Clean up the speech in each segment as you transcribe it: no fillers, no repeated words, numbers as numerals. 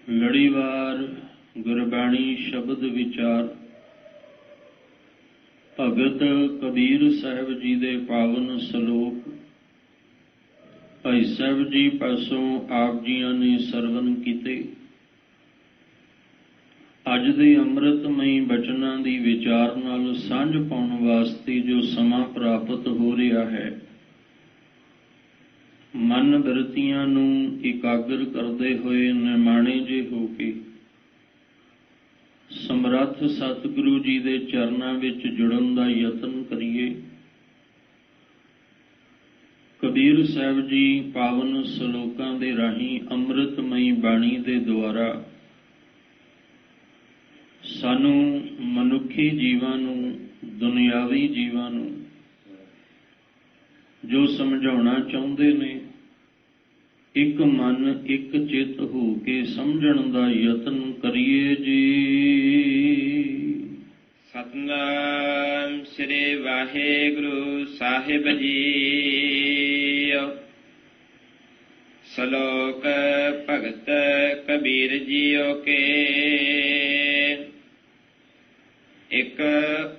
ਲੜੀਵਾਰ ਗੁਰਬਾਣੀ ਸ਼ਬਦ ਵਿਚਾਰ। ਭਗਤ ਕਬੀਰ ਸਾਹਿਬ ਜੀ ਦੇ ਪਾਵਨ ਸਲੋਕ ਭਾਈ ਸਾਹਿਬ ਜੀ ਪਾਸੋਂ ਆਪ ਜੀਆਂ ਨੇ ਸਰਵਨ ਕੀਤੇ। ਅੱਜ ਦੇ ਅੰਮ੍ਰਿਤਮਈ ਬਚਨਾਂ ਦੀ ਵਿਚਾਰ ਨਾਲ ਸਾਂਝ ਪਾਉਣ ਵਾਸਤੇ ਜੋ ਸਮਾਂ ਪ੍ਰਾਪਤ ਹੋ ਰਿਹਾ ਹੈ, ਮਨ ਬਿਰਤੀਆਂ ਨੂੰ ਇਕਾਗਰ ਕਰਦੇ ਹੋਏ ਨਿਮਾਣੇ ਜੇ ਹੋ ਕੇ ਸਮਰੱਥ ਸਤਿਗੁਰੂ ਜੀ ਦੇ ਚਰਨਾਂ ਵਿੱਚ ਜੁੜਨ ਦਾ ਯਤਨ ਕਰੀਏ। ਕਬੀਰ ਸਾਹਿਬ ਜੀ ਪਾਵਨ ਸਲੋਕਾਂ ਦੇ ਰਾਹੀਂ ਅੰਮ੍ਰਿਤਮਈ ਬਾਣੀ ਦੇ ਦੁਆਰਾ ਸਾਨੂੰ ਮਨੁੱਖੀ ਜੀਵਾਂ ਨੂੰ, ਦੁਨਿਆਵੀ ਜੀਵਾਂ ਨੂੰ ਜੋ ਸਮਝਾਉਣਾ ਚਾਹੁੰਦੇ ਨੇ, ਇੱਕ ਮਨ ਇੱਕ ਚਿੱਤ ਹੋ ਕੇ ਸਮਝਣ ਦਾ ਯਤਨ ਕਰੀਏ ਜੀ। ਸਤਿਨਾਮ ਸ੍ਰੀ ਵਾਹਿਗੁਰੂ ਸਾਹਿਬ ਜੀ। ਸ਼ਲੋਕ ਭਗਤ ਕਬੀਰ ਜੀਓ ਕੇ। ਇੱਕ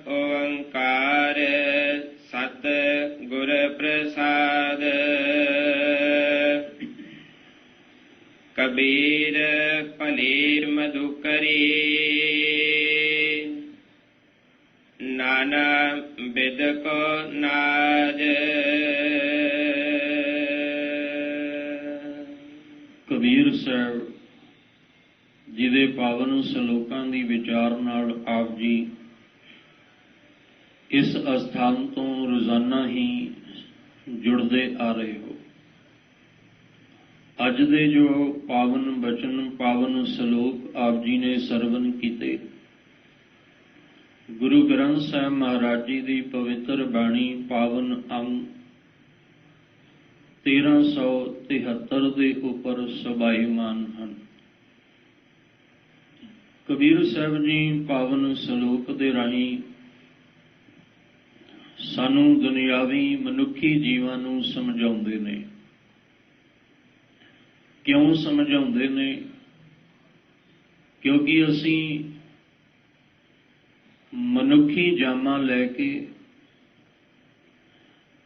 ਓੰਕਾਰ ਸਤ ਗੁਰ ਪ੍ਰਸਾਦ। ਕਬੀਰ ਭਲੀ ਮਧੁਕਰੀ ਨਾਨਾ ਬਿਦ ਕੋ ਨਾਜ। ਕਬੀਰ ਸਾਹਿਬ ਜੀ ਦੇ ਪਾਵਨ ਸਲੋਕਾਂ ਦੀ ਵਿਚਾਰ ਨਾਲ ਆਪ ਜੀ ਇਸ ਅਸਥਾਨ ਤੋਂ ਰੋਜ਼ਾਨਾ ਹੀ ਜੁੜਦੇ ਆ ਰਹੇ ਹੋ। ਅੱਜ ਦੇ ਜੋ ਪਾਵਨ ਬਚਨ, ਪਾਵਨ ਸਲੋਕ ਆਪ ਜੀ ਨੇ ਸਰਵਨ ਕੀਤੇ, ਗੁਰੂ ਗ੍ਰੰਥ ਸਾਹਿਬ ਮਹਾਰਾਜ ਜੀ ਦੀ ਪਵਿੱਤਰ ਬਾਣੀ ਪਾਵਨ ਅੰਗ 1373 ਦੇ ਉੱਪਰ ਸਬਾਈਮਾਨ ਹਨ। ਕਬੀਰ ਸਾਹਿਬ ਜੀ ਪਾਵਨ ਸਲੋਕ ਦੇ ਰਾਹੀਂ ਸਾਨੂੰ ਦੁਨਿਆਵੀ ਮਨੁੱਖੀ ਜੀਵਾਂ ਨੂੰ ਸਮਝਾਉਂਦੇ ਨੇ। ਕਿਉਂ ਸਮਝਾਉਂਦੇ ਨੇ? ਕਿਉਂਕਿ ਅਸੀਂ ਮਨੁੱਖੀ ਜਾਮਾਂ ਲੈ ਕੇ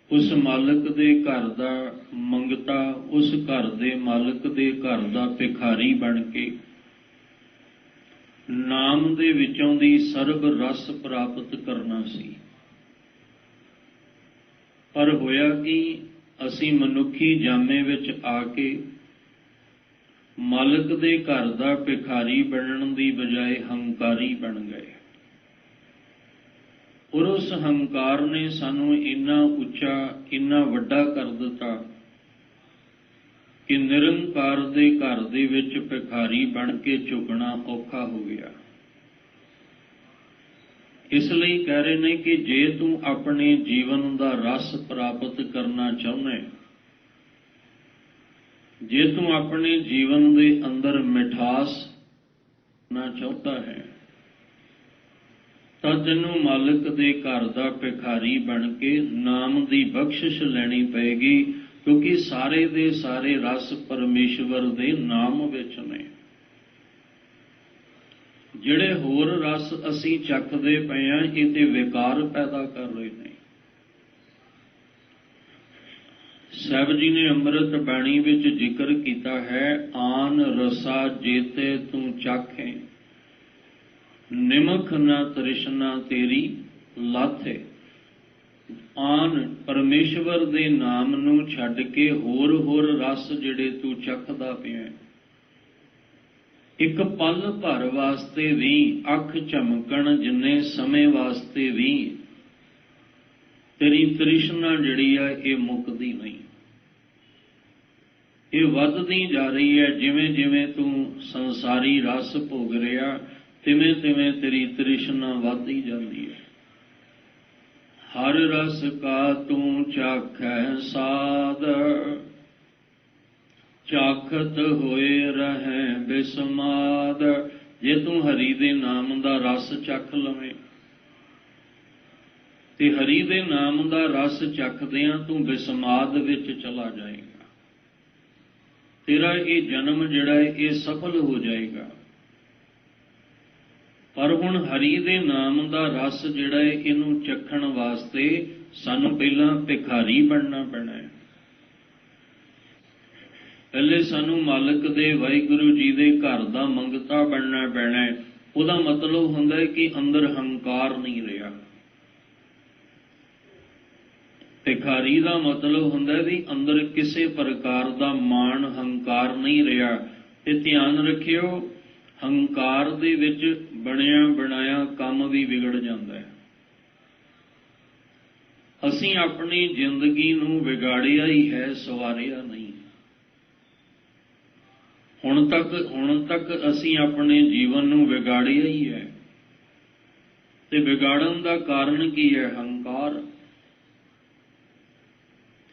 ਉਸ ਮਾਲਕ ਦੇ ਘਰ ਦਾ ਮੰਗਤਾ, ਉਸ ਘਰ ਦੇ ਮਾਲਕ ਦੇ ਘਰ ਦਾ ਭਿਖਾਰੀ ਬਣ ਕੇ ਨਾਮ ਦੇ ਵਿੱਚੋਂ ਦੀ ਸਰਬ ਰਸ ਪ੍ਰਾਪਤ ਕਰਨਾ ਸੀ। ਪਰ ਹੋਇਆ ਕਿ ਅਸੀਂ ਮਨੁੱਖੀ ਜਾਮੇ ਵਿੱਚ ਆ ਕੇ ਮਾਲਕ ਦੇ ਘਰ ਦਾ ਭਿਖਾਰੀ ਬਣਨ ਦੀ ਬਜਾਏ ਹੰਕਾਰੀ ਬਣ ਗਏ। ਔਰ ਉਸ ਹੰਕਾਰ ਨੇ ਸਾਨੂੰ ਇੰਨਾ ਉੱਚਾ, ਇੰਨਾ ਵੱਡਾ ਕਰ ਦਿੱਤਾ ਕਿ ਨਿਰੰਕਾਰ ਦੇ ਘਰ ਦੇ ਵਿੱਚ ਭਿਖਾਰੀ ਬਣ ਕੇ ਝੁਕਣਾ ਔਖਾ ਹੋ ਗਿਆ। ਇਸ ਲਈ ਕਹਿ ਰਹੇ ਨੇ ਕਿ ਜੇ ਤੂੰ ਆਪਣੇ ਜੀਵਨ ਦਾ ਰਸ ਪ੍ਰਾਪਤ ਕਰਨਾ ਚਾਹੁੰਦਾ ਹੈ, ਜੇ ਤੂੰ ਆਪਣੇ ਜੀਵਨ ਦੇ ਅੰਦਰ ਮਿਠਾਸ ਨਾ ਚਾਹੁੰਦਾ ਹੈ, ਤਾਂ ਤੈਨੂੰ ਮਾਲਕ ਦੇ ਘਰ ਦਾ ਭਿਖਾਰੀ ਬਣ ਕੇ ਨਾਮ ਦੀ ਬਖਸ਼ਿਸ਼ ਲੈਣੀ ਪਏਗੀ, ਕਿਉਂਕਿ ਸਾਰੇ ਦੇ ਸਾਰੇ ਰਸ ਪਰਮੇਸ਼ਵਰ ਦੇ ਨਾਮ ਵਿੱਚ ਨੇ। ਜਿਹੜੇ ਹੋਰ ਰਸ ਅਸੀਂ ਚੱਖਦੇ ਪਏ ਹਾਂ, ਇਹ ਤੇ ਵਿਕਾਰ ਪੈਦਾ ਕਰ ਰਹੇ ਨੇ। ਸਾਹਿਬ ਜੀ ਨੇ ਅੰਮ੍ਰਿਤ ਬਾਣੀ ਵਿੱਚ ਜ਼ਿਕਰ ਕੀਤਾ ਹੈ, ਆਨ ਰਸਾ ਜੇਤੇ ਤੂੰ ਚਾਖੇ, ਨਿਮਖ ਨਾ ਤ੍ਰਿਸ਼ਨਾ ਤੇਰੀ ਲਾਥੇ। ਆਨ ਪਰਮੇਸ਼ਵਰ ਦੇ ਨਾਮ ਨੂੰ ਛੱਡ ਕੇ ਹੋਰ ਹੋਰ ਰਸ ਜਿਹੜੇ ਤੂੰ ਚੱਖਦਾ ਪਿਆ, ਇੱਕ ਪਲ ਭਰ ਵਾਸਤੇ ਵੀ, ਅੱਖ ਝਮਕਣ ਜਿੰਨੇ ਸਮੇਂ ਵਾਸਤੇ ਵੀ ਤੇਰੀ ਤ੍ਰਿਸ਼ਨਾ ਜਿਹੜੀ ਆ ਇਹ ਮੁੱਕਦੀ ਨਹੀਂ, ਇਹ ਵੱਧਦੀ ਜਾ ਰਹੀ ਹੈ। ਜਿਵੇਂ ਜਿਵੇਂ ਤੂੰ ਸੰਸਾਰੀ ਰਸ ਭੋਗ ਰਿਹਾ, ਤਿਵੇਂ ਤਿਵੇਂ ਤੇਰੀ ਤ੍ਰਿਸ਼ਨਾ ਵੱਧਦੀ ਜਾਂਦੀ ਹੈ। ਹਰ ਰਸ ਕਾ ਤੂੰ ਚਾਖੈ ਸਾਧ, ਚਾਖਤ ਹੋਏ ਰਹੈ ਬਿਸਮਾਦ। ਜੇ ਤੂੰ ਹਰੀ ਦੇ ਨਾਮ ਦਾ ਰਸ ਚੱਖ ਲਵੇਂ ਤੇ ਹਰੀ ਦੇ ਨਾਮ ਦਾ ਰਸ ਚੱਖਦਿਆਂ ਤੂੰ ਬਿਸਮਾਦ ਵਿੱਚ ਚਲਾ ਜਾਏਗਾ। तेरा ये जन्म जिहड़ा है ये सफल हो जाएगा। पर हुण हरि दे नाम दा रस जिहड़ा है इहनूं चखण वास्ते सानूं पहिलां भिखारी बनना पैना है। पहले सानूं मालिक दे वाहिगुरू जी दे घर दा मंगता बनना पैना है। ਉਹਦਾ मतलब ਹੁੰਦਾ है कि अंदर हंकार नहीं रहा। भिखारी का मतलब ਹੁੰਦਾ भी अंदर किसी प्रकार का मान हंकार नहीं रहा। ते ध्यान रखियो हंकार दे विच बनिया बनाया काम भी विगड़ जाता है। असीं अपनी जिंदगी नूं विगाड़िया ही है, सवारिया नहीं। हुण तक असीं अपने जीवन नूं विगाड़िया ही है। ते विगाड़न का कारण की है? हंकार।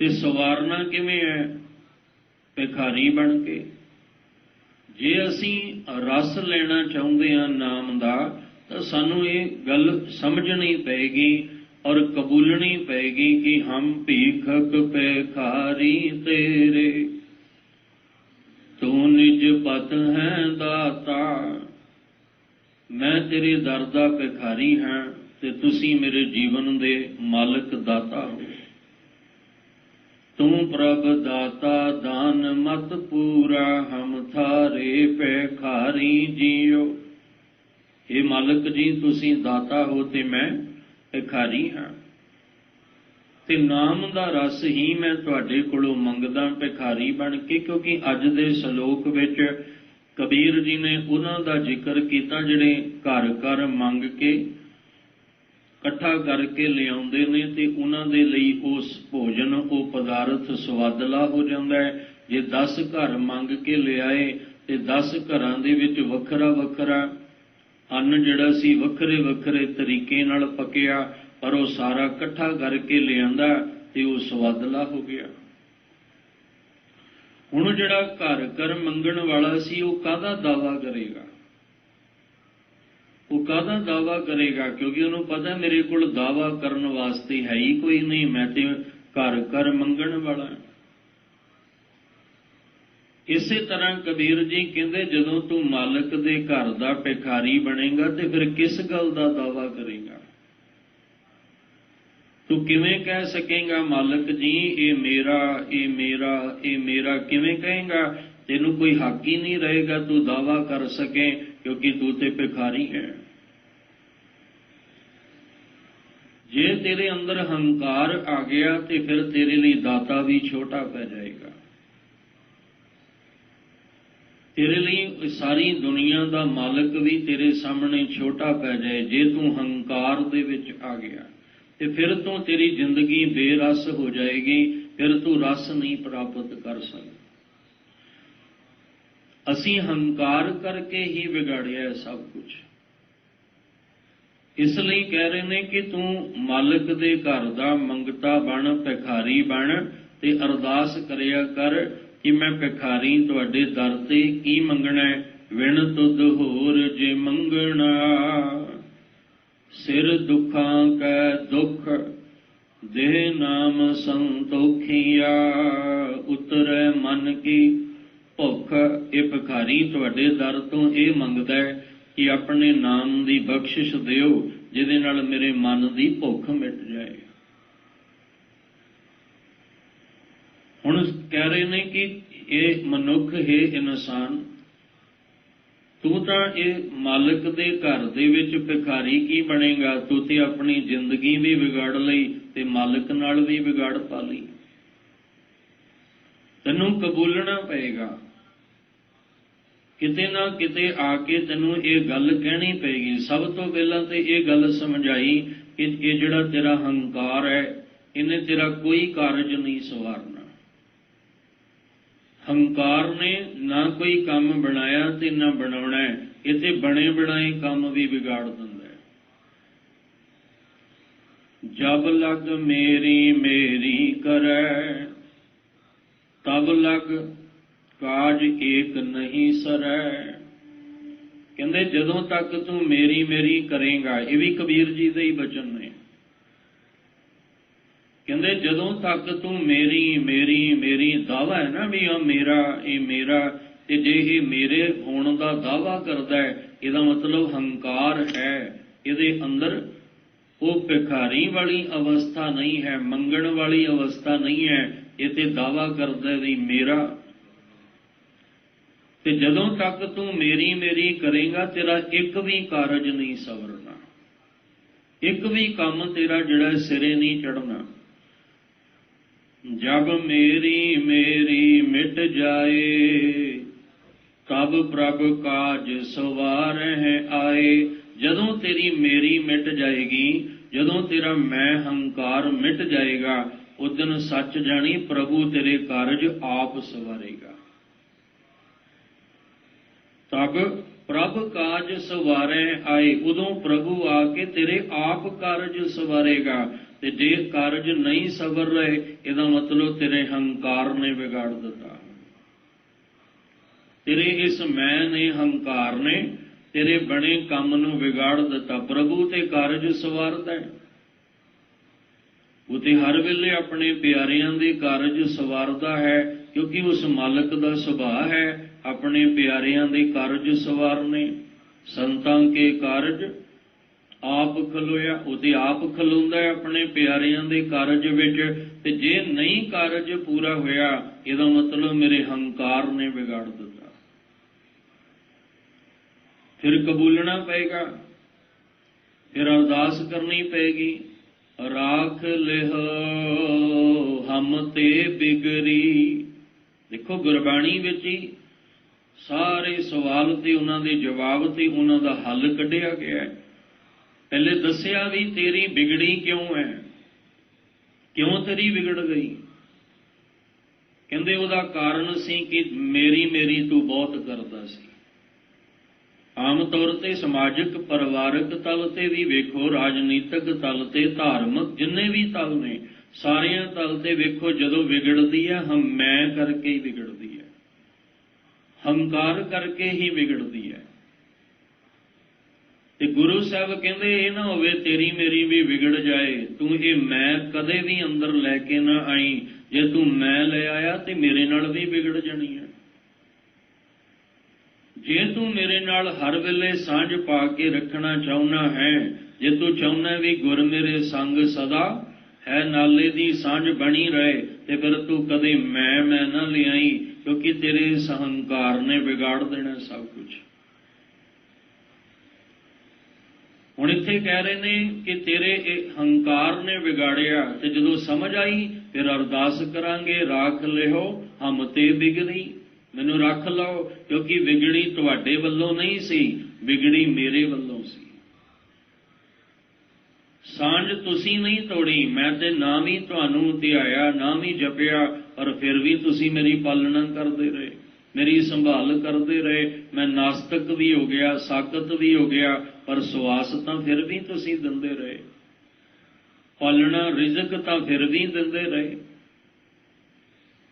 ते सवारना किवें है? भिखारी बन के। जे असीं रस लेना चाहुंदे हां नाम दा तां सानूं ये गल समझनी पैगी और कबूलनी पैगी कि हम भीखक भिखारी तेरे, तू निज पत है दाता। मैं तेरे दर दा भिखारी हाँ ते तुसीं मेरे जीवन दे मालिक दाता हो। तू प्रभ दाता दान मत पूरा, हम थारे भिखारी जियो। हे मालिक जी तुसीं दाता हो ते मैं भिखारी हाँ। ते नाम दा रस ही मैं तुहाडे कोलों मंगदा भिखारी बन के। क्योंकि अज दे सलोक विच कबीर जी ने उन्हां दा जिक्र कीता जिहड़े घर घर मंग के इकट्ठा करके लियाउंदे ने ते उन्हां दे लई उस भोजन वो पदार्थ स्वादला हो जांदा है। जे 10 घर मंग के लियाए ते 10 घरां दे विच वखरा वखरा अन्न जिहड़ा सी वखरे वखरे तरीके नाल पकिया, पर वो सारा इकट्ठा करके लिआंदा ते वो स्वादला हो गया। हुण जिहड़ा घर घर मंगण वाला सी वो काहदा दावा करेगा? वो काहदा दावा करेगा? क्योंकि उन्होंने पता मेरे कोल दावा करन वास्ते है ही कोई नहीं, मैं ते घर घर मंगण वाला। इसे तरह कबीर जी कहते जदों तू मालिक दे घर दा भिखारी बनेगा ते फिर किस गल दा दावा करेगा? तू किवें कह सकेगा मालिक जी ये मेरा ये मेरा ये मेरा? किवें कहेगा? तेनू कोई हक ही नहीं रहेगा तू दावा कर सके, क्योंकि तू ते भिखारी है। जे तेरे अंदर हंकार आ गया तो फिर तेरे लिए दाता भी छोटा पै जाएगा। तेरे लिए सारी दुनिया का मालिक भी तेरे सामने छोटा पै जाए जे तू हंकार दे विच आ गया। तो फिर तो तेरी जिंदगी बेरस हो जाएगी, फिर तू रस नहीं प्राप्त कर सकता। असीं हंकार करके ही बिगाड़िया है सब कुछ। इसलिए कह रहे ने कि तू मालिक दे घर दा मंगता बन, भिखारी बन ते अरदास करिया कर कि मैं भिखारी तुहाडे दर ते की मंगना है। विण तुध होर जे मंगना, सिर दुखां कै दुख देह नाम संतोखिया। उतरै मन की भुख। ये भिखारी तुहाडे दर तो ये मंगदा है कि अपने नाम की बख्शिश दिओ जिहदे नाल मेरे मन की भुख मिट जाए। हुण कह रहे ने कि ये मनुख है इंसान, तू तो ये मालिक दे घर दे विच भिखारी की बनेगा? तू ते अपनी जिंदगी भी बिगाड़ लई ते मालिक नाल भी बिगाड़ पा लई। तैनूं कबूलना पएगा, किते ना किते आके तैनूं ये गल कहनी पेगी। सब तो पहला तो ये गल समझाई कि ये जिहड़ा तेरा हंकार है इन्हें तेरा कोई कारज नहीं सवारना। हंकार ने ना कोई काम बनाया ते ना बनाउणा है, इत्थे बने बनाए काम भी बिगाड़ दिंदा है। जब लग मेरी मेरी करे, तब लग काज एक नहीं सरै। कहंदे जदों तक तू मेरी मेरी करेगा, ये भी कबीर जी दे ही बचन ने। ਕਹਿੰਦੇ ਜਦੋਂ ਤੱਕ ਤੂੰ ਮੇਰੀ ਮੇਰੀ ਮੇਰੀ ਦਾਵਾ ਹੈ ਨਾ ਵੀ ਆ ਮੇਰਾ ਇਹ ਮੇਰਾ, ਤੇ ਜੇ ਇਹ ਮੇਰੇ ਹੋਣ ਦਾ ਦਾਵਾ ਕਰਦਾ ਹੈ, ਇਹਦਾ ਮਤਲਬ ਹੰਕਾਰ ਹੈ ਇਹਦੇ ਅੰਦਰ। ਉਹ ਭਿਖਾਰੀ ਵਾਲੀ ਅਵਸਥਾ ਨਹੀਂ ਹੈ, ਮੰਗਣ ਵਾਲੀ ਅਵਸਥਾ ਨਹੀਂ ਹੈ, ਇਹ ਤੇ ਦਾਵਾ ਕਰਦਾ ਵੀ ਮੇਰਾ। ਤੇ ਜਦੋਂ ਤੱਕ ਤੂੰ ਮੇਰੀ ਮੇਰੀ ਕਰੇਗਾ, ਤੇਰਾ ਇੱਕ ਵੀ ਕਾਰਜ ਨਹੀਂ ਸਵਰਨਾ, ਇੱਕ ਵੀ ਕੰਮ ਤੇਰਾ ਜਿਹੜਾ ਸਿਰੇ ਨਹੀਂ ਚੜ੍ਹਨਾ। ਜਬ ਮੇਰੀ ਮੇਰੀ ਮਿਟ ਜਾਏ, ਤਬ ਪ੍ਰਭ ਕਾਜ ਸਵਾਰਹਿ ਆਏ। ਜਦੋਂ ਤੇਰੀ ਮੇਰੀ ਮਿਟ ਜਾਏਗੀ, ਜਦੋਂ ਤੇਰਾ ਮੈਂ ਹੰਕਾਰ ਮਿਟ ਜਾਏਗਾ, ਉਸ ਦਿਨ ਸੱਚ ਜਾਣੀ ਪ੍ਰਭੂ ਤੇਰੇ ਕਾਰਜ ਆਪ ਸਵਾਰੇਗਾ। ਤਬ ਪ੍ਰਭ ਕਾਜ ਸਵਾਰੈ ਆਏ, ਉਦੋਂ ਪ੍ਰਭੂ ਆ ਕੇ ਤੇਰੇ ਆਪ ਕਾਰਜ ਸਵਾਰੇਗਾ। ਤੇ ਜੇ ਕਾਰਜ ਨਹੀਂ ਸਵਰ ਰਹੇ, ਇਹਦਾ ਮਤਲਬ ਤੇਰੇ ਹੰਕਾਰ ਨੇ ਵਿਗਾੜ ਦਿੱਤਾ, ਤੇਰੇ ਇਸ ਮੈਂ ਨੇ ਹੰਕਾਰ ਨੇ ਤੇਰੇ ਬਣੇ ਕੰਮ ਨੂੰ ਵਿਗਾੜ ਦਿੱਤਾ। ਪ੍ਰਭੂ ਤੇ ਕਾਰਜ ਸਵਾਰਦਾ ਹੈ, ਉਹ ਤੇ ਹਰ ਵੇਲੇ ਆਪਣੇ ਪਿਆਰਿਆਂ ਦੇ ਕਾਰਜ ਸਵਾਰਦਾ ਹੈ, ਕਿਉਂਕਿ ਉਸ ਮਾਲਕ ਦਾ ਸੁਭਾਅ ਹੈ ਆਪਣੇ ਪਿਆਰਿਆਂ ਦੇ ਕਾਰਜ ਸਵਾਰਨੇ। ਸੰਤਾਂ ਕੇ ਕਾਰਜ ਆਪ ਖਲੋਇਆ, ਉਹ ਤੇ ਆਪ ਖਲੋਂਦਾ ਹੈ ਆਪਣੇ ਪਿਆਰਿਆਂ ਦੇ ਕਾਰਜ ਵਿੱਚ। ਤੇ ਜੇ ਨਹੀਂ ਕਾਰਜ ਪੂਰਾ ਹੋਇਆ, ਇਹਦਾ ਮਤਲਬ ਮੇਰੇ ਹੰਕਾਰ ਨੇ ਵਿਗਾੜ ਦਿੱਤਾ। ਫਿਰ ਕਬੂਲਣਾ ਪਏਗਾ, ਫਿਰ ਅਰਦਾਸ ਕਰਨੀ ਪਏਗੀ, ਰਾਖ ਲਿਹ ਹਮ ਤੇ ਬਿਗਰੀ। ਦੇਖੋ ਗੁਰਬਾਣੀ ਵਿੱਚ ਹੀ ਸਾਰੇ ਸਵਾਲ ਤੇ ਉਹਨਾਂ ਦੇ ਜਵਾਬ ਤੇ ਉਹਨਾਂ ਦਾ ਹੱਲ ਕੱਢਿਆ ਗਿਆ ਹੈ। ਪਹਿਲੇ ਦੱਸਿਆ ਵੀ ਤੇਰੀ ਵਿਗੜੀ ਕਿਉਂ ਹੈ, ਕਿਉਂ ਤੇਰੀ ਵਿਗੜ ਗਈ। ਕਹਿੰਦੇ ਉਹਦਾ ਕਾਰਨ ਸੀ ਕਿ ਮੇਰੀ ਮੇਰੀ ਤੂੰ ਬਹੁਤ ਕਰਦਾ ਸੀ। ਆਮ ਤੌਰ ਤੇ ਸਮਾਜਿਕ ਪਰਿਵਾਰਕ ਤਲ ਤੇ ਵੀ ਵੇਖੋ, ਰਾਜਨੀਤਿਕ ਤਲ ਤੇ, ਧਾਰਮਿਕ ਜਿੰਨੇ ਵੀ ਤਲ ਨੇ, ਸਾਰਿਆਂ ਤਲ ਤੇ ਵੇਖੋ, ਜਦੋਂ ਵਿਗੜਦੀ ਹੈ ਮੈਂ ਕਰਕੇ ਹੀ ਵਿਗੜਦੀ ਹੈ, ਹੰਕਾਰ ਕਰਕੇ ਹੀ ਵਿਗੜਦੀ ਹੈ। ਤੇ ਗੁਰੂ ਸਾਹਿਬ ਕਹਿੰਦੇ ਇਹ ਨਾ ਹੋਵੇ ਤੇਰੀ ਮੇਰੀ ਵੀ ਵਿਗੜ ਜਾਏ, ਤੂੰ ਇਹ ਮੈਂ ਕਦੇ ਵੀ ਅੰਦਰ ਲੈ ਕੇ ਨਾ ਆਈ। ਜੇ ਤੂੰ ਮੈਂ ਲੈ ਆਇਆ ਤੇ ਮੇਰੇ ਨਾਲ ਵੀ ਵਿਗੜ ਜਾਣੀ ਹੈ। ਜੇ ਤੂੰ ਮੇਰੇ ਨਾਲ ਹਰ ਵੇਲੇ ਸਾਂਝ ਪਾ ਕੇ ਰੱਖਣਾ ਚਾਹੁੰਦਾ ਹੈ, ਜੇ ਤੂੰ ਚਾਹੁੰਦਾ ਵੀ ਗੁਰ ਮੇਰੇ ਸੰਗ ਸਦਾ ਹੈ, ਨਾਲੇ ਦੀ ਸਾਂਝ ਬਣੀ ਰਹੇ, ਤੇ ਫਿਰ ਤੂੰ ਕਦੇ ਮੈਂ ਨਾ ਲਿਆਈ, ਕਿਉਂਕਿ ਤੇਰੇ ਇਸ ਹੰਕਾਰ ਨੇ ਵਿਗਾੜ ਦੇਣਾ ਸਭ ਕੁਝ। ਹੁਣ ਇੱਥੇ ਕਹਿ ਰਹੇ ਨੇ ਕਿ ਤੇਰੇ ਇਹ ਹੰਕਾਰ ਨੇ ਵਿਗਾੜਿਆ। ਤੇ ਜਦੋਂ ਸਮਝ ਆਈ ਫਿਰ ਅਰਦਾਸ ਕਰਾਂਗੇ, ਰਾਖ ਲਿਓ ਹਮ ਤੇ ਬਿਗੜੀ, ਮੈਨੂੰ ਰੱਖ ਲਓ, ਕਿਉਂਕਿ ਵਿਗੜੀ ਤੁਹਾਡੇ ਵੱਲੋਂ ਨਹੀਂ ਸੀ, ਵਿਗੜੀ ਮੇਰੇ ਵੱਲੋਂ ਸੀ। ਸਾਂਝ ਤੁਸੀਂ ਨਹੀਂ ਤੋੜੀ, ਮੈਂ ਤੇ ਨਾਮ ਹੀ ਤੁਹਾਨੂੰ ਧਿਆਇਆ, ਨਾਮ ਹੀ ਜਪਿਆ, ਪਰ ਫਿਰ ਵੀ ਤੁਸੀਂ ਮੇਰੀ ਪਾਲਣਾ ਕਰਦੇ ਰਹੇ, ਮੇਰੀ ਸੰਭਾਲ ਕਰਦੇ ਰਹੇ। ਮੈਂ ਨਾਸਤਕ ਵੀ ਹੋ ਗਿਆ, ਸਾਕਤ ਵੀ ਹੋ ਗਿਆ, ਪਰ ਸਵਾਸ ਤਾਂ ਫਿਰ ਵੀ ਤੁਸੀਂ ਦਿੰਦੇ ਰਹੇ, ਪਾਲਣਾ ਰਿਜ਼ਕ ਤਾਂ ਫਿਰ ਵੀ ਦਿੰਦੇ ਰਹੇ।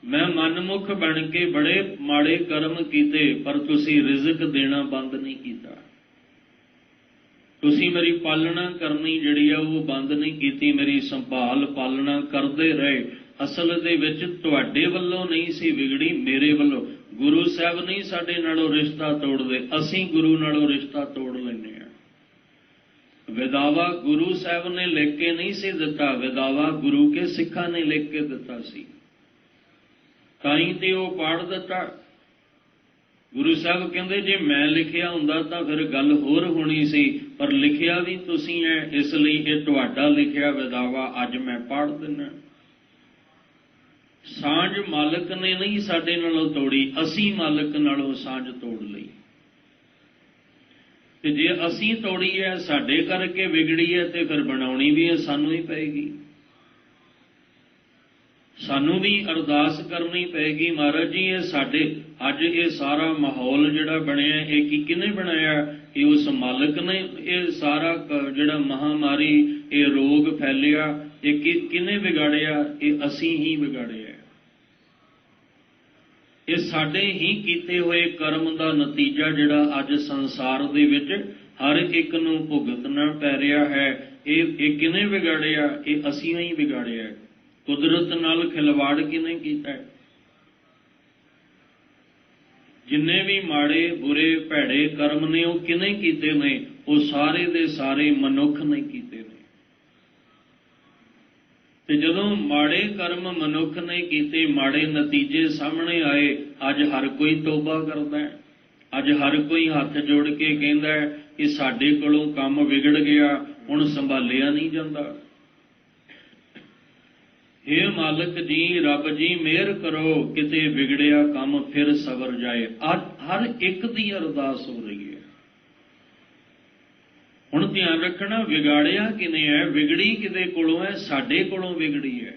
ਮੈਂ ਮਨਮੁਖ ਬਣ ਕੇ ਬੜੇ ਮਾੜੇ ਕਰਮ ਕੀਤੇ, ਪਰ ਤੁਸੀਂ ਰਿਜ਼ਕ ਦੇਣਾ ਬੰਦ ਨਹੀਂ ਕੀਤਾ, ਤੁਸੀਂ ਮੇਰੀ ਪਾਲਣਾ ਕਰਨੀ ਜਿਹੜੀ ਆ ਉਹ ਬੰਦ ਨਹੀਂ ਕੀਤੀ, ਮੇਰੀ ਸੰਭਾਲ ਪਾਲਣਾ ਕਰਦੇ ਰਹੇ। ਅਸਲ ਦੇ ਵਿੱਚ ਤੁਹਾਡੇ ਵੱਲੋਂ ਨਹੀਂ ਸੀ ਵਿਗੜੀ, ਮੇਰੇ ਵੱਲੋਂ। ਗੁਰੂ ਸਾਹਿਬ ਨਹੀਂ ਸਾਡੇ ਨਾਲੋਂ ਰਿਸ਼ਤਾ ਤੋੜਦੇ, ਅਸੀਂ ਗੁਰੂ ਨਾਲੋਂ ਰਿਸ਼ਤਾ ਤੋੜ ਲੈਂਦੇ ਹਾਂ। ਵਿਦਾਵਾ ਗੁਰੂ ਸਾਹਿਬ ਨੇ ਲਿਖ ਕੇ ਨਹੀਂ ਸੀ ਦਿੱਤਾ, ਵਿਦਾਵਾ ਗੁਰੂ ਕੇ ਸਿੱਖਾਂ ਨੇ ਲਿਖ ਕੇ ਦਿੱਤਾ ਸੀ, ਤਾਂ ਹੀ ਤੇ ਉਹ ਪਾੜ ਦਿੱਤਾ। ਗੁਰੂ ਸਾਹਿਬ ਕਹਿੰਦੇ ਜੇ ਮੈਂ ਲਿਖਿਆ ਹੁੰਦਾ ਤਾਂ ਫਿਰ ਗੱਲ ਹੋਰ ਹੋਣੀ ਸੀ, ਪਰ ਲਿਖਿਆ ਵੀ ਤੁਸੀਂ ਹੈ, ਇਸ ਲਈ ਇਹ ਤੁਹਾਡਾ ਲਿਖਿਆ ਵਿਦਾਵਾ ਅੱਜ ਮੈਂ ਪਾੜ ਦਿੰਦਾ। ਸਾਂਝ ਮਾਲਕ ਨੇ ਨਹੀਂ ਸਾਡੇ ਨਾਲੋਂ ਤੋੜੀ, ਅਸੀਂ ਮਾਲਕ ਨਾਲੋਂ ਸਾਂਝ ਤੋੜ ਲਈ। ਤੇ ਜੇ ਅਸੀਂ ਤੋੜੀ ਹੈ, ਸਾਡੇ ਕਰਕੇ ਵਿਗੜੀ ਹੈ, ਤੇ ਫਿਰ ਬਣਾਉਣੀ ਵੀ ਹੈ ਸਾਨੂੰ ਹੀ ਪਏਗੀ, ਸਾਨੂੰ ਵੀ ਅਰਦਾਸ ਕਰਨੀ ਪਏਗੀ। ਮਹਾਰਾਜ ਜੀ ਇਹ ਸਾਡੇ ਅੱਜ ਇਹ ਸਾਰਾ ਮਾਹੌਲ ਜਿਹੜਾ ਬਣਿਆ, ਇਹ ਕਿਹਨੇ ਬਣਾਇਆ? ਇਹ ਉਸ ਮਾਲਕ ਨੇ। ਇਹ ਸਾਰਾ ਜਿਹੜਾ ਮਹਾਮਾਰੀ, ਇਹ ਰੋਗ ਫੈਲਿਆ, ਇਹ ਕਿਹਨੇ ਵਿਗਾੜਿਆ? ਇਹ ਅਸੀਂ ਹੀ ਵਿਗਾੜਿਆ। ਇਹ ਸਾਡੇ ਹੀ ਕੀਤੇ ਹੋਏ ਕਰਮ ਦਾ ਨਤੀਜਾ ਜਿਹੜਾ ਅੱਜ ਸੰਸਾਰ ਦੇ ਵਿੱਚ ਹਰ ਇੱਕ ਨੂੰ ਭੁਗਤਣਾ ਪੈ ਰਿਹਾ ਹੈ। ਇਹ ਕਿਹਨੇ ਵਿਗਾੜਿਆ? ਇਹ ਅਸੀਂ ਹੀ ਵਿਗਾੜਿਆ। ਕੁਦਰਤ ਨਾਲ ਖਿਲਵਾੜ ਕਿਨੇ ਕੀਤਾ ਹੈ? ਜਿੰਨੇ ਵੀ ਮਾੜੇ ਬੁਰੇ ਭੈੜੇ ਕਰਮ ਨੇ ਉਹ ਕਿਨੇ ਕੀਤੇ ਨੇ? ਉਹ ਸਾਰੇ ਦੇ ਸਾਰੇ ਮਨੁੱਖ ਨੇ ਕੀਤੇ ਨੇ। ਤੇ ਜਦੋਂ ਮਾੜੇ ਕਰਮ ਮਨੁੱਖ ਨੇ ਕੀਤੇ, ਮਾੜੇ ਨਤੀਜੇ ਸਾਹਮਣੇ ਆਏ, ਅੱਜ ਹਰ ਕੋਈ ਤੋਬਾ ਕਰਦਾ ਹੈ। ਅੱਜ ਹਰ ਕੋਈ ਹੱਥ ਜੋੜ ਕੇ ਕਹਿੰਦਾ ਹੈ ਕਿ ਸਾਡੇ ਕੋਲੋਂ ਕੰਮ ਵਿਗੜ ਗਿਆ, ਹੁਣ ਸੰਭਾਲਿਆ ਨਹੀਂ ਜਾਂਦਾ। ਹੇ ਮਾਲਕ ਜੀ, ਰੱਬ ਜੀ ਮਿਹਰ ਕਰੋ, ਕਿਤੇ ਵਿਗੜਿਆ ਕੰਮ ਫਿਰ ਸਵਰ ਜਾਏ। ਹਰ ਇੱਕ ਦੀ ਅਰਦਾਸ ਹੋ ਰਹੀ ਹੈ। ਹੁਣ ਧਿਆਨ ਰੱਖਣਾ, ਵਿਗਾੜਿਆ ਕਿਨੇ ਹੈ? ਵਿਗੜੀ ਕਿਤੇ ਕੋਲੋਂ ਹੈ? ਸਾਡੇ ਕੋਲੋਂ ਵਿਗੜੀ ਹੈ।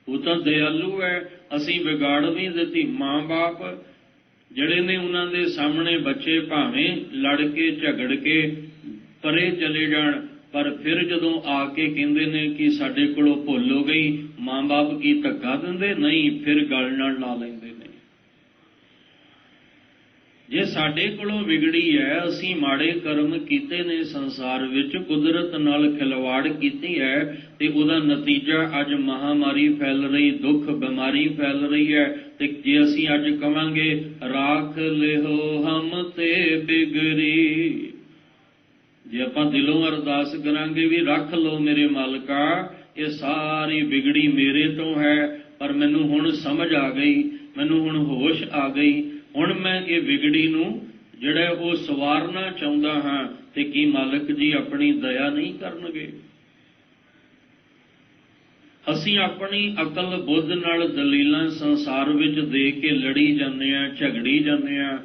ਉਹ ਤਾਂ ਦਇਆਲੂ ਹੈ। ਅਸੀਂ ਵਿਗਾੜ ਵੀ ਦਿੱਤੀ। ਮਾਂ-ਬਾਪ ਜਿਹੜੇ ਨੇ ਉਹਨਾਂ ਦੇ ਸਾਹਮਣੇ ਬੱਚੇ ਭਾਵੇਂ ਲੜ ਕੇ ਝਗੜ ਕੇ ਪਰੇ ਚਲੇ ਜਾਣ, ਪਰ ਫਿਰ ਜਦੋਂ ਆ ਕੇ ਕਹਿੰਦੇ ਨੇ ਕਿ ਸਾਡੇ ਕੋਲੋਂ ਭੁੱਲ ਹੋ ਗਈ, ਮਾਂ-ਬਾਪ ਕੀ ਧੱਕਾ ਦਿੰਦੇ? ਨਹੀਂ, ਫਿਰ ਗਲ ਨਾਲ ਲਾ ਲੈਂਦੇ ਨੇ। ਜੇ ਸਾਡੇ ਕੋਲੋਂ ਵਿਗੜੀ ਹੈ, ਅਸੀਂ ਮਾੜੇ ਕਰਮ ਕੀਤੇ ਨੇ ਸੰਸਾਰ ਵਿੱਚ, ਕੁਦਰਤ ਨਾਲ ਖਿਲਵਾੜ ਕੀਤੀ ਹੈ, ਤੇ ਉਹਦਾ ਨਤੀਜਾ ਅੱਜ ਮਹਾਮਾਰੀ ਫੈਲ ਰਹੀ, ਦੁੱਖ ਬਿਮਾਰੀ ਫੈਲ ਰਹੀ ਹੈ। ਤੇ ਜੇ ਅਸੀਂ ਅੱਜ ਕਵਾਂਗੇ ਰਾਖ ਲਿਓ ਹਮ ਤੇ ਬਿਗੜੀ, ਜੇ ਆਪਾਂ ਦਿਲੋਂ ਅਰਦਾਸ ਕਰਾਂਗੇ ਵੀ ਰੱਖ ਲਓ ਮੇਰੇ ਮਾਲਕਾ, ਇਹ ਸਾਰੀ ਵਿਗੜੀ ਮੇਰੇ ਤੋਂ ਹੈ, ਪਰ ਮੈਨੂੰ ਹੁਣ ਸਮਝ ਆ ਗਈ, ਮੈਨੂੰ ਹੁਣ ਹੋਸ਼ ਆ ਗਈ, ਹੁਣ ਮੈਂ ਇਹ ਵਿਗੜੀ ਨੂੰ ਜਿਹੜਾ ਉਹ ਸਵਾਰਨਾ ਚਾਹੁੰਦਾ ਹਾਂ, ਤੇ ਕੀ ਮਾਲਕ ਜੀ ਆਪਣੀ ਦਇਆ ਨਹੀਂ ਕਰਨਗੇ? ਅਸੀਂ ਆਪਣੀ ਅਕਲ ਬੁੱਧ ਨਾਲ ਦਲੀਲਾਂ ਸੰਸਾਰ ਵਿੱਚ ਦੇ ਕੇ ਲੜੀ ਜਾਂਦੇ ਹਾਂ, ਝਗੜੀ ਜਾਂਦੇ ਹਾਂ,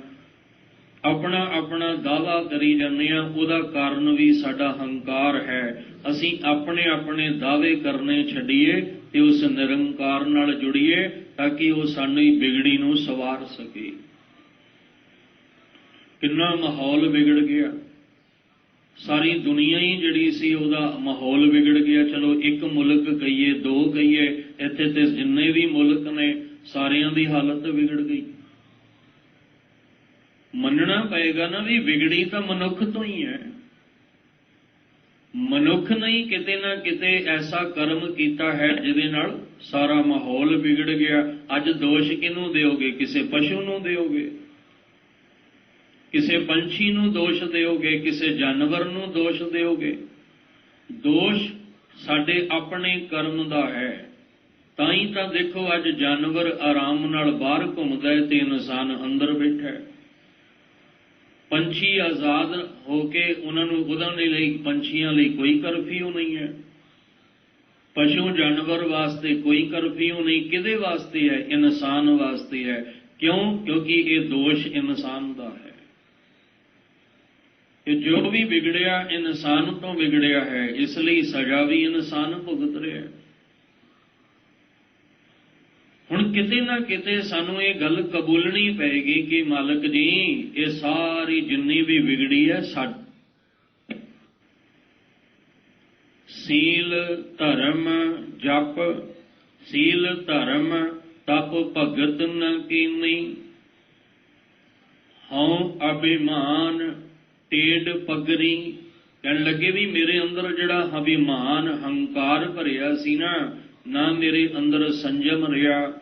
ਆਪਣਾ ਆਪਣਾ ਦਾਅਵਾ ਕਰੀ ਜਾਂਦੇ ਹਾਂ। ਉਹਦਾ ਕਾਰਨ ਵੀ ਸਾਡਾ ਹੰਕਾਰ ਹੈ। ਅਸੀਂ ਆਪਣੇ ਆਪਣੇ ਦਾਅਵੇ ਕਰਨੇ ਛੱਡੀਏ ਤੇ ਉਸ ਨਿਰੰਕਾਰ ਨਾਲ ਜੁੜੀਏ, ਤਾਂ ਕਿ ਉਹ ਸਾਡੀ ਵਿਗੜੀ ਨੂੰ ਸਵਾਰ ਸਕੇ। ਕਿੰਨਾ ਮਾਹੌਲ ਵਿਗੜ ਗਿਆ, ਸਾਰੀ ਦੁਨੀਆ ਹੀ ਜਿਹੜੀ ਸੀ ਉਹਦਾ ਮਾਹੌਲ ਵਿਗੜ ਗਿਆ। ਚਲੋ ਇੱਕ ਮੁਲਕ ਕਹੀਏ, ਦੋ ਕਹੀਏ, ਇੱਥੇ ਤੇ ਜਿੰਨੇ ਵੀ ਮੁਲਕ ਨੇ ਸਾਰਿਆਂ ਦੀ ਹਾਲਤ ਵਿਗੜ ਗਈ। ਮੰਨਣਾ ਪਏਗਾ ਨਾ ਵੀ ਵਿਗੜੀ ਤਾਂ ਮਨੁੱਖ ਤੋਂ ਹੀ ਹੈ। ਮਨੁੱਖ ਨਹੀਂ ਕਿਤੇ ਨਾ ਕਿਤੇ ਐਸਾ ਕਰਮ ਕੀਤਾ ਹੈ ਜਿਹਦੇ ਨਾਲ ਸਾਰਾ ਮਾਹੌਲ ਵਿਗੜ ਗਿਆ। ਅੱਜ ਦੋਸ਼ ਕਿਹਨੂੰ ਦਿਓਗੇ? ਕਿਸੇ ਪਸ਼ੂ ਨੂੰ ਦਿਓਗੇ, ਕਿਸੇ ਪੰਛੀ ਨੂੰ ਦੋਸ਼ ਦਿਓਗੇ, ਕਿਸੇ ਜਾਨਵਰ ਨੂੰ ਦੋਸ਼ ਦਿਓਗੇ? ਦੋਸ਼ ਸਾਡੇ ਆਪਣੇ ਕਰਮ ਦਾ ਹੈ। ਤਾਂ ਹੀ ਤਾਂ ਦੇਖੋ ਅੱਜ ਜਾਨਵਰ ਆਰਾਮ ਨਾਲ ਬਾਹਰ ਘੁੰਮਦਾ ਹੈ ਤੇ ਇਨਸਾਨ ਅੰਦਰ ਬੈਠਾ ਹੈ। ਪੰਛੀ ਆਜ਼ਾਦ ਹੋ ਕੇ ਉਹਨਾਂ ਨੂੰ ਉਹਨਾਂ ਦੇ ਲਈ, ਪੰਛੀਆਂ ਲਈ ਕੋਈ ਕਰਫਿਊ ਨਹੀਂ ਹੈ। ਪਸ਼ੂ ਜਾਨਵਰ ਵਾਸਤੇ ਕੋਈ ਕਰਫਿਊ ਨਹੀਂ। ਕਿਹਦੇ ਵਾਸਤੇ ਹੈ? ਇਨਸਾਨ ਵਾਸਤੇ ਹੈ। ਕਿਉਂ? ਕਿਉਂਕਿ ਇਹ ਦੋਸ਼ ਇਨਸਾਨ ਦਾ ਹੈ। ਇਹ ਜੋ ਵੀ ਵਿਗੜਿਆ ਇਨਸਾਨ ਤੋਂ ਵਿਗੜਿਆ ਹੈ, ਇਸ ਲਈ ਸਜ਼ਾ ਵੀ ਇਨਸਾਨ ਭੁਗਤ ਰਿਹਾ ਹੈ। ਹੁਣ ਕਿਤੇ ਨਾ ਕਿਤੇ ਸਾਨੂੰ ਇਹ ਗੱਲ ਕਬੂਲਣੀ ਪਏਗੀ ਕਿ ਮਾਲਕ ਜੀ, ਇਹ ਸਾਰੀ ਜਿੰਨੀ ਵੀ ਵਿਗੜੀ ਹੈ ਸਾਡੀ। ਸੀਲ ਧਰਮ ਜਪ, ਸੀਲ ਧਰਮ ਤਪ ਭਗਤ ਨ ਕੀਨੀ, ਹਉ ਅਭਿਮਾਨ ਟੇਢ ਪਗਰੀ। ਕਹਿਣ ਲੱਗੇ ਵੀ ਮੇਰੇ ਅੰਦਰ ਜਿਹੜਾ ਅਭਿਮਾਨ ਹੰਕਾਰ ਭਰਿਆ ਸੀ ਨਾ ਮੇਰੇ ਅੰਦਰ ਸੰਜਮ ਰਿਹਾ,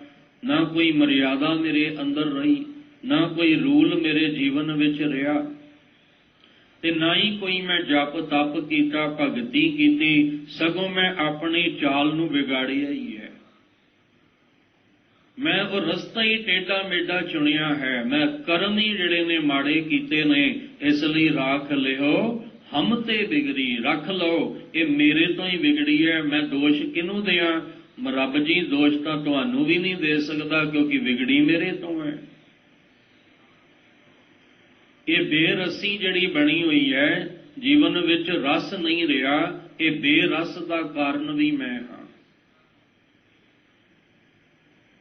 ਨਾ ਕੋਈ ਮਰਿਆਦਾ ਮੇਰੇ ਅੰਦਰ ਰਹੀ, ਨਾ ਕੋਈ ਰੂਲ ਮੇਰੇ ਜੀਵਨ ਵਿੱਚ ਰਿਹਾ, ਤੇ ਨਾ ਹੀ ਕੋਈ ਮੈਂ ਜਪ ਤਪ ਕੀਤਾ, ਭਗਤੀ ਕੀਤੀ, ਸਗੋਂ ਮੈਂ ਆਪਣੀ ਚਾਲ ਨੂੰ ਵਿਗਾੜਿਆ ਹੀ ਹੈ। ਮੈਂ ਉਹ ਰਸਤਾ ਹੀ ਟੇਢਾ ਮੇਢਾ ਚੁਣਿਆ ਹੈ। ਮੈਂ ਕਰਮ ਹੀ ਜਿਹੜੇ ਨੇ ਮਾੜੇ ਕੀਤੇ ਨੇ। ਇਸ ਲਈ ਰਾਖ ਲਿਓ ਹਮ ਤੇ ਬਿਗੜੀ, ਰੱਖ ਲਓ ਇਹ ਮੇਰੇ ਤੋਂ ਹੀ ਵਿਗੜੀ ਹੈ। ਮੈਂ ਦੋਸ਼ ਕਿਹਨੂੰ ਦਿਆਂ? ਰੱਬ ਜੀ, ਦੋਸ਼ ਤਾਂ ਤੁਹਾਨੂੰ ਵੀ ਨਹੀਂ ਦੇ ਸਕਦਾ, ਕਿਉਂਕਿ ਵਿਗੜੀ ਮੇਰੇ ਤੋਂ ਹੈ। ਇਹ ਬੇਰਸੀ ਜਿਹੜੀ ਬਣੀ ਹੋਈ ਹੈ, ਜੀਵਨ ਵਿੱਚ ਰਸ ਨਹੀਂ ਰਿਹਾ, ਇਹ ਬੇਰਸ ਦਾ ਕਾਰਨ ਵੀ ਮੈਂ ਹਾਂ।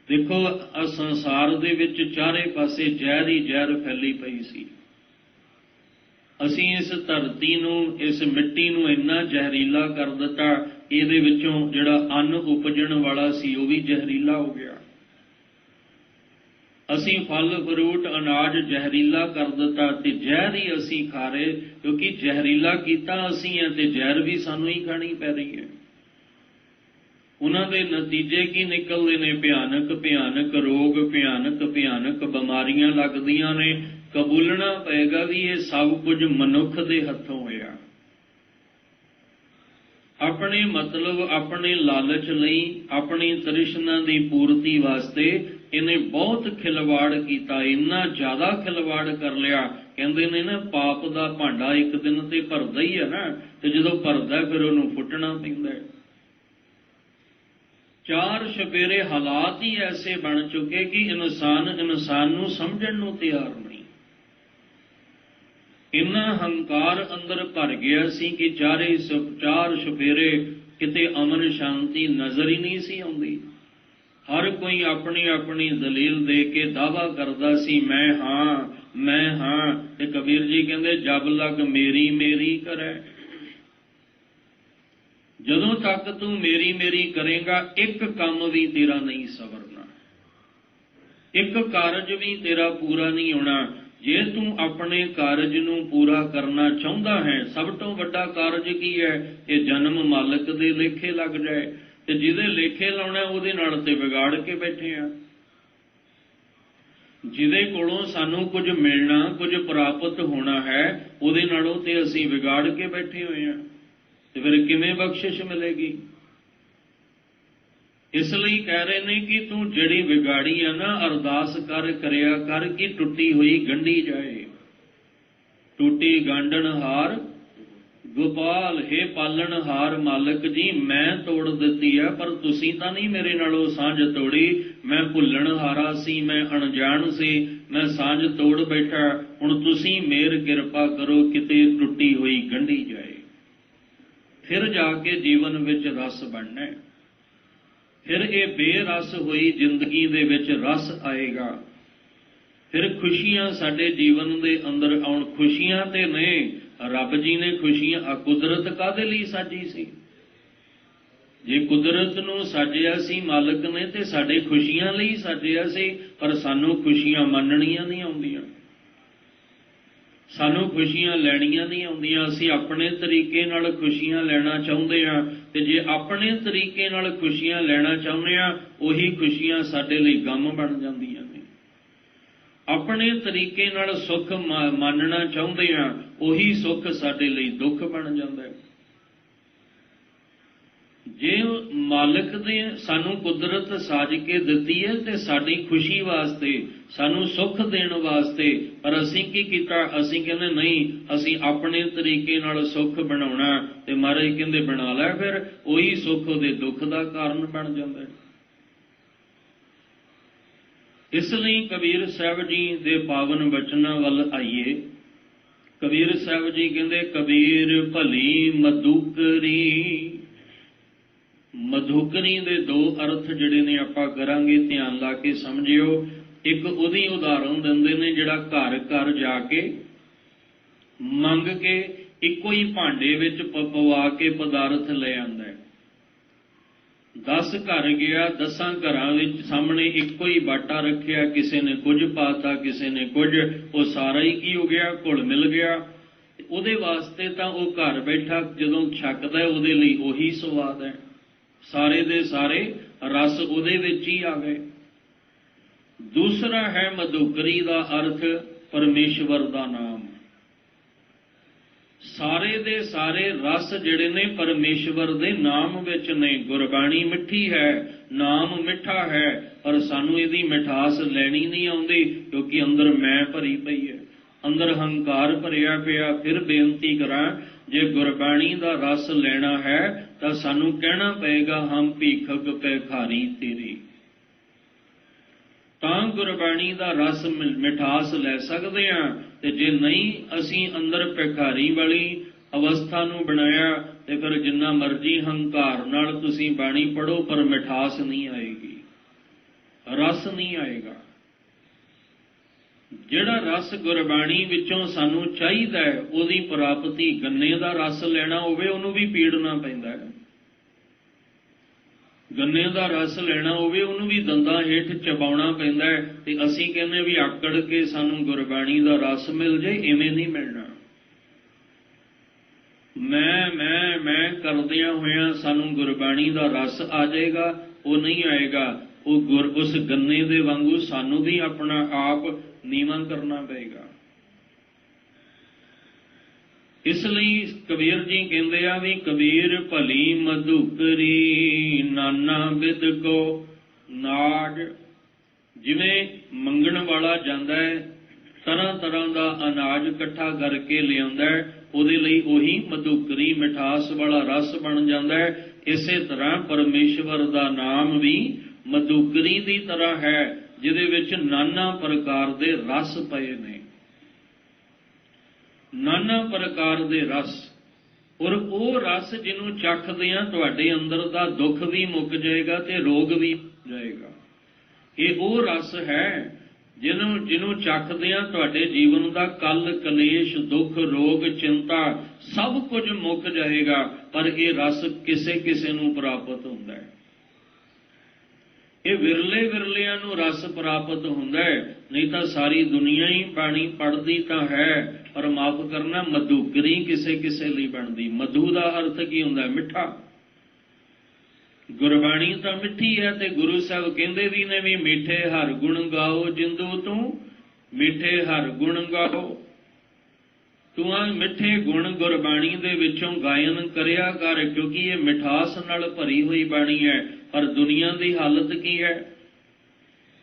ਦੇਖੋ, ਸੰਸਾਰ ਦੇ ਵਿੱਚ ਚਾਰੇ ਪਾਸੇ ਜ਼ਹਿਰ ਹੀ ਜ਼ਹਿਰ ਫੈਲੀ ਪਈ ਸੀ। ਅਸੀਂ ਇਸ ਧਰਤੀ ਨੂੰ, ਇਸ ਮਿੱਟੀ ਨੂੰ ਇੰਨਾ ਜ਼ਹਿਰੀਲਾ ਕਰ ਦਿੱਤਾ, ਇਹਦੇ ਵਿੱਚੋਂ ਜਿਹੜਾ ਅੰਨ ਉਪਜਣ ਵਾਲਾ ਸੀ ਉਹ ਵੀ ਜ਼ਹਿਰੀਲਾ ਹੋ ਗਿਆ। ਅਸੀਂ ਫਲ ਫਰੂਟ ਅਨਾਜ ਜ਼ਹਿਰੀਲਾ ਕਰ ਦਿੱਤਾ ਤੇ ਜ਼ਹਿਰ ਹੀ ਅਸੀਂ ਖਾ ਰਹੇ, ਕਿਉਂਕਿ ਜ਼ਹਿਰੀਲਾ ਕੀਤਾ ਅਸੀਂ ਹੈ ਤੇ ਜ਼ਹਿਰ ਵੀ ਸਾਨੂੰ ਹੀ ਖਾਣੀ ਪੈ ਰਹੀ ਹੈ। ਉਹਨਾਂ ਦੇ ਨਤੀਜੇ ਕੀ ਨਿਕਲਦੇ ਨੇ? ਭਿਆਨਕ ਭਿਆਨਕ ਰੋਗ, ਭਿਆਨਕ ਭਿਆਨਕ ਬਿਮਾਰੀਆਂ ਲੱਗਦੀਆਂ ਨੇ। ਕਬੂਲਣਾ ਪਏਗਾ ਵੀ ਇਹ ਸਭ ਕੁਝ ਮਨੁੱਖ ਦੇ ਹੱਥੋਂ ਹੋਇਆ। ਆਪਣੇ ਮਤਲਬ, ਆਪਣੇ ਲਾਲਚ ਲਈ, ਆਪਣੀ ਤ੍ਰਿਸ਼ਨਾ ਦੀ ਪੂਰਤੀ ਵਾਸਤੇ ਇਹਨੇ ਬਹੁਤ ਖਿਲਵਾੜ ਕੀਤਾ। ਇੰਨਾ ਜ਼ਿਆਦਾ ਖਿਲਵਾੜ ਕਰ ਲਿਆ, ਕਹਿੰਦੇ ਨੇ ਨਾ ਪਾਪ ਦਾ ਭਾਂਡਾ ਇੱਕ ਦਿਨ ਤੇ ਭਰਦਾ ਹੀ ਹੈ ਨਾ, ਤੇ ਜਦੋਂ ਭਰਦਾ ਫਿਰ ਉਹਨੂੰ ਫੁੱਟਣਾ ਪੈਂਦਾ। ਚਾਰ ਛਪੇਰੇ ਹਾਲਾਤ ਹੀ ਐਸੇ ਬਣ ਚੁੱਕੇ ਕਿ ਇਨਸਾਨ ਨੂੰ ਸਮਝਣ ਨੂੰ ਤਿਆਰ ਨਹੀਂ। ਇੰਨਾ ਹੰਕਾਰ ਅੰਦਰ ਭਰ ਗਿਆ ਸੀ ਕਿ ਚਾਰ ਛਪੇਰੇ ਕਿਤੇ ਅਮਨ ਸ਼ਾਂਤੀ ਨਜ਼ਰ ਹੀ ਨਹੀਂ ਸੀ ਆਉਂਦੀ। ਹਰ ਕੋਈ ਆਪਣੀ ਆਪਣੀ ਦਲੀਲ ਦੇ ਕੇ ਦਾਅਵਾ ਕਰਦਾ ਸੀ, ਮੈਂ ਹਾਂ ਮੈਂ ਹਾਂ। ਤੇ ਕਬੀਰ ਜੀ ਕਹਿੰਦੇ ਜਬ ਲਗ ਮੇਰੀ ਮੇਰੀ ਕਰੈ। ਜਦੋਂ ਤੱਕ ਤੂੰ ਮੇਰੀ ਮੇਰੀ ਕਰੇਗਾ, ਇੱਕ ਕੰਮ ਵੀ ਤੇਰਾ ਨਹੀਂ ਸਵਰਨਾ, ਇੱਕ ਕਾਰਜ ਵੀ ਤੇਰਾ ਪੂਰਾ ਨਹੀਂ ਹੋਣਾ। ਜੇ ਤੂੰ ਆਪਣੇ ਕਾਰਜ ਨੂੰ ਪੂਰਾ ਕਰਨਾ ਚਾਹੁੰਦਾ ਹੈ, ਸਭ ਤੋਂ ਵੱਡਾ ਕਾਰਜ ਕੀ ਹੈ? ਇਹ ਜਨਮ ਮਾਲਕ ਦੇ ਲੇਖੇ ਲੱਗ ਜਾਏ। ਤੇ ਜਿਹਦੇ ਲੇਖੇ ਲਾਉਣਾ ਉਹਦੇ ਨਾਲ ਤੇ ਵਿਗਾੜ ਕੇ ਬੈਠੇ ਆ। ਜਿਹਦੇ ਕੋਲੋਂ ਸਾਨੂੰ ਕੁਝ ਮਿਲਣਾ, ਕੁਝ ਪ੍ਰਾਪਤ ਹੋਣਾ ਹੈ, ਉਹਦੇ ਨਾਲੋਂ ਤੇ ਅਸੀਂ ਵਿਗਾੜ ਕੇ ਬੈਠੇ ਹੋਏ ਹਾਂ। ਤੇ ਫਿਰ ਕਿਵੇਂ ਬਖਸ਼ਿਸ਼ ਮਿਲੇਗੀ? ਇਸ ਲਈ ਕਹਿ ਰਹੇ ਨੇ ਕਿ ਤੂੰ ਜਿਹੜੀ ਵਿਗਾੜੀ ਆ ਨਾ, ਅਰਦਾਸ ਕਰਿਆ ਕਰ ਕਿ ਟੁੱਟੀ ਹੋਈ ਗੰਢੀ ਜਾਏ। ਟੁੱਟੀ ਗਾਂਢਣ ਹਾਰ ਗੋਪਾਲ, ਹੇ ਪਾਲਣ ਹਾਰ ਮਾਲਕ ਜੀ, ਮੈਂ ਤੋੜ ਦਿੱਤੀ ਹੈ, ਪਰ ਤੁਸੀਂ ਤਾਂ ਨਹੀਂ ਮੇਰੇ ਨਾਲੋਂ ਸਾਂਝ ਤੋੜੀ। ਮੈਂ ਭੁੱਲਣ ਹਾਰਾ ਸੀ, ਮੈਂ ਅਣਜਾਣ ਸੀ, ਮੈਂ ਸਾਂਝ ਤੋੜ ਬੈਠਾ। ਹੁਣ ਤੁਸੀਂ ਮੇਰ ਕਿਰਪਾ ਕਰੋ, ਕਿਤੇ ਟੁੱਟੀ ਹੋਈ ਗੰਢੀ ਜਾਏ। ਫਿਰ ਜਾ ਕੇ ਜੀਵਨ ਵਿੱਚ ਰਸ ਬਣਨਾ। ਫਿਰ ਇਹ ਬੇਰਸ ਹੋਈ ਜ਼ਿੰਦਗੀ ਦੇ ਵਿੱਚ ਰਸ ਆਏਗਾ। ਫਿਰ ਖੁਸ਼ੀਆਂ ਸਾਡੇ ਜੀਵਨ ਦੇ ਅੰਦਰ ਆਉਣ। ਖੁਸ਼ੀਆਂ ਤੇ ਨੇ, ਰੱਬ ਜੀ ਨੇ ਖੁਸ਼ੀਆਂ, ਕੁਦਰਤ ਕਾਹਦੇ ਲਈ ਸਾਜੀ ਸੀ? ਜੇ ਕੁਦਰਤ ਨੂੰ ਸਾਜਿਆ ਸੀ ਮਾਲਕ ਨੇ, ਤੇ ਸਾਡੇ ਖੁਸ਼ੀਆਂ ਲਈ ਸਾਜਿਆ ਸੀ। ਪਰ ਸਾਨੂੰ ਖੁਸ਼ੀਆਂ ਮੰਨਣੀਆਂ ਨਹੀਂ ਆਉਂਦੀਆਂ, ਸਾਨੂੰ ਖੁਸ਼ੀਆਂ ਲੈਣੀਆਂ ਨਹੀਂ ਆਉਂਦੀਆਂ। ਅਸੀਂ ਆਪਣੇ ਤਰੀਕੇ ਨਾਲ ਖੁਸ਼ੀਆਂ ਲੈਣਾ ਚਾਹੁੰਦੇ ਹਾਂ। ਤੇ ਜੇ ਆਪਣੇ ਤਰੀਕੇ ਨਾਲ ਖੁਸ਼ੀਆਂ ਲੈਣਾ ਚਾਹੁੰਦੇ ਹਾਂ, ਉਹੀ ਖੁਸ਼ੀਆਂ ਸਾਡੇ ਲਈ ਗਮ ਬਣ ਜਾਂਦੀਆਂ ਨੇ। ਆਪਣੇ ਤਰੀਕੇ ਨਾਲ ਸੁੱਖ ਮੰਨਣਾ ਚਾਹੁੰਦੇ ਹਾਂ, ਉਹੀ ਸੁੱਖ ਸਾਡੇ ਲਈ ਦੁੱਖ ਬਣ ਜਾਂਦਾ ਹੈ। ਜੇ ਮਾਲਕ ਨੇ ਸਾਨੂੰ ਕੁਦਰਤ ਸਾਜ ਕੇ ਦਿੱਤੀ ਹੈ ਤੇ ਸਾਡੀ ਖੁਸ਼ੀ ਵਾਸਤੇ, ਸਾਨੂੰ ਸੁੱਖ ਦੇਣ ਵਾਸਤੇ, ਪਰ ਅਸੀਂ ਕੀ ਕੀਤਾ? ਅਸੀਂ ਕਹਿੰਦੇ ਨਹੀਂ, ਅਸੀਂ ਆਪਣੇ ਤਰੀਕੇ ਨਾਲ ਸੁੱਖ ਬਣਾਉਣਾ। ਤੇ ਮਹਾਰਾਜ ਕਹਿੰਦੇ ਬਣਾ ਲੈ, ਫਿਰ ਉਹੀ ਸੁੱਖ ਉਹਦੇ ਦੁੱਖ ਦਾ ਕਾਰਨ ਬਣ ਜਾਂਦਾ ਹੈ। ਇਸ ਲਈ ਕਬੀਰ ਸਾਹਿਬ ਜੀ ਦੇ ਪਾਵਨ ਬਚਨਾਂ ਵੱਲ ਆਈਏ। ਕਬੀਰ ਸਾਹਿਬ ਜੀ ਕਹਿੰਦੇ, ਕਬੀਰ ਭਲੀ ਮਧੁਕਰੀ। ਮਧੁਕਰੀ ਦੇ ਦੋ ਅਰਥ ਜਿਹੜੇ ਨੇ ਆਪਾਂ ਕਰਾਂਗੇ, ਧਿਆਨ ਲਾ ਕੇ ਸਮਝਿਓ। ਇੱਕ ਉਹਦੀ ਉਦਾਹਰਨ ਦਿੰਦੇ ਨੇ ਜਿਹੜਾ ਘਰ ਘਰ ਜਾ ਕੇ ਮੰਗ ਕੇ ਇੱਕੋ ਹੀ ਭਾਂਡੇ ਵਿੱਚ ਪਵਾ ਕੇ ਪਦਾਰਥ ਲੈ ਆਉਂਦਾ ਹੈ। 10 ਘਰ ਗਿਆ, 10 ਘਰਾਂ ਵਿੱਚ ਸਾਹਮਣੇ ਇੱਕੋ ਹੀ ਬਾਟਾ ਰੱਖਿਆ, ਕਿਸੇ ਨੇ ਕੁਝ ਪਾਤਾ, ਕਿਸੇ ਨੇ ਕੁਝ, ਉਹ ਸਾਰਾ ਹੀ ਕੀ ਹੋ ਗਿਆ? ਘੁਲ ਮਿਲ ਗਿਆ। ਉਹਦੇ ਵਾਸਤੇ ਤਾਂ ਉਹ ਘਰ ਬੈਠਾ ਜਦੋਂ ਛਕਦਾ ਹੈ, ਉਹਦੇ ਲਈ ਉਹੀ ਸਵਾਦ ਹੈ। ਸਾਰੇ ਦੇ ਸਾਰੇ ਰਸ ਉਹਦੇ ਵਿੱਚ ਹੀ ਆ ਗਏ। ਦੂਸਰਾ ਹੈ ਮਧੁਕਰੀ ਦਾ ਅਰਥ ਪਰਮੇਸ਼ਵਰ ਦਾ ਨਾਮ। ਸਾਰੇ ਦੇ ਸਾਰੇ ਰਸ ਜਿਹੜੇ ਨੇ ਪਰਮੇਸ਼ਵਰ ਦੇ ਨਾਮ ਵਿੱਚ ਨੇ। ਗੁਰਬਾਣੀ ਮਿੱਠੀ ਹੈ, ਨਾਮ ਮਿੱਠਾ ਹੈ, ਪਰ ਸਾਨੂੰ ਇਹਦੀ ਮਿਠਾਸ ਲੈਣੀ ਨਹੀਂ ਆਉਂਦੀ, ਕਿਉਂਕਿ ਅੰਦਰ ਮੈਂ ਭਰੀ ਪਈ ਹੈ, ਅੰਦਰ ਹੰਕਾਰ ਭਰਿਆ ਪਿਆ। ਫਿਰ ਬੇਨਤੀ ਕਰਾਂ, ਜੇ ਗੁਰਬਾਣੀ ਦਾ ਰਸ ਲੈਣਾ ਹੈ ਤਾਂ ਸਾਨੂੰ ਕਹਿਣਾ ਪਏਗਾ, ਹਮ ਭੀਖਕ ਭਿਖਾਰੀ ਤੇਰੀ। ਤਾਂ ਗੁਰਬਾਣੀ ਦਾ ਰਸ ਮਿਠਾਸ ਲੈ ਸਕਦੇ ਹਾਂ। ਤੇ ਜੇ ਨਹੀਂ ਅਸੀਂ ਅੰਦਰ ਭਿਖਾਰੀ ਵਾਲੀ ਅਵਸਥਾ ਨੂੰ ਬਣਾਇਆ, ਤੇ ਫਿਰ ਜਿੰਨਾ ਮਰਜ਼ੀ ਹੰਕਾਰ ਨਾਲ ਤੁਸੀਂ ਬਾਣੀ ਪੜ੍ਹੋ, ਪਰ ਮਿਠਾਸ ਨਹੀਂ ਆਏਗੀ, ਰਸ ਨਹੀਂ ਆਏਗਾ। ਜਿਹੜਾ ਰਸ ਗੁਰਬਾਣੀ ਵਿੱਚੋਂ ਸਾਨੂੰ ਚਾਹੀਦਾ ਹੈ, ਉਹਦੀ ਪ੍ਰਾਪਤੀ, ਗੰਨੇ ਦਾ ਰਸ ਲੈਣਾ ਹੋਵੇ ਉਹਨੂੰ ਵੀ ਪੀੜਨਾ ਪੈਂਦਾ ਹੈ। ਗੰਨੇ ਦਾ ਰਸ ਲੈਣਾ ਹੋਵੇ ਉਹਨੂੰ ਵੀ ਦੰਦਾਂ ਹੇਠ ਚਬਾਉਣਾ ਪੈਂਦਾ ਹੈ। ਤੇ ਅਸੀਂ ਕਹਿੰਦੇ ਵੀ ਆਕੜ ਕੇ ਸਾਨੂੰ ਗੁਰਬਾਣੀ ਦਾ ਰਸ ਮਿਲ ਜੇ, ਇਵੇਂ ਨਹੀਂ ਮਿਲਣਾ। ਮੈਂ ਕਰਦਿਆਂ ਹੋਇਆਂ ਸਾਨੂੰ ਗੁਰਬਾਣੀ ਦਾ ਰਸ ਆ ਜਾਏਗਾ, ਉਹ ਨਹੀਂ ਆਏਗਾ। ਉਹ ਉਸ ਗੰਨੇ ਦੇ ਵਾਂਗੂ ਸਾਨੂੰ ਵੀ ਆਪਣਾ ਆਪ ਨੀਵਾਂ ਕਰਨਾ ਪਏਗਾ। ਇਸ ਲਈ ਕਬੀਰ ਜੀ ਕਹਿੰਦੇ ਆ ਵੀ ਕਬੀਰ ਭਲੀ ਮਧੁਕਰੀ ਨਾਨਾ ਬਿਦ ਕੋ ਨਾਜ। ਜਿਵੇਂ ਮੰਗਣ ਵਾਲਾ ਜਾਂਦਾ ਹੈ, ਤਰ੍ਹਾਂ ਤਰ੍ਹਾਂ ਦਾ ਅਨਾਜ ਇਕੱਠਾ ਕਰਕੇ ਲਿਆਉਂਦਾ ਹੈ, ਉਹਦੇ ਲਈ ਉਹੀ ਮਧੁਕਰੀ ਮਿਠਾਸ ਵਾਲਾ ਰਸ ਬਣ ਜਾਂਦਾ ਹੈ। ਇਸੇ ਤਰ੍ਹਾਂ ਪਰਮੇਸ਼ਵਰ ਦਾ ਨਾਮ ਵੀ ਮਧੁਕਰੀ ਦੀ ਤਰ੍ਹਾਂ ਹੈ, ਜਿਹਦੇ ਵਿੱਚ ਨਾਨਾ ਪ੍ਰਕਾਰ ਦੇ ਰਸ ਪਏ ਨੇ, ਨਾਨਾ ਪ੍ਰਕਾਰ ਦੇ ਰਸ। ਔਰ ਉਹ ਰਸ ਜਿਹਨੂੰ ਚੱਖਦੇ ਆ ਤੁਹਾਡੇ ਅੰਦਰ ਦਾ ਦੁੱਖ ਵੀ ਮੁੱਕ ਜਾਏਗਾ ਤੇ ਰੋਗ ਵੀ ਜਾਏਗਾ। ਇਹ ਉਹ ਰਸ ਹੈ ਜਿਹਨੂੰ ਚੱਖਦੇ ਆ ਤੁਹਾਡੇ ਜੀਵਨ ਦਾ ਕਲ ਕਲੇਸ਼ ਦੁੱਖ ਰੋਗ ਚਿੰਤਾ ਸਭ ਕੁਝ ਮੁੱਕ ਜਾਏਗਾ। ਪਰ ਇਹ ਰਸ ਕਿਸੇ ਕਿਸੇ ਨੂੰ ਪ੍ਰਾਪਤ ਹੁੰਦਾ ਹੈ। ਇਹ ਵਿਰਲਿਆਂ ਨੂੰ ਰਸ ਪ੍ਰਾਪਤ ਹੁੰਦਾ ਹੈ, ਨਹੀਂ ਤਾਂ ਸਾਰੀ ਦੁਨੀਆ ਹੀ ਬਾਣੀ ਪੜ੍ਹਦੀ ਤਾਂ ਹੈ, ਪਰ ਮਾਫ ਕਰਨਾ ਮਧੁਕਰੀ ਕਿਸੇ ਕਿਸੇ ਲਈ ਬਣਦੀ। ਮਧੂ ਦਾ ਅਰਥ ਕੀ ਹੁੰਦਾ? ਮਿੱਠਾ। ਗੁਰਬਾਣੀ ਤਾਂ ਮਿੱਠੀ ਹੈ, ਤੇ ਗੁਰੂ ਸਾਹਿਬ ਕਹਿੰਦੇ ਵੀ ਨੇ ਵੀ ਮਿੱਠੇ ਹਰ ਗੁਣ ਗਾਓ ਜਿੰਦੂ ਤੂੰ, ਮਿੱਠੇ ਹਰ ਗੁਣ ਗਾਓ। ਤੂੰ ਆ ਮਿੱਠੇ ਗੁਣ ਗੁਰਬਾਣੀ ਦੇ ਵਿੱਚੋਂ ਗਾਇਨ ਕਰਿਆ ਕਰ, ਕਿਉਂਕਿ ਇਹ ਮਿਠਾਸ ਨਾਲ ਭਰੀ ਹੋਈ ਬਾਣੀ ਹੈ। ਪਰ ਦੁਨੀਆ ਦੀ ਹਾਲਤ ਕੀ ਹੈ?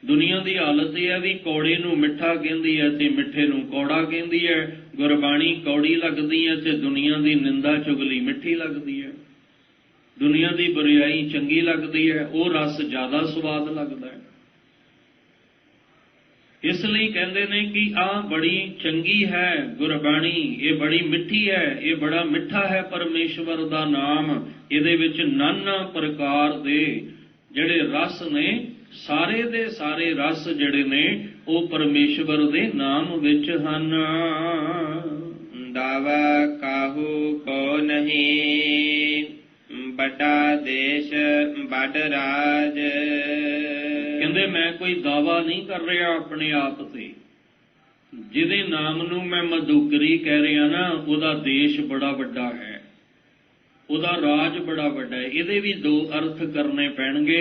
ਦੁਨੀਆ ਦੀ ਹਾਲਤ ਇਹ ਹੈ ਵੀ ਕੌੜੇ ਨੂੰ ਮਿੱਠਾ ਕਹਿੰਦੀ ਹੈ ਤੇ ਮਿੱਠੇ ਨੂੰ ਕੌੜਾ ਕਹਿੰਦੀ ਹੈ। ਗੁਰਬਾਣੀ ਕੌੜੀ ਲੱਗਦੀ ਹੈ ਤੇ ਦੁਨੀਆ ਦੀ ਨਿੰਦਾ ਚੁਗਲੀ ਮਿੱਠੀ ਲੱਗਦੀ ਹੈ। ਦੁਨੀਆ ਦੀ ਬੁਰਾਈ ਚੰਗੀ ਲੱਗਦੀ ਹੈ, ਉਹ ਰਸ ਜ਼ਿਆਦਾ ਸਵਾਦ ਲੱਗਦਾ ਹੈ। ਇਸ ਲਈ ਕਹਿੰਦੇ ਨੇ ਕਿ ਆਹ ਬੜੀ ਚੰਗੀ ਹੈ ਗੁਰਬਾਣੀ, ਇਹ ਬੜੀ ਮਿੱਠੀ ਹੈ, ਇਹ ਬੜਾ ਮਿੱਠਾ ਹੈ ਪਰਮੇਸ਼ਵਰ ਦਾ ਨਾਮ। ਇਹਦੇ ਵਿੱਚ ਨਾਨਾ ਪ੍ਰਕਾਰ ਦੇ ਜਿਹੜੇ ਰਸ ਨੇ, ਸਾਰੇ ਦੇ ਸਾਰੇ ਰਸ ਜਿਹੜੇ ਨੇ ਉਹ ਪਰਮੇਸ਼ਵਰ ਦੇ ਨਾਮ ਵਿੱਚ ਹਨ। ਦਾਵਾ ਕਾਹੂ ਕੋ ਨਹੀਂ, ਬਟਾ ਦੇਸ਼ ਬੜ ਰਾਜ। ਕਹਿੰਦੇ ਮੈਂ ਕੋਈ ਦਾਵਾ ਨਹੀਂ ਕਰ ਰਿਹਾ ਆਪਣੇ ਆਪ ਤੇ, ਜਿਹਦੇ ਨਾਮ ਨੂੰ ਮੈਂ ਮਧੁਕਰੀ ਕਹਿ ਰਿਹਾ ਨਾ, ਉਹਦਾ ਦੇਸ਼ ਬੜਾ ਵੱਡਾ ਹੈ, ਉਹਦਾ ਰਾਜ ਬੜਾ ਵੱਡਾ ਹੈ। ਇਹਦੇ ਵੀ ਦੋ ਅਰਥ ਕਰਨੇ ਪੈਣਗੇ।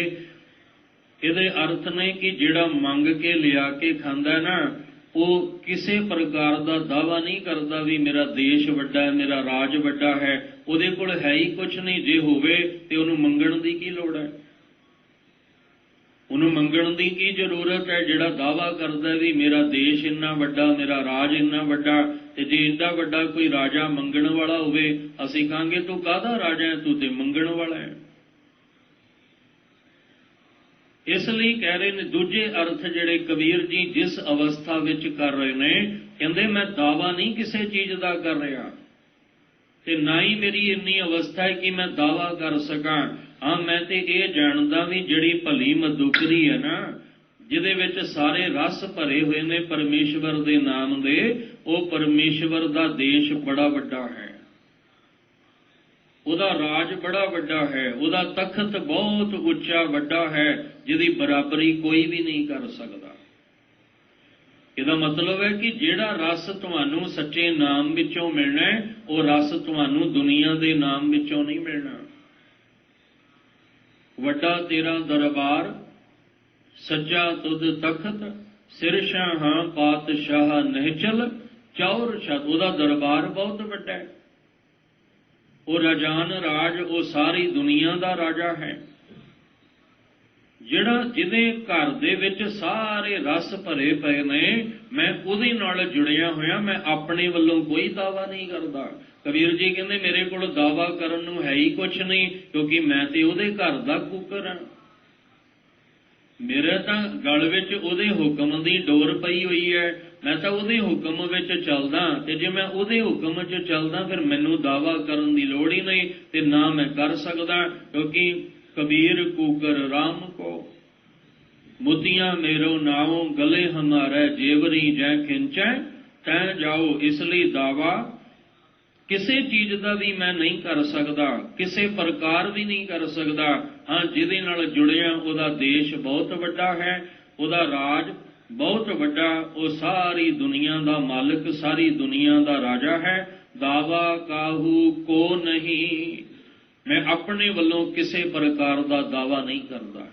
ਇਹਦੇ ਅਰਥ ਨੇ ਕਿ ਜਿਹੜਾ ਮੰਗ ਕੇ ਲਿਆ ਕੇ ਖਾਂਦਾ ਨਾ, ਉਹ ਕਿਸੇ ਪ੍ਰਕਾਰ ਦਾ ਦਾਵਾ ਨਹੀਂ ਕਰਦਾ ਵੀ ਮੇਰਾ ਦੇਸ਼ ਵੱਡਾ ਹੈ, ਮੇਰਾ ਰਾਜ ਵੱਡਾ ਹੈ। ਉਹਦੇ ਕੋਲ ਹੈ ਹੀ ਕੁਛ ਨਹੀਂ। ਜੇ ਹੋਵੇ ਤੇ ਉਹਨੂੰ ਮੰਗਣ ਦੀ ਕੀ ਲੋੜ ਹੈ? ਉਹਨੂੰ ਮੰਗਣ ਦੀ ਕੀ ਜ਼ਰੂਰਤ ਹੈ? ਜਿਹੜਾ ਦਾਵਾ ਕਰਦਾ ਵੀ ਮੇਰਾ ਦੇਸ਼ ਇੰਨਾ ਵੱਡਾ, ਮੇਰਾ ਰਾਜ ਇੰਨਾ ਵੱਡਾ, ਤੇ ਜੇ ਇੰਨਾ ਵੱਡਾ ਕੋਈ ਰਾਜਾ ਮੰਗਣ ਵਾਲਾ ਹੋਵੇ, ਅਸੀਂ ਕਹਾਂਗੇ ਤੂੰ ਕਾਹਦਾ ਰਾਜਾ ਹੈ, ਤੂੰ ਤੇ ਮੰਗਣ ਵਾਲਾ ਹੈ। ਇਸ ਲਈ ਕਹਿ ਰਹੇ ਨੇ ਦੂਜੇ ਅਰਥ ਜਿਹੜੇ ਕਬੀਰ ਜੀ ਜਿਸ ਅਵਸਥਾ ਵਿੱਚ ਕਰ ਰਹੇ ਨੇ, ਕਹਿੰਦੇ ਮੈਂ ਦਾਵਾ ਨਹੀਂ ਕਿਸੇ ਚੀਜ਼ ਦਾ ਕਰ ਰਿਹਾ, ਤੇ ਨਾ ਹੀ ਮੇਰੀ ਇੰਨੀ ਅਵਸਥਾ ਹੈ ਕਿ ਮੈਂ ਦਾਵਾ ਕਰ ਸਕਾਂ। ਹਾਂ, ਮੈਂ ਤੇ ਇਹ ਜਾਣਦਾ ਵੀ ਜਿਹੜੀ ਭਲੀ ਮਧੁਕਰੀ ਹੈ ਨਾ, ਜਿਹਦੇ ਵਿੱਚ ਸਾਰੇ ਰਸ ਭਰੇ ਹੋਏ ਨੇ ਪਰਮੇਸ਼ਵਰ ਦੇ ਨਾਮ ਦੇ, ਉਹ ਪਰਮੇਸ਼ਵਰ ਦਾ ਦੇਸ਼ ਬੜਾ ਵੱਡਾ ਹੈ, ਉਹਦਾ ਰਾਜ ਬੜਾ ਵੱਡਾ ਹੈ, ਉਹਦਾ ਤਖਤ ਬਹੁਤ ਉੱਚਾ ਵੱਡਾ ਹੈ, ਜਿਹਦੀ ਬਰਾਬਰੀ ਕੋਈ ਵੀ ਨਹੀਂ ਕਰ ਸਕਦਾ। ਇਹਦਾ ਮਤਲਬ ਹੈ ਕਿ ਜਿਹੜਾ ਰਸ ਤੁਹਾਨੂੰ ਸੱਚੇ ਨਾਮ ਵਿੱਚੋਂ ਮਿਲਣਾ ਹੈ, ਉਹ ਰਸ ਤੁਹਾਨੂੰ ਦੁਨੀਆ ਦੇ ਨਾਮ ਵਿੱਚੋਂ ਨਹੀਂ ਮਿਲਣਾ। ਵੱਡਾ ਤੇਰਾ ਦਰਬਾਰ, ਸੱਚਾ ਤੁਧ ਤਖਤ, ਸਿਰਸ਼ਾਹਾਂ ਪਾਤਸ਼ਾਹ ਨਿਹਚਲ, ਚੌਰ ਛਤ। ਉਹਦਾ ਦਰਬਾਰ ਬਹੁਤ ਵੱਡਾ ਹੈ, ਉਹ ਰਾਜਾਨ ਰਾਜ, ਉਹ ਸਾਰੀ ਦੁਨੀਆ ਦਾ ਰਾਜਾ ਹੈ। ਜਿਹਦੇ ਘਰ ਦੇ ਵਿੱਚ ਸਾਰੇ ਰਸ ਭਰੇ ਪਏ ਨੇ, ਮੈਂ ਉਹਦੇ ਨਾਲ ਜੁੜਿਆ ਹੋਇਆ, ਮੈਂ ਆਪਣੇ ਵੱਲੋਂ ਕੋਈ ਦਾਵਾ ਨਹੀਂ ਕਰਦਾ। ਕਬੀਰ ਜੀ ਕਹਿੰਦੇ ਮੇਰੇ ਕੋਲ ਦਾਵਾ ਕਰਨ ਨੂੰ ਹੈ ਹੀ ਕੁਛ ਨਹੀਂ, ਕਿਉਂਕਿ ਮੈਂ ਤੇ ਉਹਦੇ ਘਰ ਦਾ ਕੂਕਰ ਹਾਂ। ਮੇਰੇ ਤਾਂ ਗਲ ਵਿੱਚ ਉਹਦੇ ਹੁਕਮ ਦੀ ਡੋਰ ਪਈ ਹੋਈ ਹੈ, ਮੈਂ ਤਾਂ ਉਹਦੇ ਹੁਕਮ ਵਿੱਚ ਚੱਲਦਾ, ਤੇ ਜੇ ਮੈਂ ਉਹਦੇ ਹੁਕਮ 'ਚ ਚੱਲਦਾ ਫਿਰ ਮੈਨੂੰ ਦਾਵਾ ਕਰਨ ਦੀ ਲੋੜ ਹੀ ਨਹੀਂ, ਤੇ ਨਾ ਮੈਂ ਕਰ ਸਕਦਾ। ਕਿਉਂਕਿ ਕਬੀਰ ਕੂਕਰ ਰਾਮ ਕੋ, ਮੁਤੀਆਂ ਮੇਰੋ ਨਾਉ ਗਲੇ ਹਮਾਰੇ, ਜੇਵਰੀ ਜੈ ਖਿੰਚੈ ਤੈ ਜਾਓ। ਇਸ ਲਈ ਦਾਵਾ ਕਿਸੇ ਚੀਜ਼ ਦਾ ਵੀ ਮੈਂ ਨਹੀਂ ਕਰ ਸਕਦਾ, ਕਿਸੇ ਪ੍ਰਕਾਰ ਵੀ ਨਹੀਂ ਕਰ ਸਕਦਾ। ਹਾਂ, ਜਿਹਦੇ ਨਾਲ ਜੁੜਿਆ ਉਹਦਾ ਦੇਸ਼ ਬਹੁਤ ਵੱਡਾ ਹੈ, ਉਹਦਾ ਰਾਜ ਬਹੁਤ ਵੱਡਾ, ਉਹ ਸਾਰੀ ਦੁਨੀਆ ਦਾ ਮਾਲਕ, ਸਾਰੀ ਦੁਨੀਆ ਦਾ ਰਾਜਾ ਹੈ। दावा काहू को नहीं। मैं अपने वालों किसी प्रकार का दावा नहीं करता।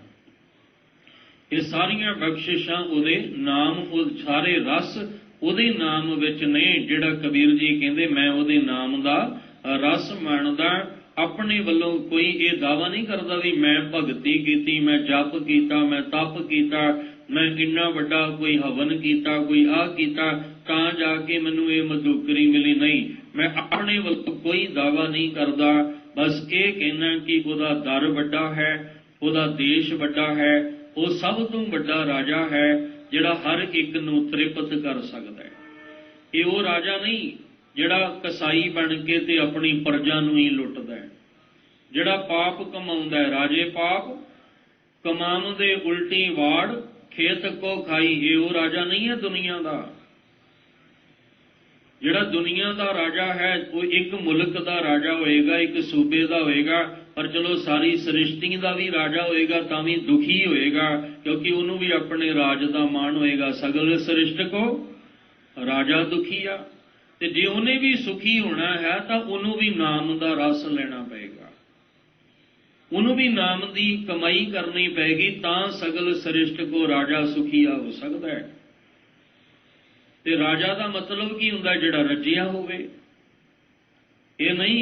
ये सारिया बख्शिशां उहदे नाम, सारे रस उहदे नाम विच ने। जिहड़ा कबीर जी कहंदे मैं उहदे नाम दा रस माणदा। अपने वालों कोई ये दावा नहीं करता भी मैं भगती की, मैं जप किया, मैं तप किया, मैं इन्ना वड्डा कोई हवन किया, कोई आ किया तां जाके मैनूं ये मधुकरी मिली। नहीं, मैं अपने वालों कोई दावा नहीं करता। बस ये कहना कि उहदा दर वड्डा है, उहदा देश वड्डा है, वो सब तो वड्डा राजा है जिहड़ा हर एक नूं तृप्त कर सकता है। ये वो राजा नहीं जिहड़ा कसाई बन के ते अपनी प्रजा नूं ही लुटदा है, जिहड़ा पाप कमाउंदा है। राजे पाप कमाउण दे उल्टी वाड़, खेत को खाई। ये वो राजा नहीं है दुनिया का। जिहड़ा दुनिया का राजा है वो एक मुल्क का राजा होएगा, एक सूबे का होएगा, पर चलो सारी सृष्टि का भी राजा होएगा तां भी दुखी होएगा, क्योंकि उन्होंने भी अपने राज का मान होएगा। सगल सृष्टि को राजा दुखी आ, ते जे उन्हें भी सुखी होना है तो उन्होंने भी नाम का रस लेना पएगा, उन्होंने भी नाम की कमाई करनी पैगी, तां सगल सृष्टि को राजा सुखीआ हो सकता है। ते राजा का मतलब की हुंदा जिहड़ा रजिया होवे। ये नहीं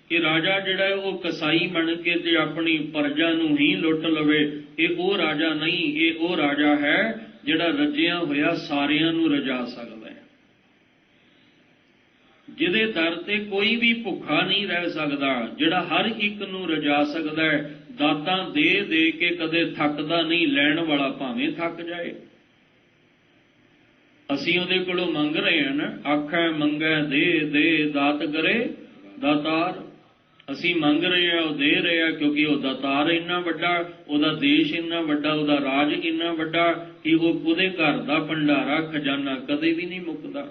कि राजा जिहड़ा है वो कसाई बन के ते अपनी प्रजा नूं ही लुट लवे। ये वो राजा नहीं, ये वो राजा है जिहड़ा रजिया होया सारियां नूं रजा सकदा है, जिहदे दर ते कोई भी भुखा नहीं रह सकदा, जिहड़ा हर एक नूं रजा सकदा है। दातां दे दे के कदे थकदा नहीं, लैण वाला भावें थक जाए। असीं उहदे कोलों मंग रहे हैं ना, आखै मंगै दे दे दात करे दातार। असीं मंग रहे हैं, वो दे रहे हैं, क्योंकि वो दातार इन्ना वड्डा, उहदा देश इन्ना वड्डा, उहदा राज इन्ना वड्डा कि वो उहदे घर दा भंडारा खजाना कदे भी नहीं मुकदा।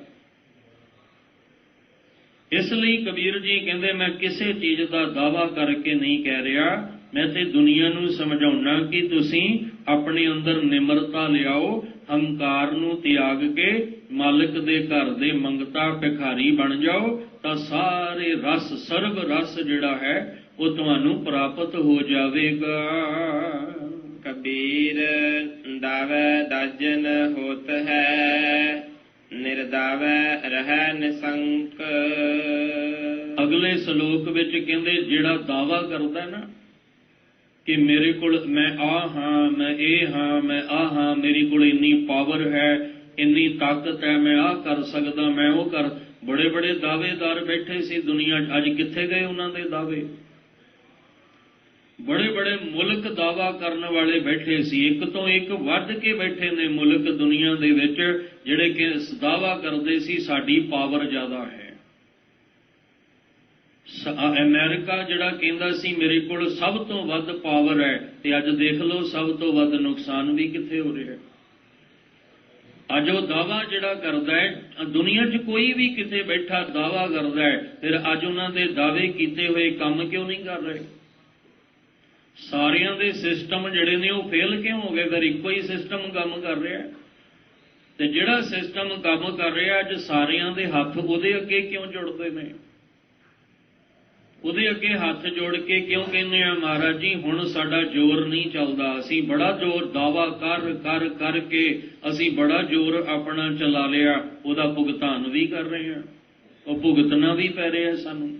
इसलिए कबीर जी कहते मैं किसी चीज़ का दावा करके नहीं कह रहा, मैं ते दुनिया नूं समझाउणा कि तुसीं अपने अंदर निमरता लियाओ, हंकार नूं त्याग के मालिक दे घर दे मंगता भिखारी बन जाओ, तो सारे रस सर्व रस जिहड़ा है वो तुहानूं प्राप्त हो जावेगा। कबीर दावै दाजन होत है, निर्दावै रहै निसंक। अगले श्लोक विच कहंदे जिहड़ा दावा करदा ना कि मेरे कोल मैं आ हाँ, मैं ए हाँ, मैं आ हाँ, मेरी कोल इन्नी पावर है, इन्नी ताकत है, मैं आ कर सकदा, मैं वो कर। बड़े बड़े दावेदार बैठे सी दुनिया, अज कित्थे गए उन्हां दे दावे। बड़े बड़े मुल्क दावा करने वाले बैठे सी, एक तो एक वध के बैठे ने मुल्क दुनिया दे विच, जिहड़े कि दावा करदे सी साडी पावर ज़्यादा है। अमेरिका जिहड़ा कहंदा सी मेरे कोल सब तो वध पावर है, ते अज देख लो सब तो वध नुकसान भी कित्थे हो रहा है। अज वो दावा जिहड़ा करदा है, दुनिया 'च कोई भी किते बैठा दावा करदा है, फिर अज उन्हां दे दावे कीते हुए काम क्यों नहीं कर रहे? सारियां दे सिस्टम जिहड़े ने वो फेल क्यों हो गए? फिर इक्को ही सिस्टम काम कर रहा है, ते जिहड़ा सिस्टम काम कर रहा अज सारियां दे हत्थ उहदे अगे क्यों जुड़दे ने? ਉਹਦੇ ਅੱਗੇ ਹੱਥ ਜੋੜ ਕੇ ਕਿਉਂ ਕਹਿੰਦੇ ਆ ਮਹਾਰਾਜ ਜੀ ਹੁਣ ਸਾਡਾ ਜ਼ੋਰ ਨਹੀਂ ਚੱਲਦਾ, ਅਸੀਂ ਬੜਾ ਜ਼ੋਰ ਦਾਵਾ ਕਰ ਕਰ ਕਰਕੇ ਅਸੀਂ ਬੜਾ ਜ਼ੋਰ ਆਪਣਾ ਚਲਾ ਲਿਆ, ਉਹਦਾ ਭੁਗਤਾਨ ਵੀ ਕਰ ਰਹੇ ਹਾਂ, ਉਹ ਭੁਗਤਣਾ ਵੀ ਪੈ ਰਿਹਾ ਸਾਨੂੰ।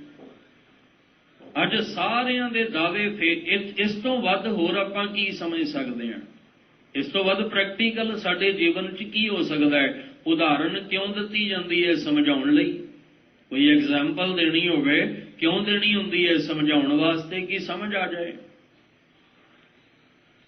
ਅੱਜ ਸਾਰਿਆਂ ਦੇ ਦਾਅਵੇ ਇਸ ਤੋਂ ਵੱਧ ਹੋਰ ਆਪਾਂ ਕੀ ਸਮਝ ਸਕਦੇ ਹਾਂ? ਇਸ ਤੋਂ ਵੱਧ ਪ੍ਰੈਕਟੀਕਲ ਸਾਡੇ ਜੀਵਨ 'ਚ ਕੀ ਹੋ ਸਕਦਾ ਹੈ? ਉਦਾਹਰਨ ਕਿਉਂ ਦਿੱਤੀ ਜਾਂਦੀ ਹੈ? ਸਮਝਾਉਣ ਲਈ। कोई एग्जाम्पल देनी होवे क्यों देनी होंदी है? समझाउण वास्ते कि समझ आ जाए।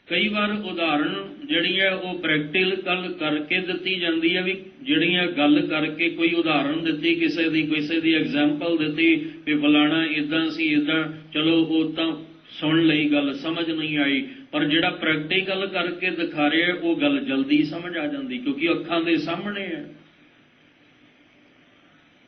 कई बार उदाहरण जिहड़ी है वो प्रैक्टिकल करके दिती जाती है, भी जिहड़ी गल करके कोई उदाहरण दिती किसी दी एग्जाम्पल दिती भी फलाना इदां सी इदां, चलो वो तां सुन लई गल समझ नहीं आई, पर जिहड़ा प्रैक्टिकल करके दिखा रहे वो गल जल्दी समझ आ जाती क्योंकि अखां दे सामने है।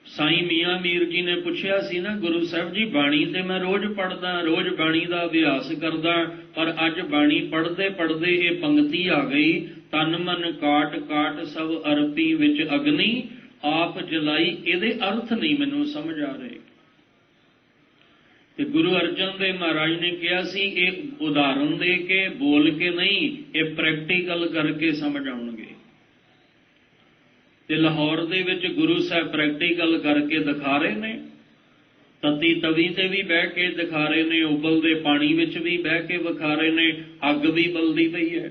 साईं मियाँ मीर जी ने पूछा सी ना, गुरु साहब जी बाणी ते मैं रोज़ पढ़दा, रोज़ बाणी का अभ्यास करदा, पर अज बाणी पढ़ते पढ़ते ये पंक्ति आ गई, तन मन काट काट सब अरपी विच अग्नि, ਆਪ ਜਲਾਈ, ਇਹਦੇ ਅਰਥ ਨਹੀਂ ਮੈਨੂੰ ਸਮਝ ਆ ਰਹੇ। ਤੇ ਗੁਰੂ ਅਰਜਨ ਦੇਵ ਮਹਾਰਾਜ ਨੇ ਕਿਹਾ ਸੀ ਇਹ ਉਦਾਹਰਨ ਦੇ ਕੇ ਬੋਲ ਕੇ ਨਹੀਂ, ਇਹ ਪ੍ਰੈਕਟੀਕਲ ਕਰਕੇ ਸਮਝ ਆਉਣਗੇ। ਤੇ ਲਾਹੌਰ ਦੇ ਵਿੱਚ ਗੁਰੂ ਸਾਹਿਬ ਪ੍ਰੈਕਟੀਕਲ ਕਰਕੇ ਦਿਖਾ ਰਹੇ ਨੇ, ਤਤੀ ਤਵੀ ਤੇ ਵੀ ਬਹਿ ਕੇ ਦਿਖਾ ਰਹੇ ਨੇ, ਉਬਲਦੇ ਪਾਣੀ ਵਿੱਚ ਵੀ ਬਹਿ ਕੇ ਵਿਖਾ ਰਹੇ ਨੇ, ਅੱਗ ਵੀ ਬਲਦੀ ਪਈ ਹੈ,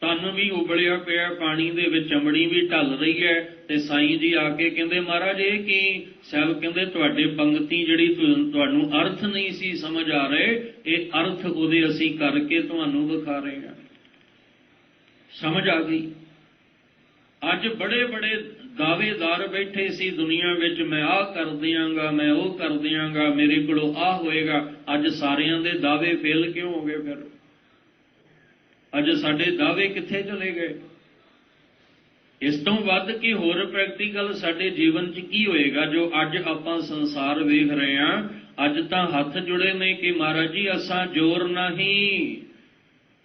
ਤਨ ਵੀ ਉਬਲਿਆ ਪਿਆ, ਪਾਣੀ ਦੇ ਵਿੱਚ ਚਮੜੀ ਵੀ ਢਲ ਰਹੀ ਹੈ। ਤੇ ਸਾਈਂ ਜੀ ਆ ਕੇ ਕਹਿੰਦੇ ਮਹਾਰਾਜ ਇਹ ਕੀ? ਸਾਹਿਬ ਕਹਿੰਦੇ ਤੁਹਾਡੇ ਪੰਗਤੀ ਜਿਹੜੀ ਤੁਹਾਨੂੰ ਅਰਥ ਨਹੀਂ ਸੀ ਸਮਝ ਆ ਰਹੇ, ਇਹ ਅਰਥ ਉਹਦੇ ਅਸੀਂ ਕਰਕੇ ਤੁਹਾਨੂੰ ਵਿਖਾ ਰਹੇ ਹਾਂ। ਸਮਝ ਆ ਗਈ? ਅੱਜ ਬੜੇ ਬੜੇ ਦਾਅਵੇਦਾਰ ਬੈਠੇ ਸੀ ਦੁਨੀਆ ਵਿੱਚ, ਮੈਂ ਆਹ ਕਰ ਦਿਆਂਗਾ, ਮੈਂ ਉਹ ਕਰ ਦਿਆਂਗਾ, ਮੇਰੇ ਕੋਲੋਂ ਆਹ ਹੋਏਗਾ। ਅੱਜ ਸਾਰਿਆਂ ਦੇ ਦਾਅਵੇ ਫੇਲ ਕਿਉਂ ਹੋ ਗਏ? ਫਿਰ ਅੱਜ ਸਾਡੇ ਦਾਅਵੇ ਕਿੱਥੇ ਚਲੇ ਗਏ? ਇਸ ਤੋਂ ਵੱਧ ਕੇ ਹੋਰ ਪ੍ਰੈਕਟੀਕਲ ਸਾਡੇ ਜੀਵਨ 'ਚ ਕੀ ਹੋਏਗਾ ਜੋ ਅੱਜ ਆਪਾਂ ਸੰਸਾਰ ਵੇਖ ਰਹੇ ਹਾਂ? ਅੱਜ ਤਾਂ ਹੱਥ ਜੁੜੇ ਨੇ ਕਿ ਮਹਾਰਾਜ ਜੀ ਅਸਾਂ ਜੋਰ ਨਹੀਂ,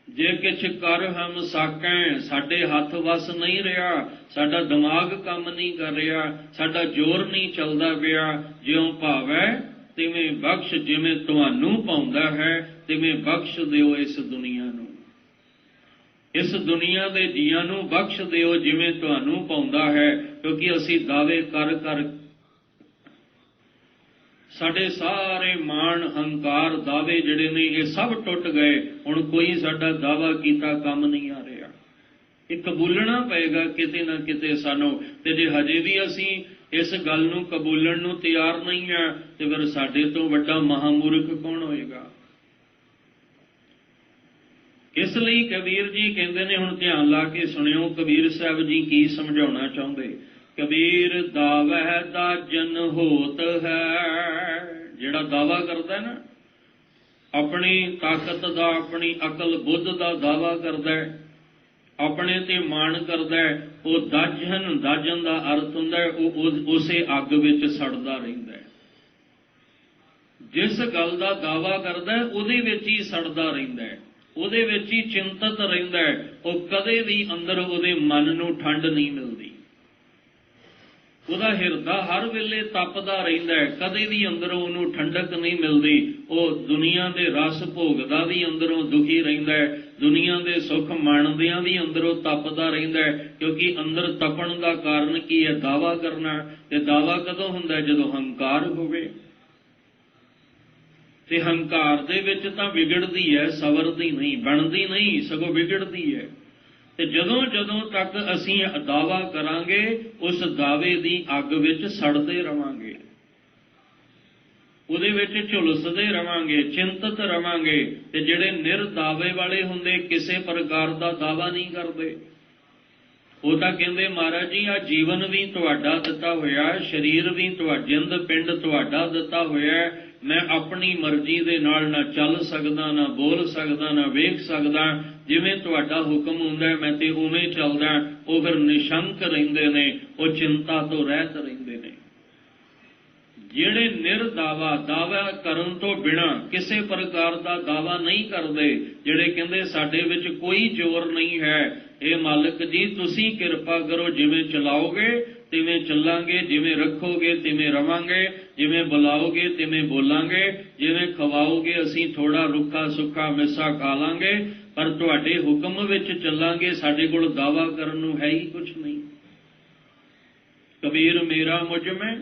ਜੇ ਕਿਛ ਕਰ ਹਮ ਸਾਕੈਂ, ਸਾਡੇ ਹੱਥ ਵਸ ਨਹੀਂ ਰਿਹਾ, ਸਾਡਾ ਦਿਮਾਗ ਕੰਮ ਨਹੀਂ ਕਰ ਰਿਹਾ, ਸਾਡਾ ਜ਼ੋਰ ਨਹੀਂ ਚੱਲਦਾ ਪਿਆ। ਜਿਉਂ ਭਾਵੈ ਤਿਵੇਂ ਬਖਸ਼, ਜਿਵੇਂ ਤੁਹਾਨੂੰ ਪਾਉਂਦਾ ਹੈ ਤਿਵੇਂ ਬਖਸ਼ ਦਿਓ ਇਸ ਦੁਨੀਆ ਨੂੰ, ਇਸ ਦੁਨੀਆ ਦੇ ਜੀਆਂ ਨੂੰ ਬਖਸ਼ ਦਿਓ ਜਿਵੇਂ ਤੁਹਾਨੂੰ ਪਾਉਂਦਾ ਹੈ। ਕਿਉਂਕਿ ਅਸੀਂ ਦਾਅਵੇ ਕਰ ਕਰ ਸਾਡੇ ਸਾਰੇ ਮਾਣ ਹੰਕਾਰ ਦਾਅਵੇ ਜਿਹੜੇ ਨੇ ਇਹ ਸਭ ਟੁੱਟ ਗਏ। ਹੁਣ ਕੋਈ ਸਾਡਾ ਦਾਅਵਾ ਕੀਤਾ ਕੰਮ ਨਹੀਂ ਆ ਰਿਹਾ। ਇਹ ਕਬੂਲਣਾ ਪਏਗਾ ਕਿਤੇ ਨਾ ਕਿਤੇ ਸਾਨੂੰ। ਤੇ ਜੇ ਹਜੇ ਵੀ ਅਸੀਂ ਇਸ ਗੱਲ ਨੂੰ ਕਬੂਲਣ ਨੂੰ ਤਿਆਰ ਨਹੀਂ ਆ ਤੇ ਫਿਰ ਸਾਡੇ ਤੋਂ ਵੱਡਾ ਮਹਾਮੂਰਖ ਕੌਣ ਹੋਏਗਾ? ਇਸ ਲਈ ਕਬੀਰ ਜੀ ਕਹਿੰਦੇ ਨੇ, ਹੁਣ ਧਿਆਨ ਲਾ ਕੇ ਸੁਣਿਓ ਕਬੀਰ ਸਾਹਿਬ ਜੀ ਕੀ ਸਮਝਾਉਣਾ ਚਾਹੁੰਦੇ। ਕਬੀਰ ਦਾਵਹਿ ਦਾਜਨ ਹੋਤ ਹੈ। ਜਿਹੜਾ ਦਾਵਾ ਕਰਦਾ ਨਾ ਆਪਣੀ ਤਾਕਤ ਦਾ, ਆਪਣੀ ਅਕਲ ਬੁੱਧ ਦਾ ਦਾਵਾ ਕਰਦਾ, ਆਪਣੇ ਤੇ ਮਾਣ ਕਰਦਾ, ਉਹ ਦਾਜਨ, ਦਾਜਨ ਦਾ ਅਰਥ ਹੁੰਦਾ ਉਹ ਉਸੇ ਅੱਗ ਵਿੱਚ ਸੜਦਾ ਰਹਿੰਦਾ। ਜਿਸ ਗੱਲ ਦਾ ਦਾਵਾ ਕਰਦਾ ਉਹਦੇ ਵਿੱਚ ਹੀ ਸੜਦਾ ਰਹਿੰਦਾ, ਉਹਦੇ ਵਿੱਚ ਹੀ ਚਿੰਤਤ ਰਹਿੰਦਾ। ਉਹ ਕਦੇ ਵੀ ਅੰਦਰ ਉਹਦੇ ਮਨ ਨੂੰ ਠੰਡ ਨਹੀਂ ਮਿਲਦੀ। ਉਹਦਾ ਹਿਰਦਾ ਹਰ ਵੇਲੇ ਤਪਦਾ ਰਹਿੰਦਾ, ਕਦੇ ਵੀ ਅੰਦਰੋਂ ਉਹਨੂੰ ਠੰਡਕ ਨਹੀਂ ਮਿਲਦੀ। ਉਹ ਦੁਨੀਆ ਦੇ ਰਸ ਭੋਗਦਾ ਵੀ ਅੰਦਰੋਂ ਦੁਖੀ ਰਹਿੰਦਾ, ਦੁਨੀਆ ਦੇ ਸੁੱਖ ਮਾਣਦਿਆਂ ਵੀ ਅੰਦਰੋਂ ਤਪਦਾ ਰਹਿੰਦਾ। ਕਿਉਂਕਿ ਅੰਦਰ ਤਪਣ ਦਾ ਕਾਰਨ ਕੀ ਹੈ? ਦਾਵਾ ਕਰਨਾ। ਤੇ ਦਾਵਾ ਕਦੋਂ ਹੁੰਦਾ? ਜਦੋਂ ਹੰਕਾਰ ਹੋਵੇ। ਤੇ ਹੰਕਾਰ ਦੇ ਵਿੱਚ ਤਾਂ ਵਿਗੜਦੀ ਹੈ, ਸਵਰਦੀ ਨਹੀਂ, ਬਣਦੀ ਨਹੀਂ, ਸਗੋਂ ਵਿਗੜਦੀ ਹੈ। ਤੇ ਜਦੋਂ ਤੱਕ ਅਸੀਂ ਦਾਵਾ ਕਰਾਂਗੇ ਉਸ ਦਾਅਵੇ ਦੀ ਅੱਗ ਵਿੱਚ ਸੜਦੇ ਰਵਾਂਗੇ, ਉਹਦੇ ਵਿੱਚ ਝੁਲਸਦੇ ਰਵਾਂਗੇ, ਚਿੰਤਤ ਰਵਾਂਗੇ। ਤੇ ਜਿਹੜੇ ਨਿਰਦਾਵੇ ਵਾਲੇ ਹੁੰਦੇ ਕਿਸੇ ਪ੍ਰਕਾਰ ਦਾ ਦਾਵਾ ਨਹੀਂ ਕਰਦੇ। ਉਹ ਤਾਂ ਕਹਿੰਦੇ ਮਹਾਰਾਜ ਜੀ ਆ ਜੀਵਨ ਵੀ ਤੁਹਾਡਾ ਦਿੱਤਾ ਹੋਇਆ, ਸਰੀਰ ਵੀ ਜਿੰਦ ਪਿੰਡ ਤੁਹਾਡਾ ਦਿੱਤਾ ਹੋਇਆ, ਮੈਂ ਆਪਣੀ ਮਰਜ਼ੀ ਦੇ ਨਾਲ ਨਾ ਚੱਲ ਸਕਦਾ, ਨਾ ਬੋਲ ਸਕਦਾ, ਨਾ ਵੇਖ ਸਕਦਾ। ਜਿਵੇਂ ਤੁਹਾਡਾ ਹੁਕਮ ਹੁੰਦਾ ਮੈਂ ਤੇ ਉਵੇਂ ਚੱਲਦਾ। ਉਹ ਫਿਰ ਨਿਸ਼ੰਕ ਰਹਿੰਦੇ ਨੇ, ਉਹ ਚਿੰਤਾ ਤੋਂ ਰਹਿਤ ਰਹਿੰਦੇ ਨੇ। ਜਿਹੜੇ ਨਿਰਦਾਵਾ, ਦਾਵਾ ਕਰਨ ਤੋਂ ਬਿਨਾਂ ਕਿਸੇ ਪ੍ਰਕਾਰ ਦਾ ਦਾਵਾ ਨਹੀਂ ਕਰਦੇ, ਜਿਹੜੇ ਕਹਿੰਦੇ ਸਾਡੇ ਵਿੱਚ ਕੋਈ ਜ਼ੋਰ ਨਹੀਂ ਹੈ, ਇਹ ਮਾਲਕ ਜੀ ਤੁਸੀਂ ਕਿਰਪਾ ਕਰੋ, ਜਿਵੇਂ ਚਲਾਓਗੇ ਤਿਵੇਂ ਚੱਲਾਂਗੇ, ਜਿਵੇਂ ਰੱਖੋਗੇ ਤਿਵੇਂ ਰਵਾਂਗੇ, ਜਿਵੇਂ ਬੁਲਾਓਗੇ ਤਿਵੇਂ ਬੋਲਾਂਗੇ, ਜਿਵੇਂ ਖਵਾਓਗੇ ਅਸੀਂ ਥੋੜਾ ਰੁੱਖਾ ਸੁੱਕਾ ਮਿੱਸਾ ਖਾ ਲਾਂਗੇ, ਪਰ ਤੁਹਾਡੇ ਹੁਕਮ ਵਿੱਚ ਚੱਲਾਂਗੇ। ਸਾਡੇ ਕੋਲ ਦਾਵਾ ਕਰਨ ਨੂੰ ਹੈ ਹੀ ਕੁਛ ਨਹੀਂ। ਕਬੀਰ ਮੇਰਾ ਮੁਝ ਮੈਂ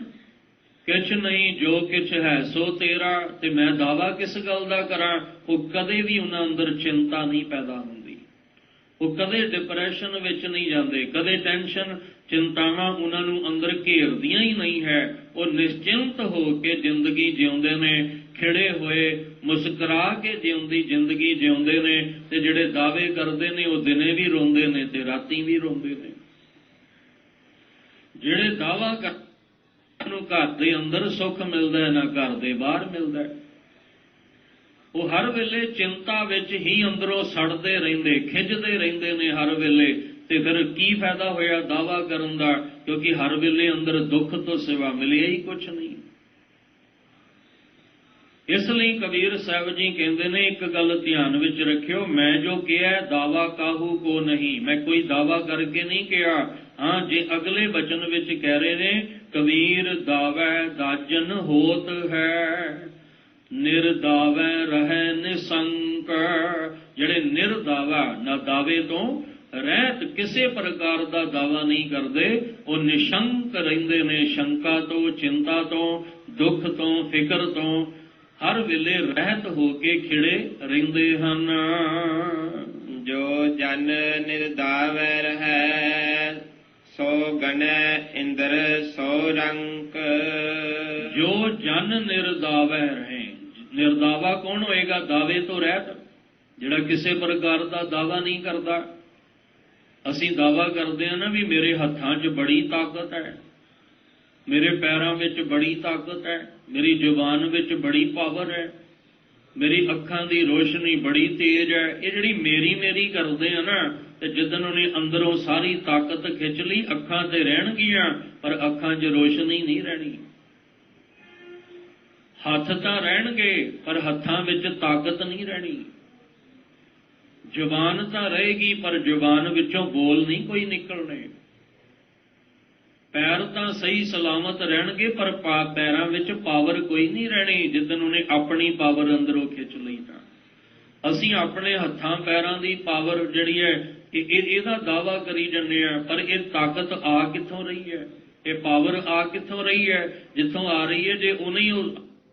ਕਿਛ ਨਹੀਂ, ਜੋ ਕਿਛ ਹੈ ਸੋ ਤੇਰਾ। ਤੇ ਮੈਂ ਦਾਵਾ ਕਿਸ ਗੱਲ ਦਾ ਕਰਾਂ? ਉਹ ਕਦੇ ਵੀ ਉਹਨਾਂ ਅੰਦਰ ਚਿੰਤਾ ਨਹੀਂ ਪੈਦਾ ਹੁੰਦੀ, ਉਹ ਕਦੇ ਡਿਪਰੈਸ਼ਨ ਵਿੱਚ ਨਹੀਂ ਜਾਂਦੇ, ਕਦੇ ਟੈਨਸ਼ਨ ਚਿੰਤਾਵਾਂ ਉਹਨਾਂ ਨੂੰ ਅੰਦਰ ਘੇਰਦੀਆਂ ਹੀ ਨਹੀਂ ਹੈ। ਉਹ ਨਿਸ਼ਚਿੰਤ ਹੋ ਕੇ ਜ਼ਿੰਦਗੀ ਜਿਉਂਦੇ ਨੇ, ਖਿੜੇ ਹੋਏ ਮੁਸਕਰਾ ਕੇ ਜਿਉਂਦੀ ਜ਼ਿੰਦਗੀ ਜਿਉਂਦੇ ਨੇ। ਤੇ ਜਿਹੜੇ ਦਾਅਵੇ ਕਰਦੇ ਨੇ ਉਹ ਦਿਨੇ ਵੀ ਰੋਂਦੇ ਨੇ ਤੇ ਰਾਤੀ ਵੀ ਰੋਂਦੇ ਨੇ। ਜਿਹੜੇ ਦਾਵਾ ਕਰਨ ਨੂੰ ਘਰ ਦੇ ਅੰਦਰ ਸੁੱਖ ਮਿਲਦਾ ਨਾ ਘਰ ਦੇ ਬਾਹਰ ਮਿਲਦਾ, ਉਹ ਹਰ ਵੇਲੇ ਚਿੰਤਾ ਵਿੱਚ ਹੀ ਅੰਦਰੋਂ ਸੜਦੇ ਰਹਿੰਦੇ, ਖਿੱਚਦੇ ਰਹਿੰਦੇ ਨੇ ਹਰ ਵੇਲੇ। ਤੇ ਫਿਰ ਕੀ ਫਾਇਦਾ ਹੋਇਆ ਦਾਵਾ ਕਰਨ ਦਾ? ਕਿਉਂਕਿ ਹਰ ਵੇਲੇ ਅੰਦਰ ਦੁੱਖ ਤੋਂ ਸਿਵਾ ਮਿਲਿਆ ਹੀ ਕੁਛ ਨਹੀਂ। ਇਸ ਲਈ ਕਬੀਰ ਸਾਹਿਬ ਜੀ ਕਹਿੰਦੇ ਨੇ, ਇੱਕ ਗੱਲ ਧਿਆਨ ਵਿੱਚ ਰੱਖਿਓ, ਮੈਂ ਜੋ ਕਿਹਾ ਦਾਵਾ ਕਾਹੂ ਕੋ ਨਹੀਂ, ਮੈਂ ਕੋਈ ਦਾਵਾ ਕਰਕੇ ਨਹੀਂ ਕਿਹਾ। ਹਾਂ, ਜੇ ਅਗਲੇ ਬਚਨ ਵਿੱਚ ਕਹਿ ਰਹੇ ਨੇ, ਕਬੀਰ ਦਾਵੈ ਦਾਜਨ ਹੋਤ ਹੈ, ਨਿਰਦਾਵੈ ਰਹਿ ਨਿਸੰਕ। ਜਿਹੜੇ ਨਿਰਦਾਵਾ, ਨਾ ਦਾਵੇ ਤੋਂ ਰਹਿਤ, ਕਿਸੇ ਪ੍ਰਕਾਰ ਦਾ ਦਾਵਾ ਨਹੀਂ ਕਰਦੇ, ਉਹ ਨਿਸ਼ੰਕ ਰਹਿੰਦੇ ਨੇ, ਸ਼ੰਕਾ ਤੋਂ, ਚਿੰਤਾ ਤੋਂ, ਦੁੱਖ ਤੋਂ, ਫਿਕਰ ਤੋਂ ਹਰ ਵੇਲੇ ਰਹਿਤ ਹੋ ਕੇ ਖਿੜੇ ਰਹਿੰਦੇ ਹਨ। ਜੋ ਜਨ ਨਿਰਦਾਵੈ ਰਹੈ, ਸੋ ਗਣੈ ਇੰਦਰ ਸੋ ਰੰਕ। ਜੋ ਜਨ ਨਿਰਦਾਵੈ ਰਹੇ, ਨਿਰਦਾਵਾ ਕੌਣ ਹੋਏਗਾ? ਦਾਵੇ ਤੋਂ ਰਹਿਤ, ਜਿਹੜਾ ਕਿਸੇ ਪ੍ਰਕਾਰ ਦਾ ਦਾਵਾ ਨਹੀਂ ਕਰਦਾ। ਅਸੀਂ ਦਾਵਾ ਕਰਦੇ ਹਾਂ ਨਾ ਵੀ ਮੇਰੇ ਹੱਥਾਂ 'ਚ ਬੜੀ ਤਾਕਤ ਹੈ, ਮੇਰੇ ਪੈਰਾਂ ਵਿੱਚ ਬੜੀ ਤਾਕਤ ਹੈ, ਮੇਰੀ ਜ਼ੁਬਾਨ ਵਿੱਚ ਬੜੀ ਪਾਵਰ ਹੈ, ਮੇਰੀ ਅੱਖਾਂ ਦੀ ਰੋਸ਼ਨੀ ਬੜੀ ਤੇਜ਼ ਹੈ। ਇਹ ਜਿਹੜੀ ਮੇਰੀ ਕਰਦੇ ਆ ਨਾ, ਤੇ ਜਿੱਦਣ ਉਹਨੇ ਅੰਦਰੋਂ ਸਾਰੀ ਤਾਕਤ ਖਿੱਚ ਲਈ, ਅੱਖਾਂ ਤੇ ਰਹਿਣਗੀਆਂ ਪਰ ਅੱਖਾਂ 'ਚ ਰੋਸ਼ਨੀ ਨਹੀਂ ਰਹਿਣੀ। ਹੱਥ ਤਾਂ ਰਹਿਣਗੇ ਪਰ ਹੱਥਾਂ ਵਿੱਚ ਤਾਕਤ ਨਹੀਂ ਰਹਿਣੀ। ਜ਼ੁਬਾਨ ਤਾਂ ਰਹੇਗੀ ਪਰ ਜ਼ੁਬਾਨ ਵਿੱਚੋਂ ਬੋਲ ਨਹੀਂ ਕੋਈ ਨਿਕਲਣੇ। ਪੈਰ ਤਾਂ ਸਹੀ ਸਲਾਮਤ ਰਹਿਣਗੇ ਪਰ ਪੈਰਾਂ ਵਿੱਚ ਪਾਵਰ ਕੋਈ ਨਹੀਂ ਰਹਿਣੀ। ਜਿੱਦਣ ਉਹਨੇ ਆਪਣੀ ਪਾਵਰ ਅੰਦਰੋਂ ਖਿੱਚ ਲਈ ਤਾਂ ਅਸੀਂ ਆਪਣੇ ਹੱਥਾਂ ਪੈਰਾਂ ਦੀ ਪਾਵਰ ਜਿਹੜੀ ਹੈ ਇਹਦਾ ਦਾਵਾ ਕਰੀ ਜਾਂਦੇ ਆ, ਪਰ ਇਹ ਤਾਕਤ ਆ ਕਿੱਥੋਂ ਰਹੀ ਹੈ? ਇਹ ਪਾਵਰ ਆ ਕਿੱਥੋਂ ਰਹੀ ਹੈ? ਜਿੱਥੋਂ ਆ ਰਹੀ ਹੈ, ਜੇ ਉਹਨੇ ਹੀ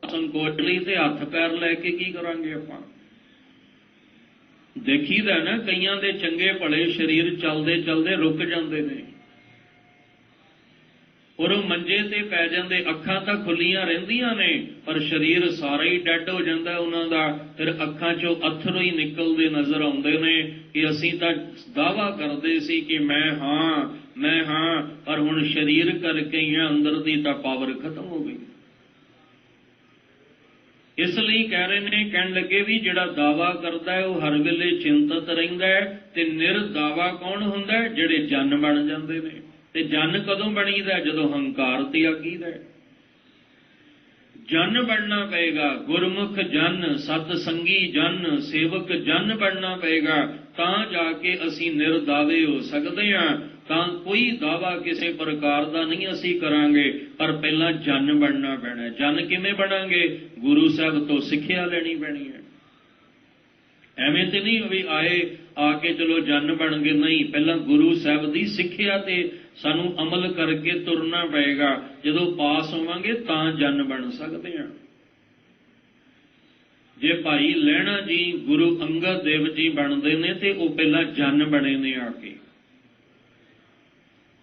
ਸੰਕੋਚ ਲਈ ਤੇ ਹੱਥ ਪੈਰ ਲੈ ਕੇ ਕੀ ਕਰਾਂਗੇ ਆਪਾਂ? ਦੇਖੀਦਾ ਨਾ, ਕਈਆਂ ਦੇ ਚੰਗੇ ਭਲੇ ਸਰੀਰ ਚੱਲਦੇ ਚੱਲਦੇ ਰੁਕ ਜਾਂਦੇ ਨੇ, ਔਰ ਉਹ ਮੰਜੇ ਤੇ ਪੈ ਜਾਂਦੇ। ਅੱਖਾਂ ਤਾਂ ਖੁੱਲੀਆਂ ਰਹਿੰਦੀਆਂ ਨੇ ਪਰ ਸਰੀਰ ਸਾਰਾ ਹੀ ਡੈੱਡ ਹੋ ਜਾਂਦਾ ਉਹਨਾਂ ਦਾ। ਫਿਰ ਅੱਖਾਂ 'ਚੋਂ ਅੱਥਰੂ ਹੀ ਨਿਕਲਦੇ ਨਜ਼ਰ ਆਉਂਦੇ ਨੇ ਕਿ ਅਸੀਂ ਤਾਂ ਦਾਵਾ ਕਰਦੇ ਸੀ ਕਿ ਮੈਂ ਹਾਂ, ਪਰ ਹੁਣ ਸਰੀਰ ਕਰਕੇ ਹੀ ਅੰਦਰ ਦੀ ਤਾਂ ਪਾਵਰ ਖਤਮ ਹੋ ਗਈ। ਇਸ ਲਈ ਕਹਿ ਰਹੇ ਨੇ, ਕਹਿਣ ਲੱਗੇ ਵੀ ਜਿਹੜਾ ਦਾਵਾ ਕਰਦਾ ਹੈ ਉਹ ਹਰ ਵੇਲੇ ਚਿੰਤਤ ਰਹਿੰਦਾ ਹੈ। ਤੇ ਨਿਰਦਾਵਾ ਕੌਣ ਹੁੰਦਾ ਹੈ? ਜਿਹੜੇ ਜਨ ਬਣ ਜਾਂਦੇ ਨੇ। ਤੇ ਜਨ ਕਦੋਂ ਬਣੀਦਾ? ਜਦੋਂ ਹੰਕਾਰ ਤਿਆਗੀਦਾ। ਜਨ ਬਣਨਾ ਪਏਗਾ, ਗੁਰਮੁਖ ਜਨ, ਸਤ ਸੰਗੀ ਜਨ, ਸੇਵਕ ਜਨ ਬਣਨਾ ਪਏਗਾ, ਤਾਂ ਜਾ ਕੇ ਅਸੀਂ ਨਿਰਦਾਵੇ ਹੋ ਸਕਦੇ ਹਾਂ। ਤਾਂ ਕੋਈ ਦਾਵਾ ਕਿਸੇ ਪ੍ਰਕਾਰ ਦਾ ਨਹੀਂ ਅਸੀਂ ਕਰਾਂਗੇ, ਪਰ ਪਹਿਲਾਂ ਜਨ ਬਣਨਾ ਪੈਣਾ। ਜਨ ਕਿਵੇਂ ਬਣਾਂਗੇ? ਗੁਰੂ ਸਾਹਿਬ ਤੋਂ ਸਿੱਖਿਆ ਲੈਣੀ ਪੈਣੀ ਹੈ। ਐਵੇਂ ਤੇ ਨਹੀਂ ਵੀ ਆ ਕੇ ਚਲੋ ਜਨ ਬਣ ਗਏ, ਨਹੀਂ। ਪਹਿਲਾਂ ਗੁਰੂ ਸਾਹਿਬ ਦੀ ਸਿੱਖਿਆ ਤੇ ਸਾਨੂੰ ਅਮਲ ਕਰਕੇ ਤੁਰਨਾ ਪਏਗਾ। ਜਦੋਂ ਪਾਸ ਹੋਵਾਂਗੇ ਤਾਂ ਜਨ ਬਣ ਸਕਦੇ ਹਾਂ। ਜੇ ਭਾਈ ਲਹਿਣਾ ਜੀ ਗੁਰੂ ਅੰਗਦ ਦੇਵ ਜੀ ਬਣਦੇ ਨੇ ਤੇ ਉਹ ਪਹਿਲਾਂ ਜਨ ਬਣੇ ਨੇ ਆ ਕੇ,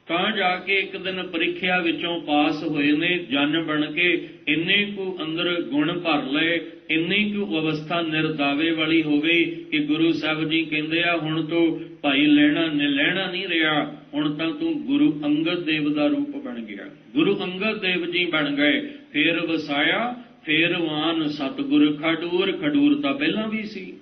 ਤਾਂ ਜਾ ਕੇ ਇੱਕ ਦਿਨ ਪ੍ਰੀਖਿਆ ਵਿੱਚੋਂ ਪਾਸ ਹੋਏ ਨੇ। ਜਨ ਬਣ ਕੇ ਇੰਨੇ ਕੁ ਅੰਦਰ ਗੁਣ ਭਰ ਲਏ, ਇੰਨੀ ਕੁ ਅਵਸਥਾ ਨਿਰਦਾਵੇ ਵਾਲੀ ਹੋ ਗਈ ਕਿ ਗੁਰੂ ਸਾਹਿਬ ਜੀ ਕਹਿੰਦੇ ਆ, ਹੁਣ ਤੋਂ ਭਾਈ ਲਹਿਣਾ ਨਹੀਂ ਰਿਹਾ, ਹੁਣ ਤਾਂ ਤੂੰ ਗੁਰੂ ਅੰਗਦ ਦੇਵ ਦਾ ਰੂਪ ਬਣ ਗਿਆ। ਗੁਰੂ ਅੰਗਦ ਦੇਵ ਜੀ ਬਣ ਗਏ। ਫੇਰ ਵਸਾਇਆ, ਫੇਰ ਵਾਨ ਸਤਿਗੁਰ ਖਡੂਰ। ਖਡੂਰ ਤਾਂ ਪਹਿਲਾਂ ਵੀ ਸੀ।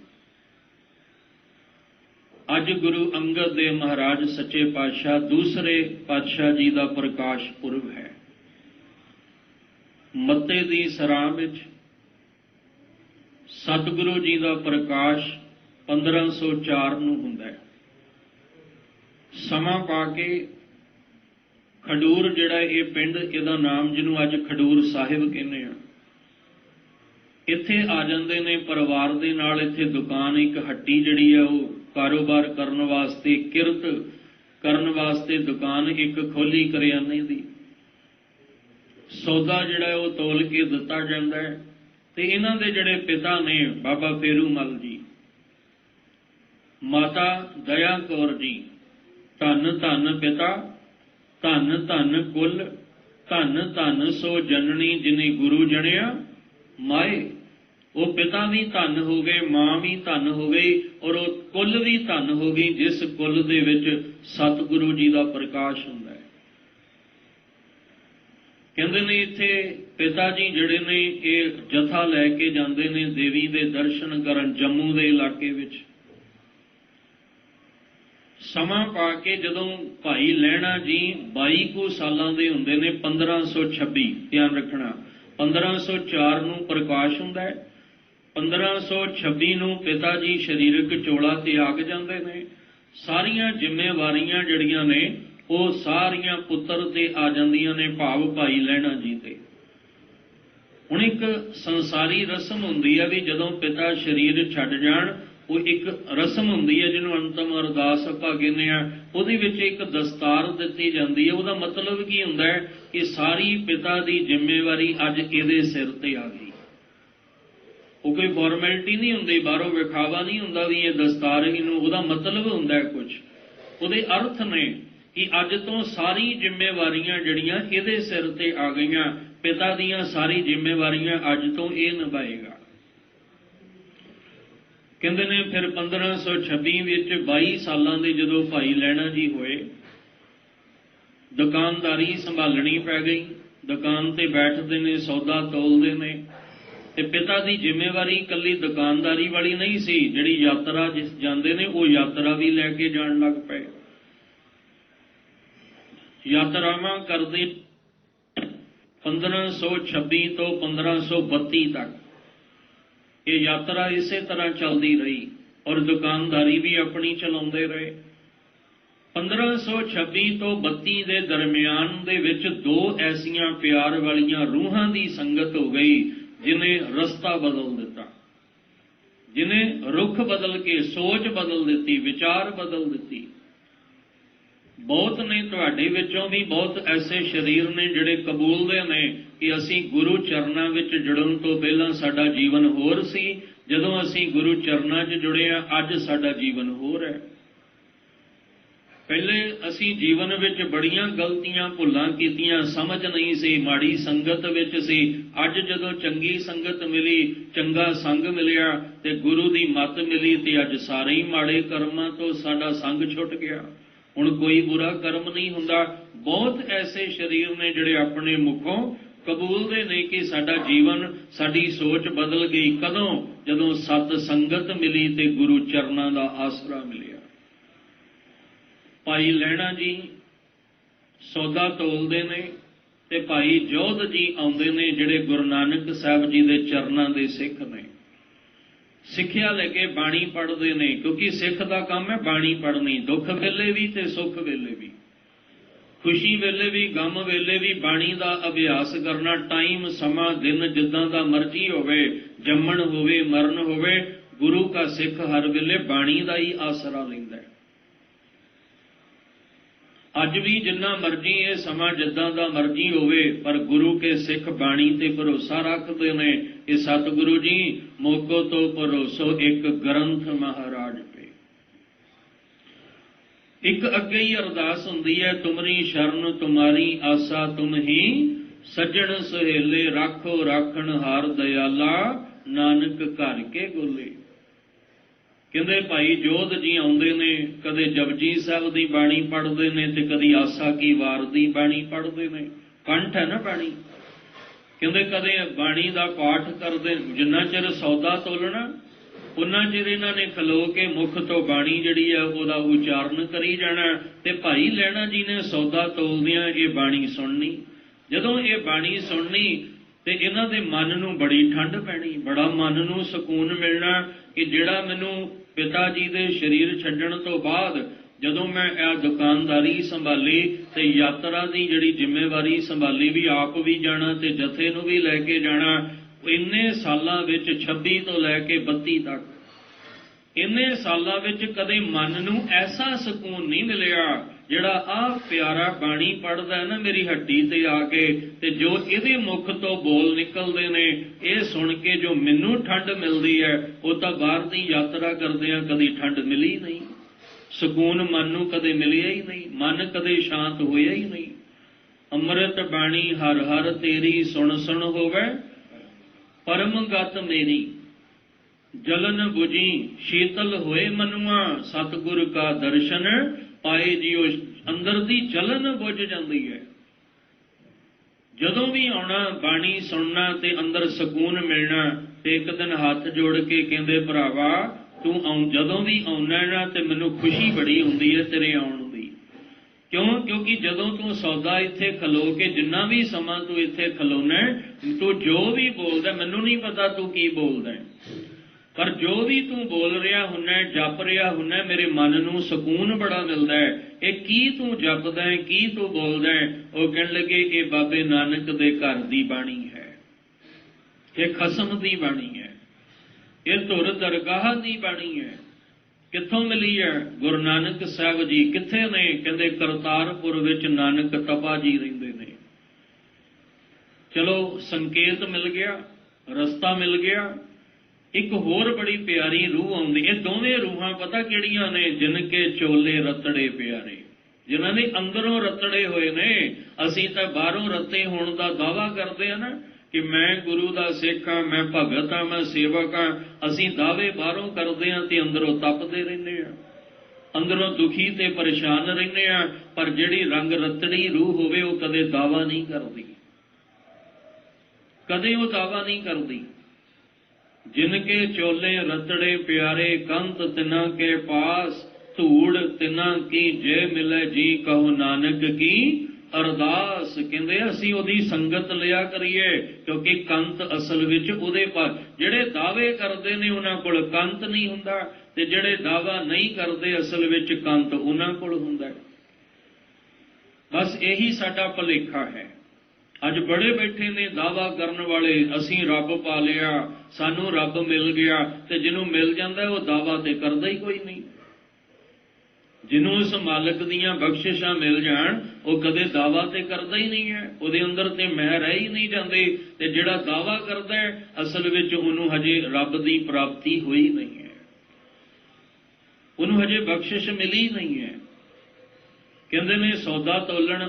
ਅੱਜ ਗੁਰੂ ਅੰਗਦ ਦੇਵ ਮਹਾਰਾਜ ਸੱਚੇ ਪਾਤਸ਼ਾਹ ਦੂਸਰੇ ਪਾਤਸ਼ਾਹ ਜੀ ਦਾ ਪ੍ਰਕਾਸ਼ ਪੁਰਬ ਹੈ। ਮੱਤੇ ਦੀ ਸਰਾਂ ਵਿੱਚ ਸਤਿਗੁਰੂ ਜੀ ਦਾ ਪ੍ਰਕਾਸ਼ 1504 ਨੂੰ ਹੁੰਦਾ ਹੈ। ਸਮਾਂ ਪਾ ਕੇ ਖਡੂਰ ਜਿਹੜਾ ਇਹ ਪਿੰਡ, ਇਹਦਾ ਨਾਮ ਜਿਹਨੂੰ ਅੱਜ ਖਡੂਰ ਸਾਹਿਬ ਕਹਿੰਦੇ ਆ, ਇੱਥੇ ਆ ਜਾਂਦੇ ਨੇ ਪਰਿਵਾਰ ਦੇ ਨਾਲ। ਇੱਥੇ ਦੁਕਾਨ, ਇੱਕ ਹੱਟੀ ਜਿਹੜੀ ਆ ਉਹ ਕਾਰੋਬਾਰ ਕਰਨ ਵਾਸਤੇ, ਕਿਰਤ ਕਰਨ ਵਾਸਤੇ ਦੁਕਾਨ ਇੱਕ ਖੋਲੀ ਕਰਿਆਨੇ ਦੀ। ਸੌਦਾ ਜਿਹੜਾ ਉਹ ਤੋਲ ਕੇ ਦਿੱਤਾ ਜਾਂਦਾ ਹੈ। ਤੇ ਇਹਨਾਂ ਦੇ ਜਿਹੜੇ ਪਿਤਾ ਨੇ ਬਾਬਾ ਫੇਰੂਮਲ ਜੀ, ਮਾਤਾ ਦਇਆ ਕੌਰ ਜੀ, ਧੰਨ ਧੰਨ ਪਿਤਾ, ਧੰਨ ਧੰਨ ਕੁਲ, ਧੰਨ ਧੰਨ ਸੋ ਜਨਨੀ ਜਿਨੇ ਗੁਰੂ ਜਣਿਆ ਮਾਏ। ਉਹ ਪਿਤਾ ਵੀ ਧੰਨ ਹੋ ਗਏ, ਮਾਂ ਵੀ ਧੰਨ ਹੋ ਗਈ, ਔਰ ਉਹ ਕੁਲ ਵੀ ਧੰਨ ਹੋ ਗਈ ਜਿਸ ਕੁਲ ਦੇ ਵਿੱਚ ਸਤਿਗੁਰੂ ਜੀ ਦਾ ਪ੍ਰਕਾਸ਼ ਹੁੰਦਾ ਹੈ। ਕਹਿੰਦੇ ਨੇ ਇੱਥੇ ਪਿਤਾ ਜੀ ਜਿਹੜੇ ਨੇ ਇਹ ਜਥਾ ਲੈ ਕੇ ਜਾਂਦੇ ਨੇ ਦੇਵੀ ਦੇ ਦਰਸ਼ਨ ਕਰਨ ਜੰਮੂ ਦੇ ਇਲਾਕੇ ਵਿੱਚ। ਸਮਾਂ ਪਾ ਕੇ ਜਦੋਂ ਭਾਈ ਲਹਿਣਾ ਜੀ 22 ਕੁ ਸਾਲਾਂ ਦੇ ਹੁੰਦੇ ਨੇ, 1526, ਧਿਆਨ ਰੱਖਣਾ 1504 ਨੂੰ ਪ੍ਰਕਾਸ਼ ਹੁੰਦਾ ਹੈ। 1526 ਨੂੰ ਪਿਤਾ ਜੀ ਸਰੀਰਕ ਚੋਲਾ ਤਿਆਗ ਜਾਂਦੇ ਨੇ। ਸਾਰੀਆਂ ਜ਼ਿੰਮੇਵਾਰੀਆਂ ਜਿਹੜੀਆਂ ਨੇ ਉਹ ਸਾਰੀਆਂ ਪੁੱਤਰ ਤੇ ਆ ਜਾਂਦੀਆਂ ਨੇ, ਭਾਵ ਭਾਈ ਲਹਿਣਾ ਜੀ ਤੇ। ਹੁਣ ਇੱਕ ਸੰਸਾਰੀ ਰਸਮ ਹੁੰਦੀ ਹੈ ਵੀ ਜਦੋਂ ਪਿਤਾ ਸਰੀਰ ਛੱਡ ਜਾਣ, ਉਹ ਇੱਕ ਰਸਮ ਹੁੰਦੀ ਹੈ ਜਿਹਨੂੰ ਅੰਤਮ ਅਰਦਾਸ ਆਪਾਂ ਕਹਿੰਦੇ ਆ। ਉਹਦੇ ਵਿੱਚ ਇੱਕ ਦਸਤਾਰ ਦਿੱਤੀ ਜਾਂਦੀ ਹੈ। ਉਹਦਾ ਮਤਲਬ ਕੀ ਹੁੰਦਾ ਹੈ ਕਿ ਸਾਰੀ ਪਿਤਾ ਦੀ ਜ਼ਿੰਮੇਵਾਰੀ ਅੱਜ ਇਹਦੇ ਸਿਰ ਤੇ ਆ ਗਈ। ਉਹ ਕੋਈ ਫਾਰਮੈਲਿਟੀ ਨਹੀਂ ਹੁੰਦੀ, ਬਾਹਰੋਂ ਵਿਖਾਵਾ ਨਹੀਂ ਹੁੰਦਾ ਵੀ ਇਹ ਦਸਤਾਰ ਇਹਨੂੰ, ਉਹਦਾ ਮਤਲਬ ਹੁੰਦਾ ਹੈ ਕੁਝ। ਉਹਦੇ ਅਰਥ ਨੇ ਕਿ ਅੱਜ ਤੋਂ ਸਾਰੀ ਜ਼ਿੰਮੇਵਾਰੀਆਂ ਜਿਹੜੀਆਂ ਇਹਦੇ ਸਿਰ ਤੇ ਆ ਗਈਆਂ। ਪਿਤਾ ਦੀਆਂ ਸਾਰੀ ਜ਼ਿੰਮੇਵਾਰੀਆਂ ਅੱਜ ਤੋਂ ਇਹ ਨਿਭਾਏਗਾ। ਕਹਿੰਦੇ ਨੇ ਫਿਰ 1526 ਵਿੱਚ 22 ਸਾਲਾਂ ਦੇ ਜਦੋਂ ਭਾਈ ਲਹਿਣਾ ਜੀ ਹੋਏ, ਦੁਕਾਨਦਾਰੀ ਸੰਭਾਲਣੀ ਪੈ ਗਈ। ਦੁਕਾਨ ਤੇ ਬੈਠਦੇ ਨੇ, ਸੌਦਾ ਤੋਲਦੇ ਨੇ, ਤੇ ਪਿਤਾ ਦੀ ਜ਼ਿੰਮੇਵਾਰੀ ਇਕੱਲੀ ਦੁਕਾਨਦਾਰੀ ਵਾਲੀ ਨਹੀਂ ਸੀ। ਜਿਹੜੀ ਯਾਤਰਾ ਜਿਸ ਜਾਂਦੇ ਨੇ ਉਹ ਯਾਤਰਾ ਵੀ ਲੈ ਕੇ ਜਾਣ ਲੱਗ ਪਏ। ਯਾਤਰਾਵਾਂ ਕਰਦੇ 1526 ਤੋਂ 1532 ਤੱਕ ਇਹ ਯਾਤਰਾ ਇਸੇ ਤਰ੍ਹਾਂ ਚੱਲਦੀ ਰਹੀ ਔਰ ਦੁਕਾਨਦਾਰੀ ਵੀ ਆਪਣੀ ਚਲਾਉਂਦੇ ਰਹੇ। 1526 ਤੋਂ 32 ਦੇ ਦਰਮਿਆਨ ਦੇ ਵਿੱਚ ਦੋ ਐਸੀਆਂ ਪਿਆਰ ਵਾਲੀਆਂ ਰੂਹਾਂ ਦੀ ਸੰਗਤ ਹੋ ਗਈ ਜਿਹਨੇ ਰਸਤਾ ਬਦਲ ਦਿੱਤਾ, ਜਿਹਨੇ ਰੁਖ ਬਦਲ ਕੇ ਸੋਚ ਬਦਲ ਦਿੱਤੀ, ਵਿਚਾਰ ਬਦਲ ਦਿੱਤੀ। ਬਹੁਤ ਨੇ ਤੁਹਾਡੇ ਵਿੱਚੋਂ ਵੀ ਬਹੁਤ ਐਸੇ ਸਰੀਰ ਨੇ ਜਿਹੜੇ ਕਬੂਲਦੇ ਨੇ ਕਿ ਅਸੀਂ ਗੁਰੂ ਚਰਨਾਂ ਵਿੱਚ ਜੁੜਨ ਤੋਂ ਪਹਿਲਾਂ ਸਾਡਾ ਜੀਵਨ ਹੋਰ ਸੀ, ਜਦੋਂ ਅਸੀਂ ਗੁਰੂ ਚਰਨਾਂ 'ਚ ਜੁੜੇ ਹਾਂ ਅੱਜ ਸਾਡਾ ਜੀਵਨ ਹੋਰ ਹੈ। ਪਹਿਲੇ ਅਸੀਂ ਜੀਵਨ ਵਿੱਚ ਬੜੀਆਂ ਗਲਤੀਆਂ ਭੁੱਲਾਂ ਕੀਤੀਆਂ, ਸਮਝ ਨਹੀਂ ਸੀ, ਮਾੜੀ ਸੰਗਤ ਵਿੱਚ ਸੀ। ਅੱਜ ਜਦੋਂ ਚੰਗੀ ਸੰਗਤ ਮਿਲੀ, ਚੰਗਾ ਸੰਗ ਮਿਲਿਆ ਤੇ ਗੁਰੂ ਦੀ ਮੱਤ ਮਿਲੀ ਤੇ ਅੱਜ ਸਾਰੇ ਹੀ ਮਾੜੇ ਕਰਮਾਂ ਤੋਂ ਸਾਡਾ ਸੰਗ ਛੁੱਟ ਗਿਆ। ਹੁਣ ਕੋਈ ਬੁਰਾ ਕਰਮ ਨਹੀਂ ਹੁੰਦਾ। ਬਹੁਤ ਐਸੇ ਸਰੀਰ ਨੇ ਜਿਹੜੇ ਆਪਣੇ ਮੁਖੋਂ ਕਬੂਲਦੇ ਨੇ ਕਿ ਸਾਡਾ ਜੀਵਨ, ਸਾਡੀ ਸੋਚ ਬਦਲ ਗਈ। ਕਦੋਂ? ਜਦੋਂ ਸਤ ਸੰਗਤ ਮਿਲੀ ਤੇ ਗੁਰੂ ਚਰਨਾਂ ਦਾ ਆਸਰਾ ਮਿਲਿਆ। ਭਾਈ ਲਹਿਣਾ ਜੀ ਸੌਦਾ ਤੋਲਦੇ ਨੇ ਤੇ ਭਾਈ ਜੋਧ ਜੀ ਆਉਂਦੇ ਨੇ ਜਿਹੜੇ ਗੁਰੂ ਨਾਨਕ ਸਾਹਿਬ ਜੀ ਦੇ ਚਰਨਾਂ ਦੇ ਸਿੱਖ ਨੇ। ਸਿੱਖਿਆ ਲੈ ਕੇ ਬਾਣੀ ਪੜ੍ਹਦੇ ਨੇ, ਕਿਉਂਕਿ ਸਿੱਖ ਦਾ ਕੰਮ ਹੈ ਬਾਣੀ ਪੜ੍ਹਨੀ, ਦੁੱਖ ਵੇਲੇ ਵੀ ਤੇ ਸੁੱਖ ਵੇਲੇ ਵੀ, ਖੁਸ਼ੀ ਵੇਲੇ ਵੀ, ਗਮ ਵੇਲੇ ਵੀ ਬਾਣੀ ਦਾ ਅਭਿਆਸ ਕਰਨਾ। ਟਾਈਮ, ਸਮਾਂ, ਦਿਨ ਜਿੱਦਾਂ ਦਾ ਮਰਜ਼ੀ ਹੋਵੇ, ਜੰਮਣ ਹੋਵੇ, ਮਰਨ ਹੋਵੇ, ਗੁਰੂ ਕਾ ਸਿੱਖ ਹਰ ਵੇਲੇ ਬਾਣੀ ਦਾ ਹੀ ਆਸਰਾ ਲੈਂਦਾ ਹੈ। ਅੱਜ ਵੀ ਜਿੰਨਾ ਮਰਜ਼ੀ ਇਹ ਸਮਾਂ ਜਿੱਦਾਂ ਦਾ ਮਰਜ਼ੀ ਹੋਵੇ, ਪਰ ਗੁਰੂ ਕੇ ਸਿੱਖ ਬਾਣੀ ਤੇ ਭਰੋਸਾ ਰੱਖਦੇ ਨੇ। ਇਹ ਸਤਿਗੁਰੂ ਜੀ ਮੋਕੋ ਤੋਂ ਭਰੋਸੋ ਇੱਕ ਗ੍ਰੰਥ ਮਹਾਰਾਜ ਪੇ। ਇੱਕ ਅੱਗੇ ਹੀ ਅਰਦਾਸ ਹੁੰਦੀ ਹੈ, ਤੁਮਰੀ ਸ਼ਰਨ ਤੁਮਾਰੀ ਆਸਾ ਤੁਮ ਹੀ, ਸੱਜਣ ਸੁਹੇਲੇ ਰਾਖੋ ਰਾਖਣ ਹਾਰ ਦਇਆਲਾ, ਨਾਨਕ ਘਰ ਕੇ ਗੋਲੇ। ਕਹਿੰਦੇ ਭਾਈ ਜੋਧ ਜੀ ਆਉਂਦੇ ਨੇ, ਕਦੇ ਜਪਜੀ ਸਾਹਿਬ ਦੀ ਬਾਣੀ ਪੜ੍ਹਦੇ ਨੇ ਤੇ ਕਦੀ ਆਸਾ ਕੀ ਵਾਰ ਦੀ ਬਾਣੀ ਪੜ੍ਹਦੇ ਨੇ। ਕੰਠ ਹੈ ਨਾ ਬਾਣੀ। ਕਹਿੰਦੇ ਕਦੇ ਬਾਣੀ ਦਾ ਪਾਠ ਕਰਦੇ, ਜਿੰਨਾ ਚਿਰ ਸੌਦਾ ਤੋਲਣਾ ਉਹਨਾਂ ਚਿਰ ਇਹਨਾਂ ਨੇ ਖਲੋ ਕੇ ਮੁਖ ਤੋਂ ਬਾਣੀ ਜਿਹੜੀ ਆ ਉਹਦਾ ਉਚਾਰਨ ਕਰੀ ਜਾਣਾ। ਤੇ ਭਾਈ ਲਹਿਣਾ ਜੀ ਨੇ ਸੌਦਾ ਤੋਲਦਿਆਂ ਇਹ ਬਾਣੀ ਸੁਣਨੀ। ਜਦੋਂ ਇਹ ਬਾਣੀ ਸੁਣਨੀ ਤੇ ਇਹਨਾਂ ਦੇ ਮਨ ਨੂੰ ਬੜੀ ਠੰਡ ਪੈਣੀ, ਬੜਾ ਮਨ ਨੂੰ ਸਕੂਨ ਮਿਲਣਾ ਕਿ ਜਿਹੜਾ ਮੈਨੂੰ ਪਿਤਾ ਜੀ ਦੇ ਸਰੀਰ ਛੱਡਣ ਤੋਂ ਬਾਅਦ ਜਦੋਂ ਮੈਂ ਇਹ ਦੁਕਾਨਦਾਰੀ ਸੰਭਾਲੀ ਤੇ ਯਾਤਰਾ ਦੀ ਜਿਹੜੀ ਜ਼ਿੰਮੇਵਾਰੀ ਸੰਭਾਲੀ, ਵੀ ਆਪ ਵੀ ਜਾਣਾ ਤੇ ਜਥੇ ਨੂੰ ਵੀ ਲੈ ਕੇ ਜਾਣਾ, ਇੰਨੇ ਸਾਲਾਂ ਵਿੱਚ 26 ਤੋਂ ਲੈ ਕੇ 32 ਤੱਕ, ਇੰਨੇ ਸਾਲਾਂ ਵਿੱਚ ਕਦੇ ਮਨ ਨੂੰ ਐਸਾ ਸਕੂਨ ਨਹੀਂ ਮਿਲਿਆ ਜਿਹੜਾ ਆਹ ਪਿਆਰਾ ਬਾਣੀ ਪੜ੍ਹਦਾ ਹੈ ਨਾ ਮੇਰੀ ਹੱਡੀ ਤੇ ਆ ਕੇ, ਤੇ ਜੋ ਇਹਦੇ ਮੁਖ ਤੋਂ ਬੋਲ ਨਿਕਲਦੇ ਨੇ ਇਹ ਸੁਣ ਕੇ ਜੋ ਮੈਨੂੰ ਠੰਡ ਮਿਲਦੀ ਹੈ, ਉਹ ਤਾਂ ਬਾਹਰ ਦੀ ਯਾਤਰਾ ਕਰਦਿਆਂ ਕਦੀ ਠੰਡ ਮਿਲੀ ਨਹੀਂ, ਸਕੂਨ ਮਨ ਨੂੰ ਕਦੇ ਮਿਲਿਆ ਹੀ ਨਹੀਂ, ਮਨ ਕਦੇ ਸ਼ਾਂਤ ਹੋਇਆ ਹੀ ਨਹੀਂ। ਅੰਮ੍ਰਿਤ ਬਾਣੀ ਹਰ ਹਰ ਤੇਰੀ ਸੁਣ ਸੁਣ ਹੋਵੇ, ਪਰਮ ਗਤ ਮੇਰੀ ਜਲਨ ਬੁਝੀ, ਸ਼ੀਤਲ ਹੋਏ ਮਨੁਆ, ਸਤਿਗੁਰ ਕਾ ਦਰਸ਼ਨ ਪਾਏ ਜਿਉ। ਅੰਦਰ ਦੀ ਜਲਨ ਬੁਝ ਜਾਂਦੀ ਹੈ ਜਦੋਂ ਵੀ ਆਉਣਾ ਬਾਣੀ ਸੁਣਨਾ ਤੇ ਅੰਦਰ ਸਕੂਨ ਮਿਲਣਾ। ਤੇ ਇੱਕ ਦਿਨ ਹੱਥ ਜੋੜ ਕੇ ਕਹਿੰਦੇ ਭਰਾਵਾ ਤੂੰ ਜਦੋਂ ਵੀ ਆਉਣਾ ਨਾ ਤੇ ਮੈਨੂੰ ਖੁਸ਼ੀ ਬੜੀ ਹੁੰਦੀ ਹੈ ਤੇਰੇ ਆਉਣ ਦੀ, क्यों? क्योंकि जदों तू सौदा इत्थे खलो के जिन्ना भी समा तू इत्थे खलोना तू जो भी बोलदा, मैनू नहीं पता तू की बोलदा, पर जो भी तू बोल रहा हुन्ना, जप रहा हुन्ना, मेरे मन नू सकून बड़ा मिलता है। ये की तू जपदा है, की तू बोलदा है? वो कहन लगे ये बाबे नानक दे घर दी बाणी है, ये खसम दी बाणी है, ये धुर दरगाह दी बाणी है। कित्थों मिली है? गुरु नानक साहब जी कित्थे ने? कहंदे करतारपुर विच नानक तपा जी रहिंदे ने। चलो संकेत मिल गया, रस्ता मिल गया। एक होर बड़ी प्यारी रूह आउंदी। ये दोवें रूहां पता किहड़ियां ने? जिनके चोले रतड़े प्यारे, जिन्हां ने अंदरों रतड़े होए ने। असीं तां बाहरों रते होण दा दावा करदे आ ना कि मैं गुरु दा सिख हां, मैं भगत हां, मैं सेवक हां। असीं दावे बाहरों करदे हां ते अंदरों तपदे रहिंदे आ, अंदरों दुखी ते परेशान रहिंदे आ। पर जिहड़ी रंग रतड़ी रूह होवे वो कदे दावा नहीं करदी, कदे वो दावा नहीं करदी। जिनके चोले रतड़े प्यारे, कंत तिना के पास, धूड़ तिना की जे मिले जी, कहो नानक की अरदास। कहंदे असीं ओदी संगत लिया करिए, क्योंकि कंत असल विच उहदे पास। जिहड़े दावे करदे ने उन्हां कोल कंत नहीं हुंदा, ते जिहड़े दावा नहीं करदे असल विच कंत उन्हां कोल हुंदा है। बस यही साडा भुलेखा है। अज बड़े बैठे ने दावा करन वाले, असीं रब पा लिया, सानू रब मिल गया, ते जिन्हों मिल जांदा वो दावा ते करदा ही कोई नहीं। जिन्हों उस मालक दीयां बख्शिशां मिल जाण वो कदे दावा ते करदा ही नहीं है, उहदे अंदर ते मैं रह ही नहीं जांदे। ते जिहड़ा दावा करदा है असल विच उहनूं हजे रब दी प्राप्ति होई नहीं है, उहनूं हजे बख्शिश मिली नहीं है। कहंदे ने सौदा तोलण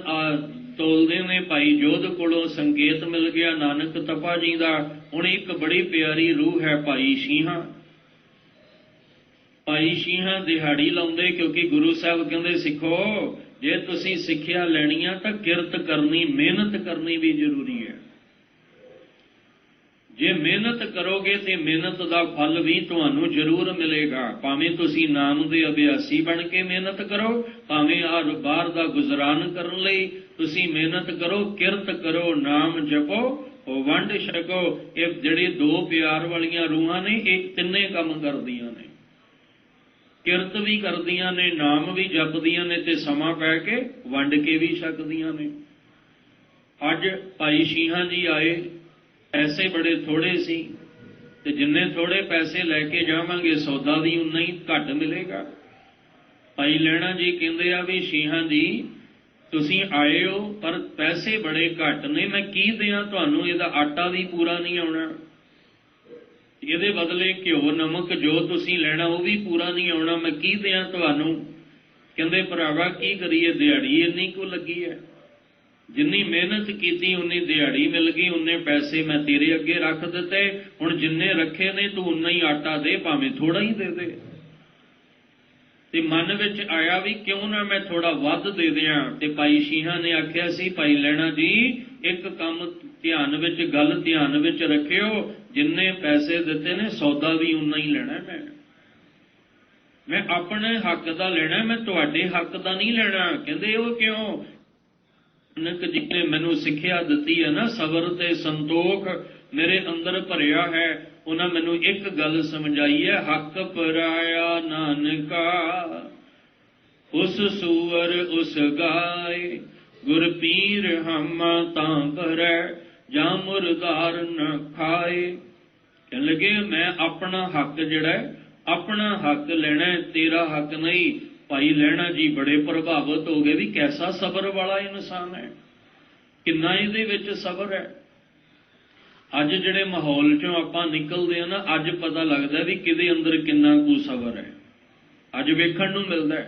तोलदे ने भाई जोध कोलों संकेत मिल गया नानक तपा जी दा। हुण एक बड़ी प्यारी रूह है भाई शीहां। भाई शीहां दिहाड़ी लाउंदे, क्योंकि गुरु साहब कहंदे सिखो जे तुसीं सिੱਖਿਆ ਲੈਣੀ ਆ ਤਾਂ किरत करनी, मेहनत करनी भी जरूरी है। जे मेहनत करोगे तो मेहनत का फल भी तुहानू जरूर मिलेगा। भावें तुसीं नाम दे अभ्यासी बन के मेहनत करो, भावें बाहर दा गुजरान करन लई तुसीं मेहनत करो, किरत करो, नाम जपो, वंड छको। ये जिहड़ी दो प्यार वालियां रूहां ने एक तिन्ने काम करदियां ने, किरत भी करदियां ने, नाम भी जपदियां ने, ते समा पै के वंड के भी छकदियां ने। अज भाई शीहां जी आए, पैसे बड़े थोड़े सी, ते जिन्ने थोड़े पैसे लैके जावांगे सौदा भी उन्ना ही घट मिलेगा। भाई लैणा जी कहंदे आ भी शीहां जी तुसीं आए हो पर पैसे बड़े घट ने, मैं की दियां तुहानू? इहदा आटा भी पूरा नहीं आउणा, इहदे बदले घिओ नमक जो तुसीं लैणा वो भी पूरा नहीं आउणा, मैं की दियां तुहानू? कहंदे भरावा की करिए, दिहाड़ी इन्नी को लगी है, जिन्नी मेहनत की उन्नी दिहाड़ी मिल गई, उन्ने पैसे मैं तेरे अगे रख दिते, हुण जिन्ने रखे ने तू उन्ना ही आटा दे, भावें थोड़ा ही दे दे। ते मन विच आया भी क्यों ना मैं थोड़ा वध दे दियां। ते भाई शीहां ने आख्या सी भाई लैणा जी एक काम ध्यान विच, गल ध्यान विच रखियो, जिन्ने पैसे दिते ने सौदा भी उन्ना ही लेना, मैं अपने हक दा लेना, मैं तुहाडे हक दा नहीं लेना। कहंदे वो क्यों? नानक जी ने मैनू सिक्ख्या दिती है ना, सबर ते संतोख मेरे अंदर भरिया है। उन्हें मैनू एक गल समझाई है, हक पराया नानका उस सूअर उस गाय, गुर पीर हम तां भरै जां मुरदार न खाए। कहने लगे मैं अपना हक जिहड़ा है, अपना हक लेना, तेरा हक नहीं। भाई लैणा जी बड़े प्रभावित हो गए भी कैसा सबर वाला इंसान है, किन्ना इहदे विच सबर है। अज जिहड़े माहौल चों आपां निकलदे आ ना, अज पता लगदा भी किहदे अंदर किन्ना कुछ सबर है। अज वेखण नूं मिलदा है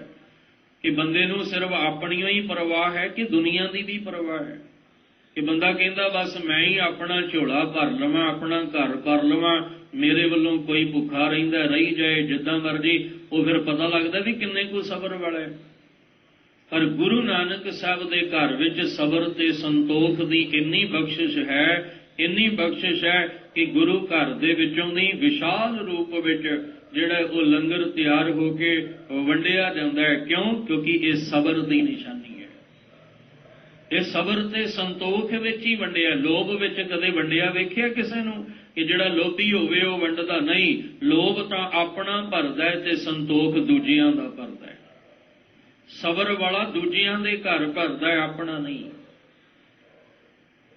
कि बंदे नूं सिर्फ अपणियों ही परवाह है कि दुनिया दी भी परवाह है, कि बंदा कहंदा बस मैं ही अपना झोला भर लवां, अपना घर कर लवां, मेरे वल्लों कोई भुखा रहिंदा रही जाए जिद्दां मर्जी। वो फिर पता लगदा भी किन्ने को सबर वाला है। पर गुरु नानक साहब दे घर विच सबर ते संतोख दी इन्नी बख्शिश है, इन्नी बख्शिश है कि गुरु घर दे विचों दी विशाल रूप विच जिहड़ा वो लंगर तैयार होके वंडिया जांदा है। क्यों? क्योंकि ये सबर दी निशानी है। ਇਹ ਸਬਰ ਤੇ ਸੰਤੋਖ ਵਿੱਚ ਹੀ ਵੰਡਿਆ। ਲੋਭ ਵਿੱਚ ਕਦੇ ਵੰਡਿਆ ਵੇਖਿਆ ਕਿਸੇ ਨੂੰ? ਕਿ ਜਿਹੜਾ ਲੋਭੀ ਹੋਵੇ ਉਹ ਵੰਡਦਾ ਨਹੀਂ। ਲੋਭ ਤਾਂ ਆਪਣਾ ਭਰਦਾ ਹੈ ਤੇ ਸੰਤੋਖ ਦੂਜਿਆਂ ਦਾ ਭਰਦਾ ਹੈ। ਸਬਰ ਵਾਲਾ ਦੂਜਿਆਂ ਦੇ ਘਰ ਭਰਦਾ ਹੈ, ਆਪਣਾ ਨਹੀਂ।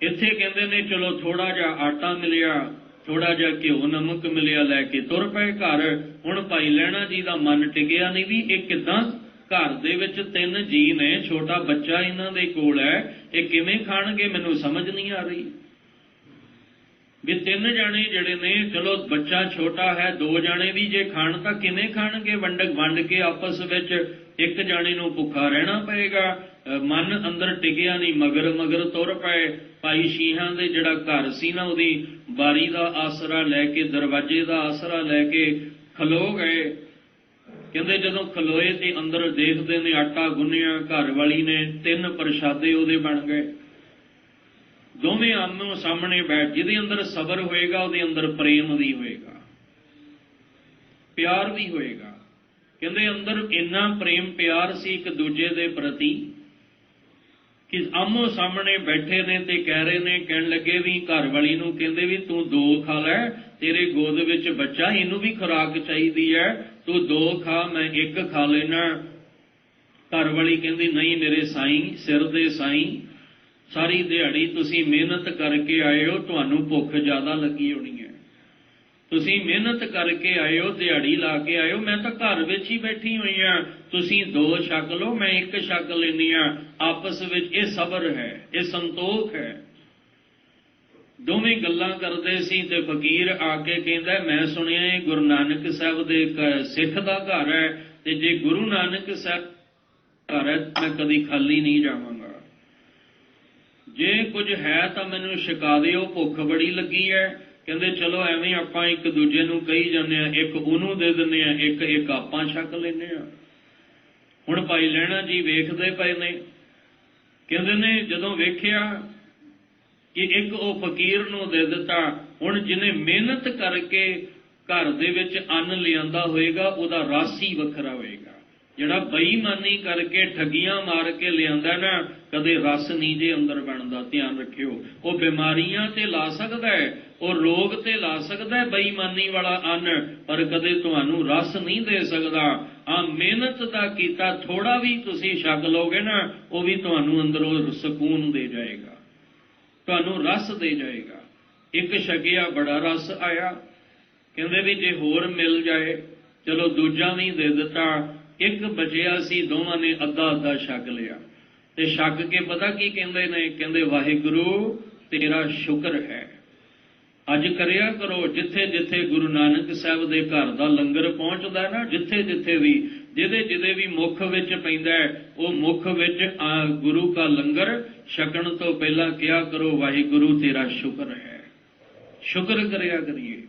ਇੱਥੇ ਕਹਿੰਦੇ ਨੇ ਚਲੋ ਥੋੜਾ ਜਿਹਾ ਆਟਾ ਮਿਲਿਆ, ਥੋੜਾ ਜਿਹਾ ਘਿਓ ਨਮਕ ਮਿਲਿਆ, ਲੈ ਕੇ ਤੁਰ ਪਏ ਘਰ। ਹੁਣ ਭਾਈ ਲਹਿਣਾ ਜੀ ਦਾ ਮਨ ਟਿਕਿਆ ਨਹੀਂ ਵੀ ਇਹ ਕਿੱਦਾਂ, ਘਰ ਦੇ ਵਿੱਚ 3 ਜੀ ਨੇ, ਛੋਟਾ ਬੱਚਾ ਇਹਨਾਂ ਦੇ ਕੋਲ ਹੈ, ਇਹ ਕਿਵੇਂ ਖਾਣਗੇ? ਮੈਨੂੰ ਸਮਝ ਨਹੀਂ ਆ ਰਹੀ ਵੀ 3 ਜਾਣੇ ਜਿਹੜੇ ਨੇ, ਚਲੋ ਬੱਚਾ ਛੋਟਾ ਹੈ, 2 ਜਾਣੇ ਵੀ ਜੇ ਖਾਣ ਤਾਂ ਕਿਵੇਂ ਖਾਣਗੇ? ਵੰਡ ਕੇ ਆਪਸ ਵਿੱਚ ਇੱਕ ਜਾਣੇ ਨੂੰ ਭੁੱਖਾ ਰਹਿਣਾ ਪਏਗਾ। ਮਨ ਅੰਦਰ ਟਿਕਿਆ ਨਹੀਂ, ਮਗਰ ਤੁਰ ਪਏ। ਭਾਈ ਸ਼ੀਹਾਂ ਦੇ ਜਿਹੜਾ ਘਰ ਸੀ ਨਾ, ਉਹਦੀ ਬਾਰੀ ਦਾ ਆਸਰਾ ਲੈ ਕੇ, ਦਰਵਾਜ਼ੇ ਦਾ ਆਸਰਾ ਲੈ ਕੇ ਖਲੋ ਗਏ। ਕਹਿੰਦੇ ਜਦੋਂ ਖਲੋਏ ਤੇ ਅੰਦਰ ਦੇਖਦੇ ਨੇ ਆਟਾ ਗੁੰਨਿਆ, ਘਰ ਵਾਲੀ ਨੇ 3 ਪ੍ਰਸ਼ਾਦੇ ਉਹਦੇ ਬਣ ਗਏ। ਦੋਵੇਂ ਆਮੋ ਸਾਹਮਣੇ ਬੈਠ। ਜਿਹਦੇ ਅੰਦਰ ਸਬਰ ਹੋਏਗਾ ਉਹਦੇ ਅੰਦਰ ਪ੍ਰੇਮ ਵੀ ਹੋਏਗਾ, ਪਿਆਰ ਵੀ ਹੋਏਗਾ। ਕਹਿੰਦੇ ਅੰਦਰ ਇੰਨਾ ਪ੍ਰੇਮ ਪਿਆਰ ਸੀ ਇੱਕ ਦੂਜੇ ਦੇ ਪ੍ਰਤੀ ਕਿ ਆਮੋ ਸਾਹਮਣੇ ਬੈਠੇ ਨੇ ਤੇ ਕਹਿ ਰਹੇ ਨੇ, ਕਹਿਣ ਲੱਗੇ ਵੀ ਘਰ ਵਾਲੀ ਨੂੰ, ਕਹਿੰਦੇ ਵੀ ਤੂੰ 2 ਖਾ ਲੈ, ਤੇਰੇ ਗੋਦ ਵਿੱਚ ਬੱਚਾ, ਇਹਨੂੰ ਵੀ ਖੁਰਾਕ ਚਾਹੀਦੀ ਹੈ, ਤੂੰ 2 ਖਾ, ਮੈਂ 1 ਖਾ ਲੈਣਾ। ਘਰ ਵਾਲੀ ਕਹਿੰਦੀ ਨਹੀਂ ਮੇਰੇ ਸਾਈਂ, ਸਿਰ ਦੇ ਸਾਈਂ, ਸਾਰੀ ਦਿਹਾੜੀ ਤੁਸੀਂ ਮਿਹਨਤ ਕਰਕੇ ਆਏ ਹੋ, ਤੁਹਾਨੂੰ ਭੁੱਖ ਜ਼ਿਆਦਾ ਲੱਗੀ ਹੋਣੀ ਹੈ। ਤੁਸੀਂ ਮਿਹਨਤ ਕਰਕੇ ਆਏ ਹੋ, ਦਿਹਾੜੀ ਲਾ ਕੇ ਆਏ ਹੋ, ਮੈਂ ਤਾਂ ਘਰ ਵਿੱਚ ਹੀ ਬੈਠੀ ਹੋਈ ਹਾਂ, ਤੁਸੀਂ 2 ਛਕ ਲਓ, ਮੈਂ 1 ਛਕ ਲੈਂਦੀ ਹਾਂ। ਆਪਸ ਵਿੱਚ ਇਹ ਸਬਰ ਹੈ, ਇਹ ਸੰਤੋਖ ਹੈ। ਦੋਵੇਂ ਗੱਲਾਂ ਕਰਦੇ ਸੀ ਤੇ ਫਕੀਰ ਆ ਕੇ ਕਹਿੰਦਾ, ਮੈਂ ਸੁਣਿਆ ਇਹ ਗੁਰੂ ਨਾਨਕ ਸਾਹਿਬ ਦੇ ਸਿੱਖ ਦਾ ਘਰ ਹੈ, ਤੇ ਜੇ ਗੁਰੂ ਨਾਨਕ ਸਾਹਿਬ ਘਰ ਹੈ ਮੈਂ ਕਦੀ ਖਾਲੀ ਨਹੀਂ ਜਾਵਾਂਗਾ। ਜੇ ਕੁਝ ਹੈ ਤਾਂ ਮੈਨੂੰ ਛਕਾ ਦਿਓ, ਭੁੱਖ ਬੜੀ ਲੱਗੀ ਹੈ। ਕਹਿੰਦੇ ਚਲੋ ਐਵੇਂ ਆਪਾਂ ਇੱਕ ਦੂਜੇ ਨੂੰ ਕਹੀ ਜਾਂਦੇ ਹਾਂ, ਇੱਕ ਉਹਨੂੰ ਦੇ ਦਿੰਦੇ ਹਾਂ, ਇੱਕ ਆਪਾਂ ਛਕ ਲੈਂਦੇ ਹਾਂ। ਹੁਣ ਭਾਈ ਲਹਿਣਾ ਜੀ ਵੇਖਦੇ ਪਏ ਨੇ, ਕਹਿੰਦੇ ਨੇ ਜਦੋਂ ਵੇਖਿਆ ਕਿ ਇੱਕ ਉਹ ਫਕੀਰ ਨੂੰ ਦੇ ਦਿੱਤਾ, ਹੁਣ ਜਿਹਨੇ ਮਿਹਨਤ ਕਰਕੇ ਘਰ ਦੇ ਵਿੱਚ ਅੰਨ ਲਿਆਂਦਾ ਹੋਏਗਾ ਉਹਦਾ ਰਸ ਹੀ ਵੱਖਰਾ ਹੋਏਗਾ। ਜਿਹੜਾ ਬੇਈਮਾਨੀ ਕਰਕੇ ਠੱਗੀਆਂ ਮਾਰ ਕੇ ਲਿਆਂਦਾ ਨਾ, ਕਦੇ ਰਸ ਨਹੀਂ ਜੇ ਅੰਦਰ ਬਣਦਾ। ਧਿਆਨ ਰੱਖਿਓ, ਉਹ ਬਿਮਾਰੀਆਂ ਤੇ ਲਾ ਸਕਦਾ ਹੈ, ਉਹ ਰੋਗ ਤੇ ਲਾ ਸਕਦਾ ਹੈ ਬੇਈਮਾਨੀ ਵਾਲਾ ਅੰਨ, ਪਰ ਕਦੇ ਤੁਹਾਨੂੰ ਰਸ ਨਹੀਂ ਦੇ ਸਕਦਾ। ਆ ਮਿਹਨਤ ਦਾ ਕੀਤਾ ਥੋੜਾ ਵੀ ਤੁਸੀਂ ਛਕ ਲਓਗੇ ਨਾ, ਉਹ ਵੀ ਤੁਹਾਨੂੰ ਅੰਦਰੋਂ ਸਕੂਨ ਦੇ ਜਾਏਗਾ, ਤੁਹਾਨੂੰ ਰਸ ਦੇ ਜਾਏਗਾ। ਇੱਕ ਛਕਿਆ ਬੜਾ ਰਸ ਆਇਆ। ਕਹਿੰਦੇ ਵੀ ਜੇ ਹੋਰ ਮਿਲ ਜਾਏ, ਚਲੋ ਦੂਜਾ ਵੀ ਦੇ ਦਿੱਤਾ। ਇੱਕ ਬਚਿਆ ਸੀ, ਦੋਵਾਂ ਨੇ ਅੱਧਾ ਛਕ ਲਿਆ। ਤੇ ਛਕ ਕੇ ਪਤਾ ਕੀ ਕਹਿੰਦੇ ਨੇ? ਕਹਿੰਦੇ ਵਾਹਿਗੁਰੂ ਤੇਰਾ ਸ਼ੁਕਰ ਹੈ। ਅੱਜ ਕਰਿਆ ਕਰੋ, ਜਿੱਥੇ ਜਿੱਥੇ ਗੁਰੂ ਨਾਨਕ ਸਾਹਿਬ ਦੇ ਘਰ ਦਾ ਲੰਗਰ ਪਹੁੰਚਦਾ ਨਾ, ਜਿੱਥੇ ਜਿੱਥੇ ਵੀ, ਜਿਹਦੇ ਵੀ ਮੁੱਖ ਵਿੱਚ ਪੈਂਦਾ, ਉਹ ਮੁੱਖ ਵਿੱਚ ਗੁਰੂ ਦਾ ਲੰਗਰ ਛਕਣ ਤੋਂ ਪਹਿਲਾਂ ਕਿਹਾ ਕਰੋ, ਵਾਹਿਗੁਰੂ ਤੇਰਾ ਸ਼ੁਕਰ ਹੈ। ਸ਼ੁਕਰ ਕਰਿਆ ਕਰੀਏ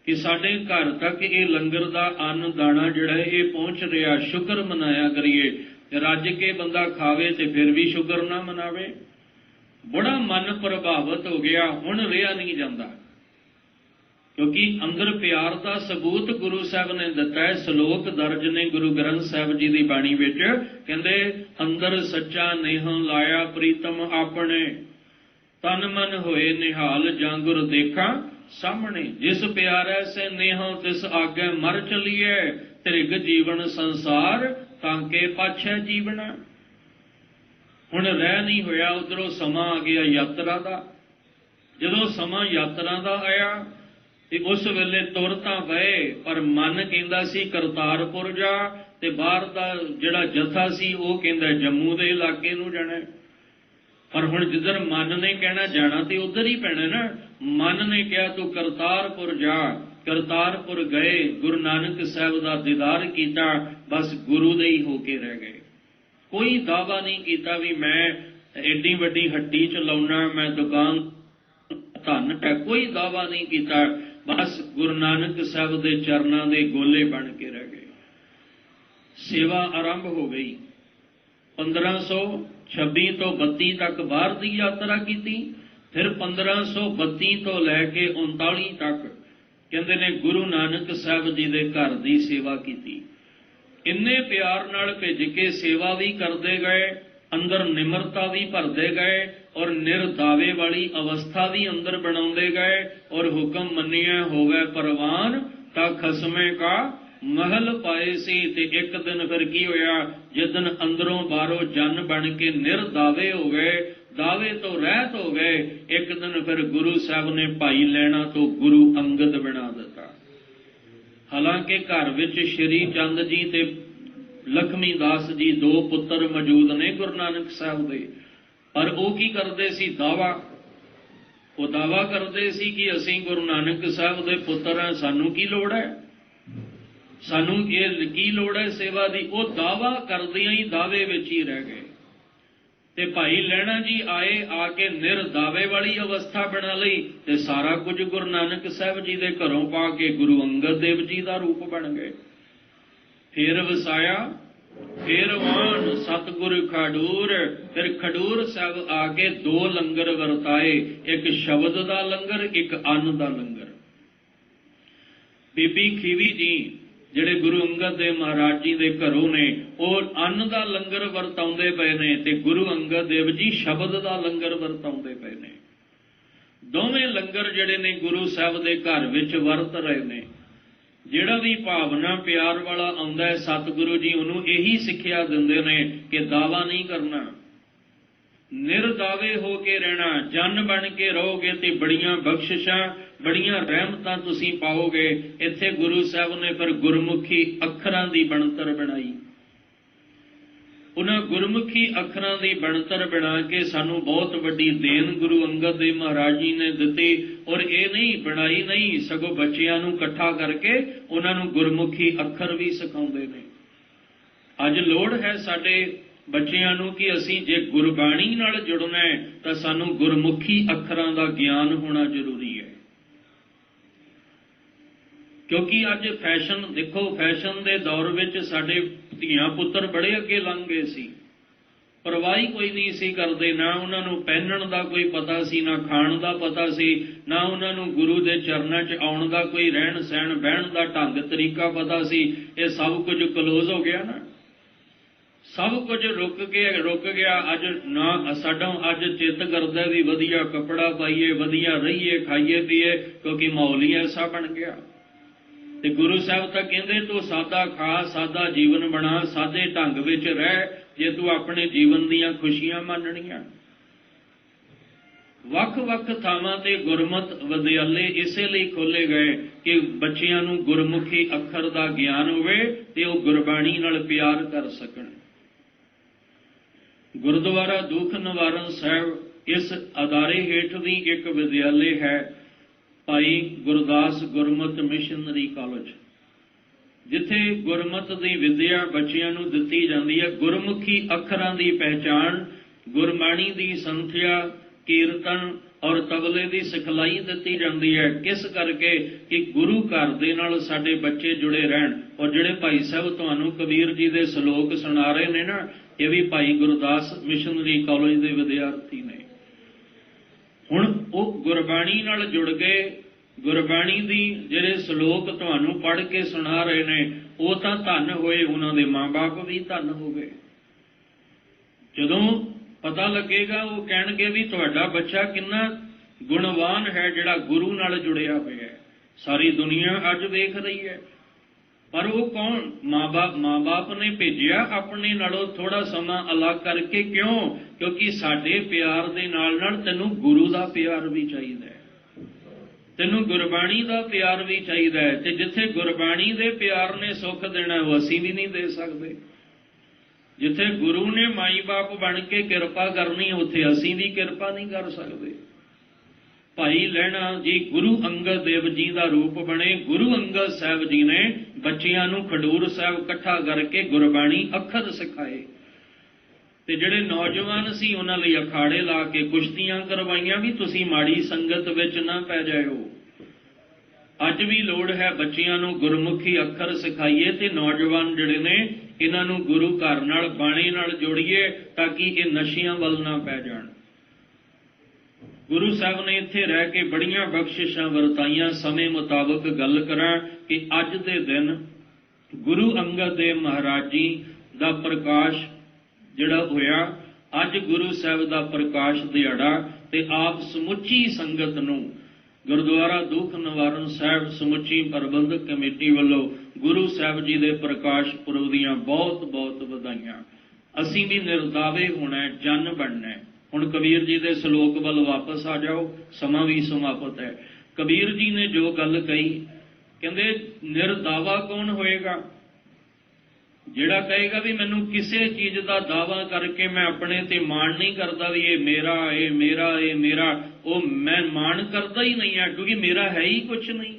ਕਿ ਸਾਡੇ ਘਰ ਤੱਕ ਇਹ ਲੰਗਰ ਦਾ ਅੰਨ ਦਾਣਾ ਜਿਹੜਾ ਇਹ ਪਹੁੰਚ ਰਿਹਾ, ਸ਼ੁਕਰ ਮਨਾਇਆ ਕਰੀਏ। ਰੱਜ ਕੇ ਬੰਦਾ ਖਾਵੇ ਤੇ ਫਿਰ ਵੀ ਸ਼ੁਕਰ ਨਾ ਮਨਾਵੇ। ਬੜਾ ਮਨ ਪ੍ਰਭਾਵਿਤ ਹੋ ਗਿਆ, ਹੁਣ ਰਿਹਾ ਨਹੀਂ ਜਾਂਦਾ, ਕਿਉਂਕਿ ਅੰਦਰ ਪਿਆਰ ਦਾ ਸਬੂਤ ਗੁਰੂ ਸਾਹਿਬ ਨੇ ਦਿੱਤਾ ਹੈ। ਸ਼ਲੋਕ ਦਰਜ ਨੇ ਗੁਰੂ ਗ੍ਰੰਥ ਸਾਹਿਬ ਜੀ ਦੀ ਬਾਣੀ ਵਿੱਚ, ਕਹਿੰਦੇ ਅੰਦਰ ਸੱਚਾ ਨੇਹਾਂ ਲਾਇਆ ਪ੍ਰੀਤਮ ਆਪਣੇ, ਤਨ ਮਨ ਹੋਏ ਨਿਹਾਲ ਜਾਂ ਗੁਰ ਦੇਖਾਂ ਸਾਹਮਣੇ। ਜਿਸ ਪਿਆਰੈ ਸੇ ਨੇਹਾਂ ਤਿਸ ਆਗੇ ਮਰ ਚਲੀਏ, ਤ੍ਰਿਗ ਜੀਵਨ ਸੰਸਾਰ ਤਾਂਕੇ ਪਾਛੈ ਜੀਵਨਾ। ਹੁਣ ਰਹਿ ਨਹੀਂ ਹੋਇਆ, ਉਧਰੋਂ ਸਮਾਂ ਆ ਗਿਆ ਯਾਤਰਾ ਦਾ। ਜਦੋਂ ਸਮਾਂ ਯਾਤਰਾ ਦਾ ਆਇਆ ਤੇ ਉਸ ਵੇਲੇ ਤੁਰ ਤਾਂ ਪਏ, ਪਰ ਮਨ ਕਹਿੰਦਾ ਸੀ ਕਰਤਾਰਪੁਰ ਜਾ, ਤੇ ਬਾਹਰ ਦਾ ਜਿਹੜਾ ਜਥਾ ਸੀ ਉਹ ਕਹਿੰਦਾ ਜੰਮੂ ਦੇ ਇਲਾਕੇ ਨੂੰ ਜਾਣਾ। ਪਰ ਹੁਣ ਜਿੱਧਰ ਮਨ ਨੇ ਕਹਿਣਾ ਜਾਣਾ ਤੇ ਉਧਰ ਹੀ ਪੈਣਾ ਨਾ। ਮਨ ਨੇ ਕਿਹਾ ਤੂੰ ਕਰਤਾਰਪੁਰ ਜਾ। ਕਰਤਾਰਪੁਰ ਗਏ, ਗੁਰੂ ਨਾਨਕ ਸਾਹਿਬ ਦਾ ਦੀਦਾਰ ਕੀਤਾ, ਬਸ ਗੁਰੂ ਦੇ ਹੀ ਹੋ ਕੇ ਰਹਿ ਗਏ। ਕੋਈ ਦਾਅਵਾ ਨਹੀਂ ਕੀਤਾ ਵੀ ਮੈਂ ਐਡੀ ਵੱਡੀ ਹੱਟੀ ਚ ਲਾਉਣਾ, ਮੈਂ ਦੁਕਾਨ ਧਨ ਹੈ, ਕੋਈ ਦਾਅਵਾ ਨਹੀਂ ਕੀਤਾ। ਬਸ ਗੁਰੂ ਨਾਨਕ ਸਾਹਿਬ ਦੇ ਚਰਨਾਂ ਦੇ ਗੋਲੇ ਬਣ ਕੇ ਰਹਿ ਗਏ। ਸੇਵਾ ਆਰੰਭ ਹੋ ਗਈ। 1526 ਤੋਂ 32 ਤੱਕ ਬਾਹਰ ਦੀ ਯਾਤਰਾ ਕੀਤੀ। ਫਿਰ 1532 ਤੋਂ ਲੈ ਕੇ 39 ਤੱਕ ਕਹਿੰਦੇ ਨੇ ਗੁਰੂ ਨਾਨਕ ਸਾਹਿਬ ਜੀ ਦੇ ਘਰ ਦੀ ਸੇਵਾ ਕੀਤੀ। ਇੰਨੇ ਪਿਆਰ ਨਾਲ ਭਿੱਜ ਕੇ ਸੇਵਾ ਵੀ ਕਰਦੇ ਗਏ ਅੰਦਰ ਨਿਮਰਤਾ ਵੀ ਭਰਦੇ ਗਏ ਔਰ ਨਿਰਦਾਵੇ ਵਾਲੀ ਅਵਸਥਾ ਵੀ ਅੰਦਰ ਬਣਾਉਂਦੇ ਗਏ ਔਰ ਹੁਕਮ ਮੰਨਿਆ ਹੋਵੇ ਪ੍ਰਵਾਨ ਤਾਂ ਖਸਮੇ ਕਾ ਮਹਲ ਪਾਏ ਸੀ। ਤੇ ਇੱਕ ਦਿਨ ਫਿਰ ਕੀ ਹੋਇਆ, ਜਿੱਦਨ ਅੰਦਰੋਂ ਬਾਹਰੋਂ ਜਨ ਬਣ ਕੇ ਨਿਰਦਾਵੇ ਹੋ ਗਏ, ਦਾਵੇ ਤੋਂ ਰਹਿਤ ਹੋ ਗਏ, ਇੱਕ ਦਿਨ ਫਿਰ ਗੁਰੂ ਸਾਹਿਬ ਨੇ ਭਾਈ ਲਹਿਣਾ ਤੋਂ ਗੁਰੂ ਅੰਗਦ ਬਣਾ ਦਿੱਤਾ। ਹਾਲਾਂਕਿ ਘਰ ਵਿੱਚ ਸ਼੍ਰੀ ਚੰਦ ਜੀ ਤੇ ਲਖਮੀ ਦਾਸ ਜੀ ਦੋ ਪੁੱਤਰ ਮੌਜੂਦ ਨੇ ਗੁਰੂ ਨਾਨਕ ਸਾਹਿਬ ਦੇ, ਪਰ ਉਹ ਕੀ ਕਰਦੇ ਸੀ, ਉਹ ਦਾਵਾ ਕਰਦੇ ਸੀ ਕਿ ਅਸੀਂ ਗੁਰੂ ਨਾਨਕ ਸਾਹਿਬ ਦੇ ਪੁੱਤਰ ਹਾਂ, ਸਾਨੂੰ ਕੀ ਲੋੜ ਹੈ, ਸਾਨੂੰ ਇਹ ਕੀ ਲੋੜ ਹੈ ਸੇਵਾ ਦੀ। ਉਹ ਦਾਵਾ ਕਰਦਿਆਂ ਹੀ ਦਾਵੇ ਵਿੱਚ ਹੀ ਰਹਿ ਗਏ। ਤੇ ਭਾਈ ਲਹਿਣਾ ਜੀ ਆਏ, ਆ ਕੇ ਨਿਰਦਾਵੇ ਵਾਲੀ ਅਵਸਥਾ ਬਣਾ ਲਈ ਤੇ ਸਾਰਾ ਕੁਝ ਗੁਰੂ ਨਾਨਕ ਸਾਹਿਬ ਜੀ ਦੇ ਘਰੋਂ ਪਾ ਕੇ ਗੁਰੂ ਅੰਗਦ ਦੇਵ ਜੀ ਦਾ ਰੂਪ ਬਣ ਗਏ। ਫਿਰ ਵਸਾਇਆ, ਫਿਰ ਵਾਣ ਸਤਿਗੁਰ ਖਡੂਰ, ਫਿਰ ਖਡੂਰ ਸਾਹਿਬ ਆ ਕੇ ਦੋ ਲੰਗਰ ਵਰਤਾਏ, ਇੱਕ ਸ਼ਬਦ ਦਾ ਲੰਗਰ, ਇੱਕ ਅੰਨ ਦਾ ਲੰਗਰ। ਬੀਬੀ ਖੀਵੀ ਜੀ ਜਿਹੜੇ ਗੁਰੂ ਅੰਗਦ ਦੇਵ ਮਹਾਰਾਜ ਜੀ ਦੇ ਘਰੋਂ ਨੇ, ਉਹ ਅੰਨ ਦਾ ਲੰਗਰ ਵਰਤਾਉਂਦੇ ਪਏ ਨੇ ਤੇ ਗੁਰੂ ਅੰਗਦ ਦੇਵ ਜੀ ਸ਼ਬਦ ਦਾ ਲੰਗਰ ਵਰਤਾਉਂਦੇ ਪਏ ਨੇ। ਦੋਵੇਂ ਲੰਗਰ ਜਿਹੜੇ ਨੇ ਗੁਰੂ ਸਾਹਿਬ ਦੇ ਘਰ ਵਿੱਚ ਵਰਤ ਰਹੇ ਨੇ। ਜਿਹੜਾ ਵੀ ਭਾਵਨਾ ਪਿਆਰ ਵਾਲਾ ਆਉਂਦਾ ਹੈ, ਸਤਿਗੁਰੂ ਜੀ ਉਹਨੂੰ ਇਹੀ ਸਿੱਖਿਆ ਦਿੰਦੇ ਨੇ ਕਿ ਦਾਵਾ ਨਹੀਂ ਕਰਨਾ, ਨਿਰਦਾਵੇ ਹੋ ਕੇ ਰਹਿਣਾ, ਜਨ ਬਣ ਕੇ ਰਹੋਗੇ ਤੇ ਬੜੀਆਂ ਬਖਸ਼ਿਸ਼ਾਂ, ਬੜੀਆਂ ਰਹਿਮਤਾਂ ਤੁਸੀਂ ਪਾਓਗੇ। ਇੱਥੇ ਗੁਰੂ ਸਾਹਿਬ ਨੇ ਫਿਰ ਗੁਰਮੁਖੀ ਅੱਖਰਾਂ ਦੀ ਬਣਤਰ ਬਣਾਈ। ਉਹਨਾਂ ਗੁਰਮੁਖੀ ਅੱਖਰਾਂ ਦੀ ਬਣਤਰ ਬਣਾ ਕੇ ਸਾਨੂੰ ਬਹੁਤ ਵੱਡੀ ਦੇਣ ਗੁਰੂ ਅੰਗਦ ਦੇਵ ਮਹਾਰਾਜ ਜੀ ਨੇ ਦਿੱਤੀ। ਔਰ ਇਹ ਨਹੀਂ ਬਣਾਈ ਨਹੀਂ, ਸਗੋਂ ਬੱਚਿਆਂ ਨੂੰ ਇਕੱਠਾ ਕਰਕੇ ਉਹਨਾਂ ਨੂੰ ਗੁਰਮੁਖੀ ਅੱਖਰ ਵੀ ਸਿਖਾਉਂਦੇ ਨੇ। ਅੱਜ ਲੋੜ ਹੈ ਸਾਡੇ ਬੱਚਿਆਂ ਨੂੰ ਕਿ ਅਸੀਂ ਜੇ ਗੁਰਬਾਣੀ ਨਾਲ ਜੁੜਨਾ ਹੈ ਤਾਂ ਸਾਨੂੰ ਗੁਰਮੁਖੀ ਅੱਖਰਾਂ ਦਾ ਗਿਆਨ ਹੋਣਾ ਜ਼ਰੂਰੀ ਹੈ। ਕਿਉਂਕਿ ਅੱਜ ਫੈਸ਼ਨ ਦੇਖੋ, ਫੈਸ਼ਨ ਦੇ ਦੌਰ ਵਿੱਚ ਸਾਡੇ ਧੀਆਂ ਪੁੱਤਰ ਬੜੇ ਅੱਗੇ ਲੰਘ ਗਏ ਸੀ, ਪਰਵਾਹ ਹੀ ਕੋਈ ਨਹੀਂ ਸੀ ਕਰਦੇ। ਨਾ ਉਹਨਾਂ ਨੂੰ ਪਹਿਨਣ ਦਾ ਕੋਈ ਪਤਾ ਸੀ, ਨਾ ਖਾਣ ਦਾ ਪਤਾ ਸੀ, ਨਾ ਉਹਨਾਂ ਨੂੰ ਗੁਰੂ ਦੇ ਚਰਨਾਂ 'ਚ ਆਉਣ ਦਾ ਕੋਈ ਰਹਿਣ ਸਹਿਣ ਬਹਿਣ ਦਾ ਢੰਗ ਤਰੀਕਾ ਪਤਾ ਸੀ। ਇਹ ਸਭ ਕੁਝ ਕਲੋਜ਼ ਹੋ ਗਿਆ ਨਾ, ਸਭ ਕੁਝ ਰੁਕ ਗਿਆ। ਅੱਜ ਨਾ ਸਾਡਾ ਅੱਜ ਚਿੱਤ ਕਰਦਾ ਵੀ ਵਧੀਆ ਕੱਪੜਾ ਪਾਈਏ, ਵਧੀਆ ਰਹੀਏ, ਖਾਈਏ ਪੀਏ, ਕਿਉਂਕਿ ਮਾਹੌਲ ਹੀ ਐਸਾ ਬਣ ਗਿਆ। ਤੇ ਗੁਰੂ ਸਾਹਿਬ ਤਾਂ ਕਹਿੰਦੇ ਤੂੰ ਸਾਦਾ ਖਾ, ਸਾਦਾ ਜੀਵਨ ਬਣਾ, ਸਾਦੇ ਢੰਗ ਵਿੱਚ ਰਹਿ ਜੇ ਤੂੰ ਆਪਣੇ ਜੀਵਨ ਦੀਆਂ ਖੁਸ਼ੀਆਂ ਮੰਨਣੀਆਂ। ਵੱਖ-ਵੱਖ ਥਾਵਾਂ ਤੇ ਗੁਰਮਤਿ ਵਿਦਿਆਲੇ ਇਸੇ ਲਈ ਖੋਲ੍ਹੇ ਗਏ ਕਿ ਬੱਚਿਆਂ ਨੂੰ ਗੁਰਮੁਖੀ ਅੱਖਰ ਦਾ ਗਿਆਨ ਹੋਵੇ ਤੇ ਉਹ ਗੁਰਬਾਣੀ ਨਾਲ ਪਿਆਰ ਕਰ ਸਕਣ। ਗੁਰਦੁਆਰਾ ਦੁੱਖ ਨਿਵਾਰਨ ਸਾਹਿਬ ਇਸ ਅਦਾਰੇ ਹੇਠ ਵੀ ਇੱਕ ਵਿਦਿਆਲੇ ਹੈ, ਭਾਈ ਗੁਰਦਾਸ ਗੁਰਮਤਿ ਮਿਸ਼ਨਰੀ ਕਾਲਜ, ਜਿੱਥੇ ਗੁਰਮਤਿ ਦੀ ਵਿਦਿਆ ਬੱਚਿਆਂ ਨੂੰ ਦਿੱਤੀ ਜਾਂਦੀ ਹੈ। ਗੁਰਮੁਖੀ ਅੱਖਰਾਂ ਦੀ ਪਹਿਚਾਣ, ਗੁਰਬਾਣੀ ਦੀ ਸੰਥਿਆ, ਕੀਰਤਨ ਔਰ ਤਬਲੇ ਦੀ ਸਿਖਲਾਈ ਦਿੱਤੀ ਜਾਂਦੀ ਹੈ। ਕਿਸ ਕਰਕੇ ਕਿ ਗੁਰੂ ਘਰ ਦੇ ਨਾਲ ਸਾਡੇ ਬੱਚੇ ਜੁੜੇ ਰਹਿਣ। ਔਰ ਜਿਹੜੇ ਭਾਈ ਸਾਹਿਬ ਤੁਹਾਨੂੰ ਕਬੀਰ ਜੀ ਦੇ ਸ਼ਲੋਕ ਸੁਣਾ ਰਹੇ ਨੇ ਨਾ, ਇਹ ਵੀ ਭਾਈ ਗੁਰਦਾਸ ਮਿਸ਼ਨਰੀ ਕਾਲਜ ਦੇ ਵਿਦਿਆਰਥੀ ਨੇ। ਹੁਣ ਉਹ ਗੁਰਬਾਣੀ ਨਾਲ ਜੁੜ ਗਏ। ਗੁਰਬਾਣੀ ਦੀ ਜਿਹੜੇ ਸ਼ਲੋਕ ਤੁਹਾਨੂੰ ਪੜ੍ਹ ਕੇ ਸੁਣਾ ਰਹੇ ਨੇ, ਉਹ ਤਾਂ ਧੰਨ ਹੋਏ, ਉਹਨਾਂ ਦੇ ਮਾਂ-ਬਾਪ ਵੀ ਧੰਨ ਹੋ ਗਏ। ਜਦੋਂ ਪਤਾ ਲੱਗੇਗਾ ਉਹ ਕਹਿਣਗੇ ਵੀ ਤੁਹਾਡਾ ਬੱਚਾ ਕਿੰਨਾ ਗੁਣਵਾਨ ਹੈ ਜਿਹੜਾ ਗੁਰੂ ਨਾਲ ਜੁੜਿਆ ਹੋਇਆ ਹੈ। ਸਾਰੀ ਦੁਨੀਆ ਅੱਜ ਵੇਖ ਰਹੀ ਹੈ, ਪਰ ਉਹ ਕੌਣ? ਮਾਂ-ਬਾਪ ਨੇ ਭੇਜਿਆ ਆਪਣੇ ਨਾਲੋਂ ਥੋੜਾ ਸਮਾਂ ਅਲੱਗ ਕਰਕੇ। ਕਿਉਂ? ਕਿਉਂਕਿ ਸਾਡੇ ਪਿਆਰ ਦੇ ਨਾਲ ਨਾਲ ਤੈਨੂੰ ਗੁਰੂ ਦਾ ਪਿਆਰ ਵੀ ਚਾਹੀਦਾ ਹੈ, ਤੈਨੂੰ ਗੁਰਬਾਣੀ ਦਾ ਪਿਆਰ ਵੀ ਚਾਹੀਦਾ ਹੈ। ਤੇ ਜਿੱਥੇ ਗੁਰਬਾਣੀ ਦੇ ਪਿਆਰ ਨੇ ਸੁੱਖ ਦੇਣਾ, ਉਹ ਅਸੀਂ ਵੀ ਨਹੀਂ ਦੇ ਸਕਦੇ। ਜਿੱਥੇ ਗੁਰੂ ਨੇ ਮਾਈ ਬਾਪ ਬਣ ਕੇ ਕਿਰਪਾ ਕਰਨੀ, ਉੱਥੇ ਅਸੀਂ ਵੀ ਕਿਰਪਾ ਨਹੀਂ ਕਰ ਸਕਦੇ। ਭਾਈ ਲਹਿਣਾ ਜੀ ਗੁਰੂ ਅੰਗਦ ਦੇਵ ਜੀ ਦਾ ਰੂਪ ਬਣੇ। ਗੁਰੂ ਅੰਗਦ ਸਾਹਿਬ ਜੀ ਨੇ ਬੱਚਿਆਂ ਨੂੰ ਖਡੂਰ ਸਾਹਿਬ ਇਕੱਠਾ ਕਰਕੇ ਗੁਰਬਾਣੀ ਅੱਖਰ ਸਿਖਾਏ। ਤੇ ਜਿਹੜੇ ਨੌਜਵਾਨ ਸੀ ਉਹਨਾਂ ਲਈ ਅਖਾੜੇ ਲਾ ਕੇ ਕੁਸ਼ਤੀਆਂ ਕਰਵਾਈਆਂ ਵੀ ਤੁਸੀਂ ਮਾੜੀ ਸੰਗਤ ਵਿੱਚ ਨਾ ਪੈ ਜਾਇਓ। ਅੱਜ ਵੀ ਲੋੜ ਹੈ ਬੱਚਿਆਂ ਨੂੰ ਗੁਰਮੁਖੀ ਅੱਖਰ ਸਿਖਾਈਏ ਤੇ ਨੌਜਵਾਨ ਜਿਹੜੇ ਨੇ ਇਹਨਾਂ ਨੂੰ ਗੁਰੂ ਘਰ ਨਾਲ, ਬਾਣੀ ਨਾਲ ਜੋੜੀਏ ਤਾਂ ਕਿ ਇਹ ਨਸ਼ਿਆਂ ਵੱਲ ਨਾ ਪੈ ਜਾਣ। ਗੁਰੂ ਸਾਹਿਬ ਨੇ ਇੱਥੇ ਰਹਿ ਕੇ ਬੜੀਆਂ ਬਖਸ਼ਿਸ਼ਾਂ ਵਰਤਾਈਆਂ। ਸਮੇਂ ਮੁਤਾਬਕ ਗੱਲ ਕਰਾਂ ਕਿ ਅੱਜ ਦੇ ਦਿਨ ਗੁਰੂ ਅੰਗਦ ਦੇਵ ਮਹਾਰਾਜ ਜੀ ਦਾ ਪ੍ਰਕਾਸ਼ ਜਿਹੜਾ ਹੋਇਆ, ਅੱਜ ਗੁਰੂ ਸਾਹਿਬ ਦਾ ਪ੍ਰਕਾਸ਼ ਦਿਹਾੜਾ ਤੇ ਆਪ ਸਮੁੱਚੀ ਸੰਗਤ ਨੂੰ ਗੁਰਦੁਆਰਾ ਦੁੱਖ ਨਿਵਾਰਨ ਸਾਹਿਬ ਸਮੁੱਚੀ ਪ੍ਰਬੰਧਕ ਕਮੇਟੀ ਵੱਲੋਂ ਗੁਰੂ ਸਾਹਿਬ ਜੀ ਦੇ ਪ੍ਰਕਾਸ਼ ਪੁਰਬ ਦੀਆਂ ਬਹੁਤ ਬਹੁਤ ਵਧਾਈਆਂ। ਅਸੀਂ ਵੀ ਨਿਰਦਾਵੇ ਹੋਣਾ, ਜਨ ਬਣਨਾ। ਹੁਣ ਕਬੀਰ ਜੀ ਦੇ ਸ਼ਲੋਕ ਵੱਲ ਵਾਪਸ ਆ ਜਾਓ, ਸਮਾਂ ਵੀ ਸਮਾਪਤ ਹੈ। ਕਬੀਰ ਜੀ ਨੇ ਜੋ ਗੱਲ ਕਹੀ, ਕਹਿੰਦੇ ਨਿਰਦਾਵਾ ਕੌਣ ਹੋਏਗਾ? ਜਿਹੜਾ ਕਹੇਗਾ ਵੀ ਮੈਨੂੰ ਕਿਸੇ ਚੀਜ਼ ਦਾ ਦਾਵਾ ਕਰਕੇ ਮੈਂ ਆਪਣੇ ਤੇ ਮਾਣ ਨਹੀਂ ਕਰਦਾ ਵੀ ਇਹ ਮੇਰਾ, ਇਹ ਮੇਰਾ, ਇਹ ਮੇਰਾ, ਉਹ ਮੈਂ ਮਾਣ ਕਰਦਾ ਹੀ ਨਹੀਂ ਹੈ, ਕਿਉਂਕਿ ਮੇਰਾ ਹੈ ਹੀ ਕੁਛ ਨਹੀਂ।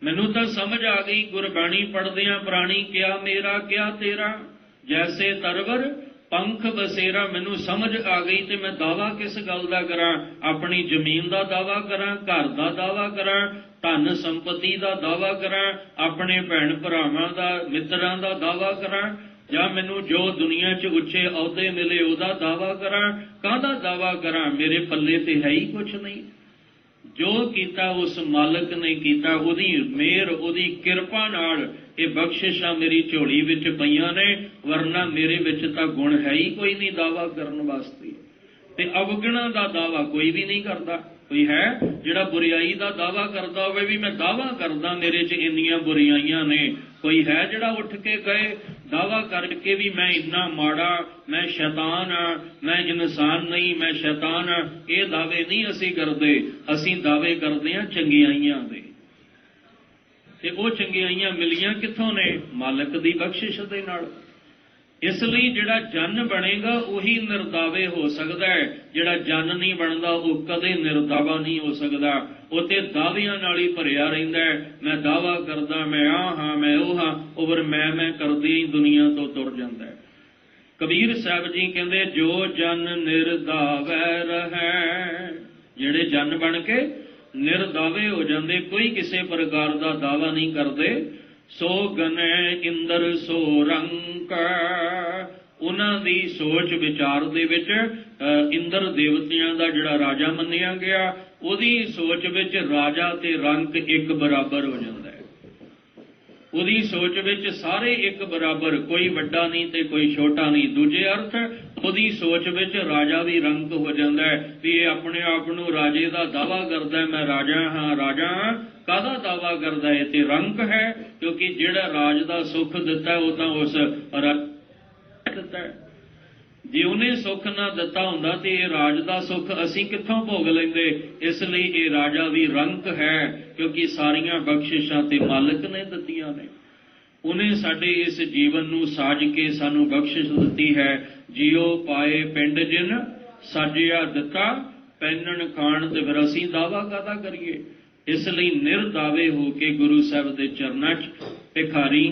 ਮੈਨੂੰ ਤਾਂ ਸਮਝ ਆ ਗਈ ਗੁਰਬਾਣੀ ਪੜ੍ਹਦਿਆਂ ਪ੍ਰਾਣੀ ਕਿਆ ਮੇਰਾ ਕਿਆ ਤੇਰਾ, ਜੈਸੇ ਤਰਵਰ ਪੰਖ ਬਸੇਰਾ। ਮੈਨੂੰ ਸਮਝ ਆ ਗਈ ਤੇ ਮੈਂ ਦਾਵਾ ਕਿਸ ਗੱਲ ਦਾ ਕਰਾਂ? ਆਪਣੀ ਜ਼ਮੀਨ ਦਾ ਦਾਵਾ ਕਰਾਂ, ਘਰ ਦਾ ਦਾਵਾ ਕਰਾਂ, ਧਨ ਸੰਪਤੀ ਦਾ ਦਾਵਾ ਕਰਾਂ, ਆਪਣੇ ਭੈਣ ਭਰਾਵਾਂ ਦਾ, ਮਿੱਤਰਾਂ ਦਾ ਦਾਵਾ ਕਰਾਂ, ਜਾਂ ਮੈਨੂੰ ਜੋ ਦੁਨੀਆ 'ਚ ਉੱਚੇ ਅਹੁਦੇ ਮਿਲੇ ਉਹਦਾ ਦਾਵਾ ਕਰਾਂ? ਕਾਹਦਾ ਦਾਵਾ ਕਰਾਂ? ਮੇਰੇ ਪੱਲੇ ਤੇ ਹੈ ਹੀ ਕੁਛ ਨਹੀਂ। ਜੋ ਕੀਤਾ ਉਸ ਮਾਲਕ ਨੇ ਕੀਤਾ, ਉਹਦੀ ਮਿਹਰ, ਉਹਦੀ ਕਿਰਪਾ ਨਾਲ ਇਹ ਬਖਸ਼ਿਸ਼ਾਂ ਮੇਰੀ ਝੋਲੀ ਵਿੱਚ ਪਈਆਂ ਨੇ, ਵਰਨਾ ਮੇਰੇ ਵਿੱਚ ਤਾਂ ਗੁਣ ਹੈ ਹੀ ਕੋਈ ਨਹੀਂ ਦਾਵਾ ਕਰਨ ਵਾਸਤੇ। ਤੇ ਅਵਗੁਣਾਂ ਦਾ ਦਾਵਾ ਕੋਈ ਵੀ ਨਹੀਂ ਕਰਦਾ। ਕੋਈ ਹੈ ਜਿਹੜਾ ਬੁਰਾਈ ਦਾ ਦਾਵਾ ਕਰਦਾ ਹੋਵੇ ਵੀ ਮੈਂ ਦਾਵਾ ਕਰਦਾ ਮੇਰੇ 'ਚ ਇੰਨੀਆਂ ਬੁਰਾਈਆਂ ਨੇ? ਕੋਈ ਹੈ ਜਿਹੜਾ ਉੱਠ ਕੇ ਕਹੇ ਦਾਵਾ ਕਰਕੇ ਵੀ ਮੈਂ ਇੰਨਾ ਮਾੜਾ, ਮੈਂ ਸ਼ੈਤਾਨ ਆ, ਮੈਂ ਇਨਸਾਨ ਨਹੀਂ, ਮੈਂ ਸ਼ੈਤਾਨ ਆ? ਇਹ ਦਾਅਵੇ ਨਹੀਂ ਅਸੀਂ ਕਰਦੇ। ਅਸੀਂ ਦਾਅਵੇ ਕਰਦੇ ਹਾਂ ਚੰਗਿਆਈਆਂ ਦੇ। ਤੇ ਉਹ ਚੰਗਿਆਈਆਂ ਮਿਲੀਆਂ ਕਿੱਥੋਂ ਨੇ? ਮਾਲਕ ਦੀ ਬਖਸ਼ਿਸ਼ ਦੇ ਨਾਲ। ਇਸ ਲਈ ਜਿਹੜਾ ਜਨ ਬਣੇਗਾ ਉਹੀ ਨਿਰਦਾਵੇ ਹੋ ਸਕਦਾ ਹੈ। ਜਿਹੜਾ ਜਨ ਨਹੀਂ ਬਣਦਾ ਉਹ ਕਦੇ ਨਿਰਦਾਵਾ ਨਹੀਂ ਹੋ ਸਕਦਾ। ਉਹ ਤੇ ਦਾਅਵਿਆਂ ਨਾਲ ਹੀ ਭਰਿਆ ਰਹਿੰਦਾ ਹੈ। ਮੈਂ ਦਾਅਵਾ ਕਰਦਾ, ਮੈਂ ਆਹ ਹਾਂ, ਮੈਂ ਉਹ ਹਾਂ, ਉਹ ਮੈਂ ਕਰਦੀ ਹੀ ਦੁਨੀਆ ਤੋਂ ਤੁਰ ਜਾਂਦਾ ਹੈ। ਕਬੀਰ ਸਾਹਿਬ ਜੀ ਕਹਿੰਦੇ ਜੋ ਜਨ ਨਿਰਦਾਵੈ ਰਹੈ, ਜਿਹੜੇ ਜਨ ਬਣ ਕੇ ਨਿਰਦਾਵੇ ਹੋ ਜਾਂਦੇ, ਕੋਈ ਕਿਸੇ ਪ੍ਰਕਾਰ ਦਾ ਦਾਵਾ ਨਹੀਂ ਕਰਦੇ। ਸੋ ਗਨੈ ਇੰਦਰ ਸੋ ਰੰਕ, ਉਹਨਾਂ ਦੀ ਸੋਚ ਵਿਚਾਰ ਦੇ ਵਿੱਚ ਇੰਦਰ ਦੇਵਤਿਆਂ ਦਾ ਜਿਹੜਾ ਰਾਜਾ ਮੰਨਿਆ ਗਿਆ, ਉਹਦੀ ਸੋਚ ਵਿੱਚ ਰਾਜਾ ਤੇ ਰੰਕ ਇੱਕ ਬਰਾਬਰ ਹੋ ਜਾਂਦਾ ਹੈ। ਉਹਦੀ ਸੋਚ ਵਿੱਚ ਸਾਰੇ ਇੱਕ ਬਰਾਬਰ, ਕੋਈ ਵੱਡਾ ਨਹੀਂ ਤੇ ਕੋਈ ਛੋਟਾ ਨਹੀਂ। ਦੂਜੇ ਅਰਥ ਉਹਦੀ ਸੋਚ ਵਿੱਚ ਰਾਜਾ ਵੀ ਰੰਕ ਹੋ ਜਾਂਦਾ ਹੈ ਵੀ ਇਹ ਆਪਣੇ ਆਪ ਨੂੰ ਰਾਜੇ ਦਾ ਦਾਵਾ ਕਰਦਾ, ਮੈਂ ਰਾਜਾ ਹਾਂ, ਰਾਜਾ ਹਾਂ। ਕਾਹਦਾ ਦਾਵਾ ਕਰਦਾ ਹੈ? ਤੇ ਰੰਕ ਹੈ, ਕਿਉਂਕਿ ਜਿਹੜਾ ਰਾਜ ਦਾ ਸੁੱਖ ਦਿੱਤਾ ਉਹ ਤਾਂ ਉਸ ਦਿੱਤਾ। ਜੇ ਉਹਨੇ ਸੁੱਖ ਨਾ ਦਿੱਤਾ ਹੁੰਦਾ ਤੇ ਇਹ ਰਾਜ ਦਾ ਸੁੱਖ ਅਸੀਂ ਕਿੱਥੋਂ ਭੋਗ ਲੈਂਦੇ? ਇਸ ਲਈ ਇਹ ਰਾਜਾ ਵੀ ਰੰਕ ਹੈ, ਕਿਉਂਕਿ ਸਾਰੀਆਂ ਬਖਸ਼ਿਸ਼ਾਂ ਤੇ ਮਾਲਕ ਨੇ ਦਿੱਤੀਆਂ ਨੇ। ਉਹਨੇ ਸਾਡੇ ਇਸ ਜੀਵਨ ਨੂੰ ਸਾਜ ਕੇ ਸਾਨੂੰ ਬਖਸ਼ਿਸ਼ ਦਿੱਤੀ ਹੈ। ਜਿਉ ਪਾਏ ਪਿੰਡ ਜਿਨ ਸਾਜਿਆ ਦਿੱਤਾ, ਪੈਨਣ ਖਾਣ ਤੇ ਫਿਰ ਅਸੀਂ ਦਾਵਾ ਕਾਹਦਾ ਕਰੀਏ? ਇਸ ਲਈ ਨਿਰਦਾਵੇ ਹੋ ਕੇ ਗੁਰੂ ਸਾਹਿਬ ਦੇ ਚਰਨਾਂ 'ਚ ਭਿਖਾਰੀ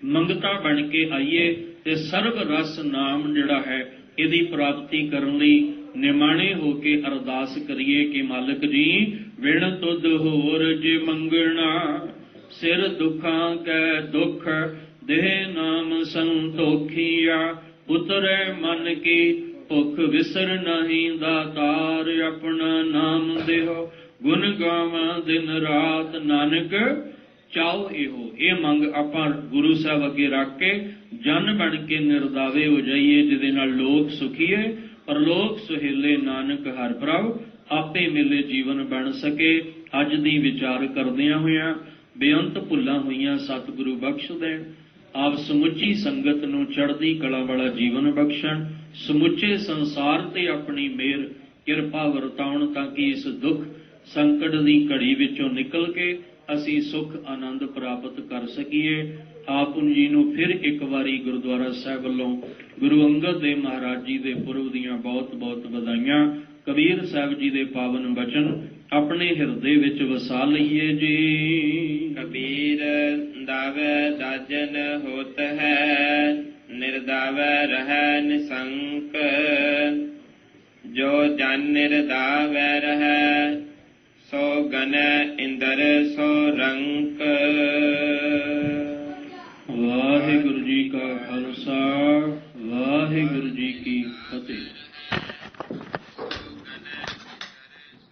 ਮੰਗਤਾ ਬਣ ਕੇ ਆਈਏ ਤੇ ਸਰਬ ਰਸ ਨਾਮ ਜਿਹੜਾ ਹੈ ਇਹਦੀ ਪ੍ਰਾਪਤੀ ਕਰਨ ਲਈ ਨਿਮਾਣੇ ਹੋ ਕੇ ਅਰਦਾਸ ਕਰੀਏ ਕਿ ਮਾਲਕ ਜੀ ਵਿਣ ਤੁਧ ਹੋਰ ਜੇ ਮੰਗਣਾ, ਸਿਰ ਦੁੱਖਾਂ ਕੈ ਦੁੱਖ ਦੇਹ ਨਾਮ ਸੰਤੋਖੀਆ, ਉਤਰੈ ਮਨ ਕੀ ਭੁੱਖ ਵਿਸਰ ਨਹੀਂ, ਦਾਤਾਰ ਆਪਣਾ ਨਾਮ ਦੇਹੋ, ਗੁਣ ਗਾਵਾਂ ਦਿਨ ਰਾਤ ਨਾਨਕ ਚਾਹੋ ਇਹੋ। ਇਹ ਮੰਗ ਆਪਾਂ ਗੁਰੂ ਸਾਹਿਬ ਅੱਗੇ ਰੱਖ ਕੇ ਜਨ ਬਣ ਕੇ ਨਿਰਦਾਵੇ ਹੋ ਜਾਈਏ, ਜਿਹਦੇ ਨਾਲ ਲੋਕ ਸੁਖੀਏ ਪਰਲੋਕ ਸੁਹੇਲੇ, ਨਾਨਕ ਹਰਿ ਪ੍ਰਭ ਆਪੇ ਮਿਲੇ ਜੀਵਨ ਬਣ ਸਕੇ। ਅੱਜ ਦੀ ਵਿਚਾਰ ਕਰਦਿਆਂ ਹੋਇਆਂ ਬੇਅੰਤ ਭੁੱਲਾਂ ਹੋਈਆਂ ਸਤਿਗੁਰੂ ਬਖਸ਼ ਦੇਣ। ਆਪ ਸਮੁੱਚੀ ਸੰਗਤ ਨੂੰ ਚੜ੍ਹਦੀ ਕਲਾ ਵਾਲਾ ਜੀਵਨ ਬਖਸ਼ਣ, ਸਮੁੱਚੇ ਸੰਸਾਰ ਤੇ ਆਪਣੀ ਮਿਹਰ ਕਿਰਪਾ ਵਰਤਾਉਣ, ਤਾਂ ਕਿ ਇਸ ਦੁੱਖ ਸੰਕਟ ਦੀ ਘੜੀ ਵਿੱਚੋਂ ਨਿਕਲ ਕੇ ਅਸੀਂ ਸੁਖ ਆਨੰਦ ਪ੍ਰਾਪਤ ਕਰ ਸਕੀਏ। ਆਪ ਜੀ ਨੂੰ ਫਿਰ ਇੱਕ ਵਾਰੀ ਗੁਰਦੁਆਰਾ ਸਾਹਿਬ ਵੱਲੋਂ ਗੁਰੂ ਅੰਗਦ ਦੇਵ ਮਹਾਰਾਜ ਜੀ ਦੇ ਪੁਰਬ ਦੀਆਂ ਬਹੁਤ ਬਹੁਤ ਵਧਾਈਆਂ। ਕਬੀਰ ਸਾਹਿਬ ਜੀ ਦੇ ਪਾਵਨ ਬਚਨ ਆਪਣੇ ਹਿਰਦੇ ਵਿੱਚ ਵਸਾ ਲਈਏ ਜੀ। ਕਬੀਰ ਦਾਵੈ ਦਾਜਨ ਹੋਤ ਹੈ, ਨਿਰਦਾਵੈ ਰਹੈ ਨਿਸੰਕ, ਜੋ ਜਨ ਨਿਰਦਾਵੈ ਰਹੈ, ਸੋ ਗਨੈ ਇੰਦਰ ਸੋ ਰੰਕ। ਵਾਹਿਗੁਰੂ ਜੀ ਕਾ ਖਾਲਸਾ, ਵਾਹਿਗੁਰੂ ਜੀ ਕੀ ਫਤਿਹ।